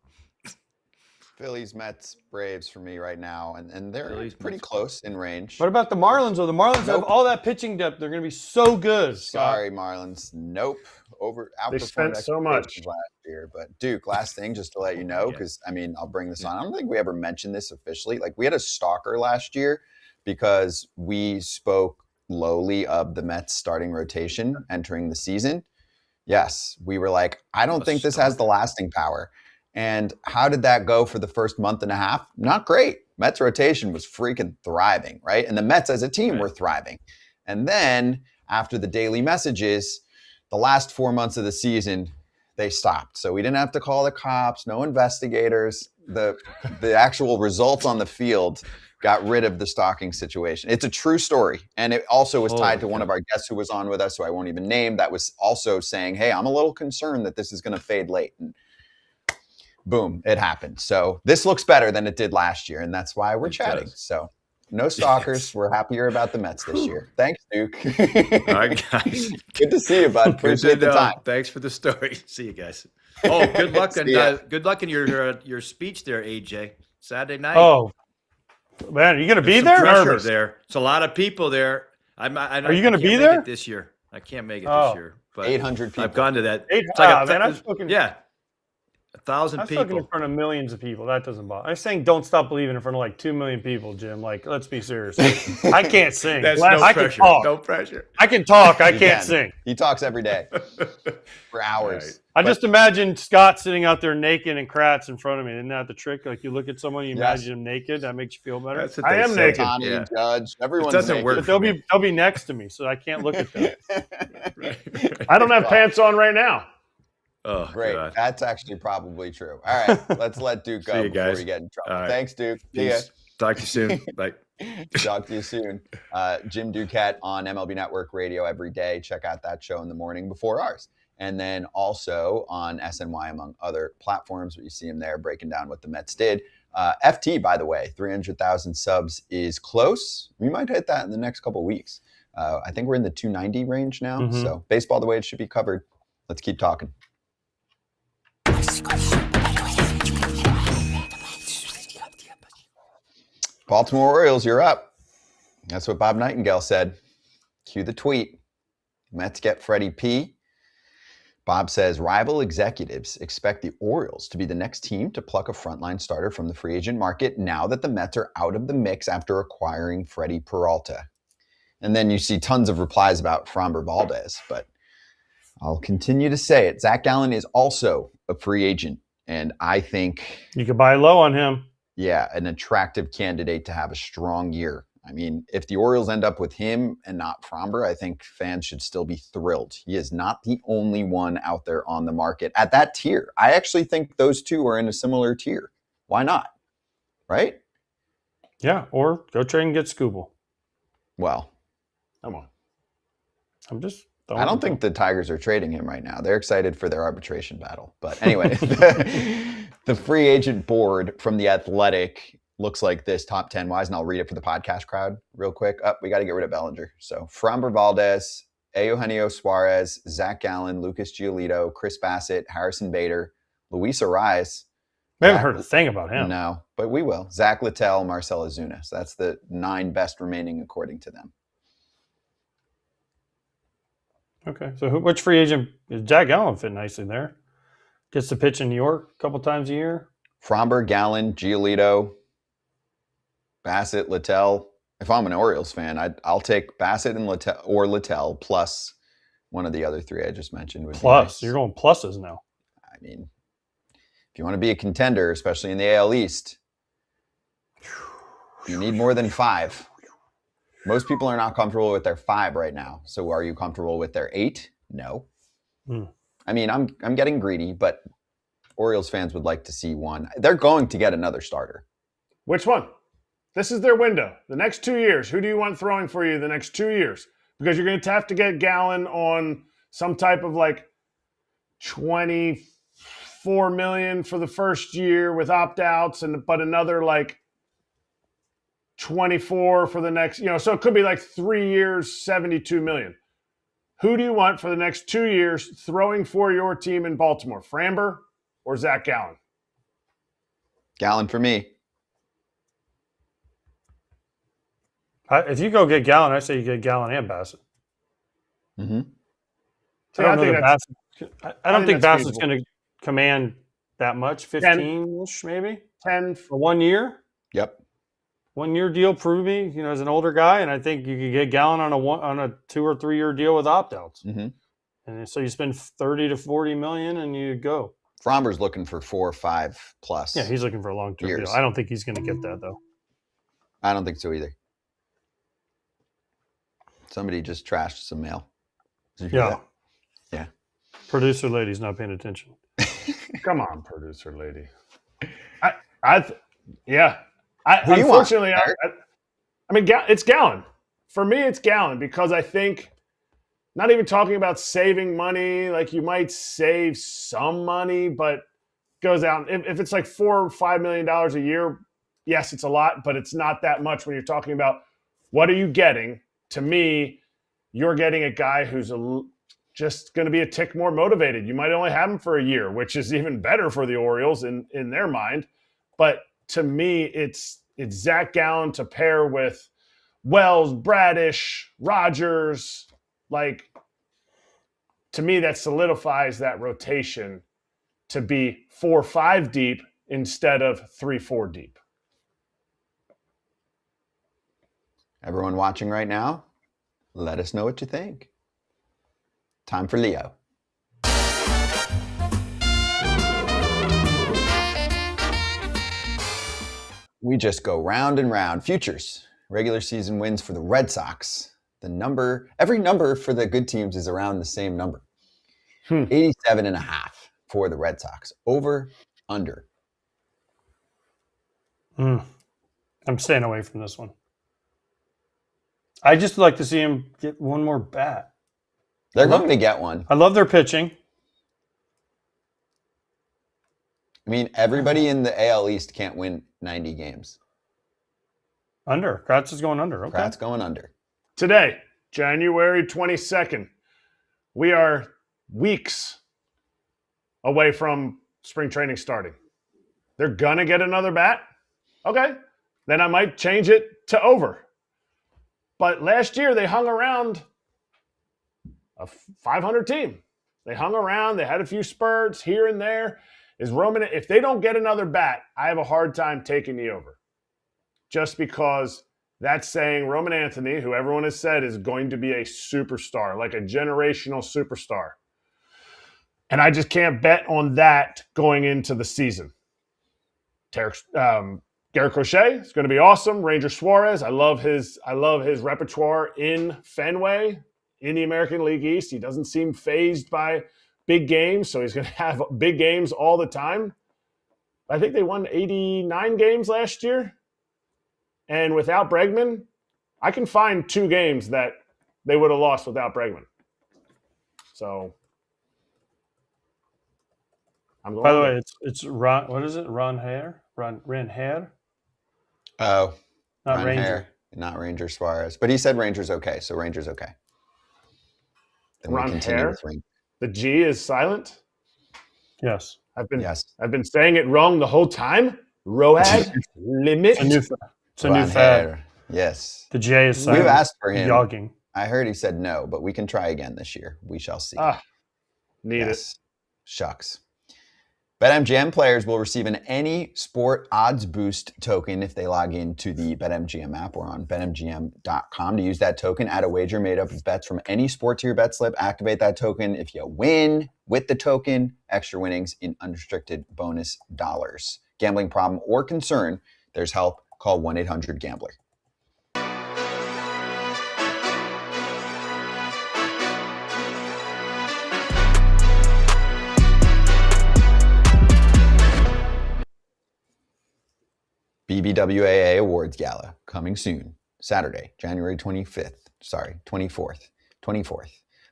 Phillies, Mets, Braves for me right now, and they're pretty close in range. What about the Marlins? Though the Marlins have all that pitching depth, they're going to be so good. Scott. Sorry, Marlins. Nope. They spent so much last year. But Duke, last thing, just to let you know, because I'll bring this on. I don't think we ever mentioned this officially. Like, we had a stalker last year because we spoke lowly of the Mets starting rotation entering the season. Yes, we were like, I don't think this has the lasting power. And how did that go for the first month and a half? Not great. Mets rotation was freaking thriving, right? And the Mets as a team were thriving. And then after the daily messages, the last 4 months of the season, they stopped. So we didn't have to call the cops, no investigators. The actual results on the field got rid of the stalking situation. It's a true story. And it also was tied to one of our guests who was on with us, who I won't even name, that was also saying, hey, I'm a little concerned that this is going to fade late. And boom, it happened. So this looks better than it did last year, and that's why we're chatting. So no stalkers. We're happier about the Mets this year. Thanks, Duke. All right, guys. Good to see you, bud. Appreciate the time. Thanks for the story. See you guys. Oh, good luck and good luck in your speech there, AJ. Saturday night. Oh, man, are you going to be there? Pressure there. It's a lot of people there. Are you going to be there this year? I can't make it this year. But 800 people. I've gone to that. It's like man, I've spoken. Yeah. 1,000 I've people. spoken in front of millions of people. That doesn't bother. I'm saying don't stop believing in front of like 2 million people, Jim. Like, let's be serious. I can't sing. That's I pressure. can talk. No pressure. I can talk. I can't sing. He talks every day for hours. Right. I just imagine Scott sitting out there naked and Kratz in front of me. Isn't that the trick? Like, you look at someone, you imagine him naked. That makes you feel better. That's what I they am say. naked. Tommy, Judge, everyone's It doesn't naked. work. But they'll be next to me, so I can't look at them. I don't have pants on right now. Oh, Great. God. That's actually probably true. All right, let's let Duke go you before guys. we get in trouble. All right. Thanks, Duke. See ya. Peace. Talk to you soon. Bye. Talk to you soon. Jim Duquette on MLB Network Radio every day. Check out that show in the morning before ours. And then also on SNY, among other platforms, where you see him there breaking down what the Mets did. FT, by the way, 300,000 subs is close. We might hit that in the next couple of weeks. I think we're in the 290 range now. Mhm. So baseball the way it should be covered. Let's keep talking. Baltimore Orioles, you're up. That's what Bob Nightingale said. Cue the tweet. Mets get Freddie P. Bob says, rival executives expect the Orioles to be the next team to pluck a frontline starter from the free agent market now that the Mets are out of the mix after acquiring Freddy Peralta. And then you see tons of replies about Framber Valdez, but I'll continue to say it. Zach Gallen is also a free agent, and I think You could buy low on him. yeah, an attractive candidate to have a strong year. I mean, if the Orioles end up with him and not Framber, I think fans should still be thrilled. He is not the only one out there on the market at that tier. I actually think those two are in a similar tier. Why not? Right? Yeah, or go trade and get Scooble. Well, Come on. I'm just. I don't think the Tigers are trading him right now. They're excited for their arbitration battle. But anyway, the free agent board from The Athletic looks like this, top 10 wise, and I'll read it for the podcast crowd real quick. We got to get rid of Bellinger. So Framber Valdez, Eugenio Suarez, Zach Gallen, Lucas Giolito, Chris Bassett, Harrison Bader, Luis Ariz. We haven't heard a thing about him. No, but we will. Zach Littell, Marcell Ozuna. So that's the 9 best remaining according to them. Okay, so which free agent is Jack Allen fit nicely there? Gets to pitch in New York a couple times a year. Framber, Gallen, Giolito, Bassett, Littell. If I'm an Orioles fan, I'll take Bassett and Littell plus one of the other 3 I just mentioned. Plus, you're going pluses now. I mean, if you want to be a contender, especially in the AL East, you need more than 5. Most people are not comfortable with their 5 right now. So are you comfortable with their 8? No. I mean, I'm getting greedy, but Orioles fans would like to see one. They're going to get another starter. Which one? This is their window. The next 2 years, who do you want throwing for you the next 2 years? Because you're going to have to get Gallen on some type of like $24 million for the first year with opt-outs, but another like 24 for the next, so it could be like 3 years, 72 million. Who do you want for the next 2 years throwing for your team in Baltimore? Framber or Zach Gallen? Gallen for me. If you go get Gallen, I say you get Gallen and Bassett. Mm-hmm. I don't think Bassett's going to command that much. 15-ish, maybe 10 for 1 year. Yep. 1 year deal. Prove me, as an older guy, and I think you could get Gallen on a 2 or 3 year deal with opt-outs. Mm-hmm. And so you spend 30 to 40 million, and you go. Framber's looking for 4 or 5 plus. Yeah, he's looking for a long-term deal. I don't think he's going to get that though. I don't think so either. Somebody just trashed some mail. Did you hear that? Yeah. Producer lady's not paying attention. Come on, producer lady. Unfortunately, it's Gallen. For me, it's Gallen because I think, not even talking about saving money, like you might save some money, but goes out. If it's like $4 or $5 million a year, yes, it's a lot, but it's not that much when you're talking about what are you getting. To me, you're getting a guy who's just going to be a tick more motivated. You might only have him for a year, which is even better for the Orioles in their mind. But to me, it's Zach Gallen to pair with Wells, Bradish, Rogers. Like, to me, that solidifies that rotation to be 4-5 deep instead of 3-4 deep. Everyone watching right now, let us know what you think. Time for Leo. We just go round and round. Futures. Regular season wins for the Red Sox. Every number for the good teams is around the same number. 87.5 for the Red Sox. Over, under. I'm staying away from this one. I just like to see him get one more bat. They're going to get one. I love their pitching. I mean, everybody in the AL East can't win 90 games. Under. Kratz is going under. Okay. Kratz going under. Today, January 22nd, we are weeks away from spring training starting. They're going to get another bat? Okay. Then I might change it to over. But last year, they hung around a 500 team. They hung around. They had a few spurts here and there. If they don't get another bat, I have a hard time taking the over. Just because that's saying Roman Anthony, who everyone has said is going to be a superstar, like a generational superstar. And I just can't bet on that going into the season. Garrett Crochet is going to be awesome. Ranger Suarez, I love his repertoire in Fenway, in the American League East. He doesn't seem fazed by big games, so he's going to have big games all the time. I think they won 89 games last year. And without Bregman, I can find 2 games that they would have lost without Bregman. So, I'm going. By the way, it's Ron. What is it? Ron Hare. Ron Hare. Oh, not Ron Ranger. Hare, not Ranger Suarez. But he said Ranger's okay, so Ranger's okay. Then Ron we continue Hare? with Ring. The G is silent. Yes. I've been saying it wrong the whole time. Road limit. It's a new Ron fad. Hare. Yes. The J is silent. We've asked for him. Jogging. I heard he said no, but we can try again this year. We shall see. Need it. Shucks. BetMGM players will receive an Any Sport Odds Boost token if they log into the BetMGM app or on BetMGM.com. To use that token, add a wager made up of bets from any sport to your bet slip. Activate that token. If you win with the token, extra winnings in unrestricted bonus dollars. Gambling problem or concern, there's help. Call 1-800-GAMBLER. BBWAA Awards Gala coming soon. Saturday, January 24th.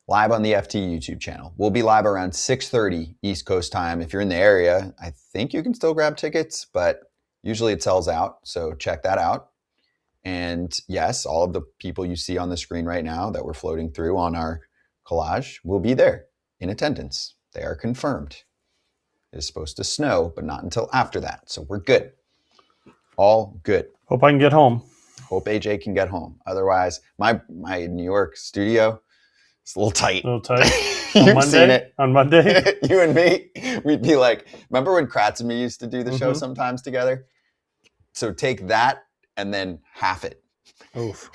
Live on the FT YouTube channel. We'll be live around 6:30 East Coast time. If you're in the area, I think you can still grab tickets, but usually it sells out. So check that out. And yes, all of the people you see on the screen right now that we're floating through on our collage will be there in attendance. They are confirmed. It is supposed to snow, but not until after that. So we're good. All good. Hope I can get home. Hope AJ can get home. Otherwise, my New York studio is a little tight. A little tight. You've seen it. On Monday? You and me, we'd be like, remember when Kratz and me used to do the show sometimes together? So take that and then half it. Oof.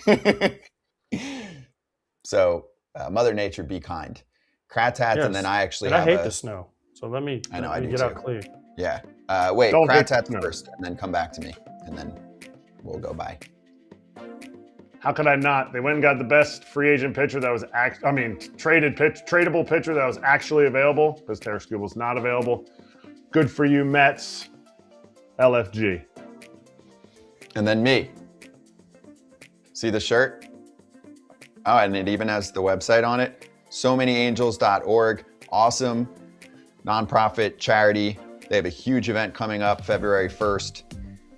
So Mother Nature, be kind. Kratz Hatz, Yes. and then I actually And I have hate the snow. So let me do get out too. clear. Yeah. Wait, Don't Kratz hate Hatz the snow. first, and then come back to me, and then we'll go by. How could I not? They went and got the best free agent pitcher that was tradable pitcher that was actually available because Terry Skubel's not available. Good for you, Mets. LFG. And then me. See the shirt? Oh, and it even has the website on it. SoManyAngels.org. Awesome nonprofit charity. They have a huge event coming up February 1st.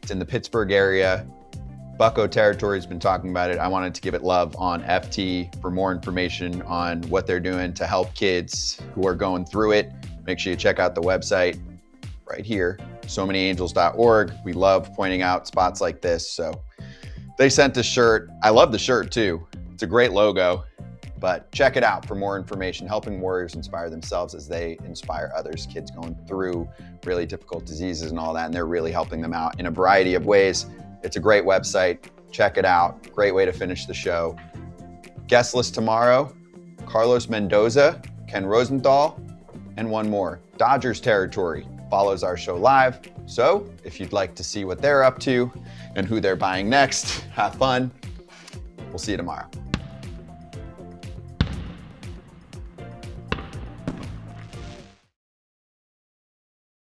It's in the Pittsburgh area. Bucko Territory's been talking about it. I wanted to give it love on FT for more information on what they're doing to help kids who are going through it. Make sure you check out the website right here, SoManyAngels.org. We love pointing out spots like this. So they sent a shirt. I love the shirt too. It's a great logo, but check it out for more information, helping warriors inspire themselves as they inspire others, kids going through really difficult diseases and all that. And they're really helping them out in a variety of ways. It's a great website. Check it out. Great way to finish the show. Guest list tomorrow, Carlos Mendoza, Ken Rosenthal, and one more. Dodgers Territory follows our show live. So if you'd like to see what they're up to and who they're buying next, have fun. We'll see you tomorrow.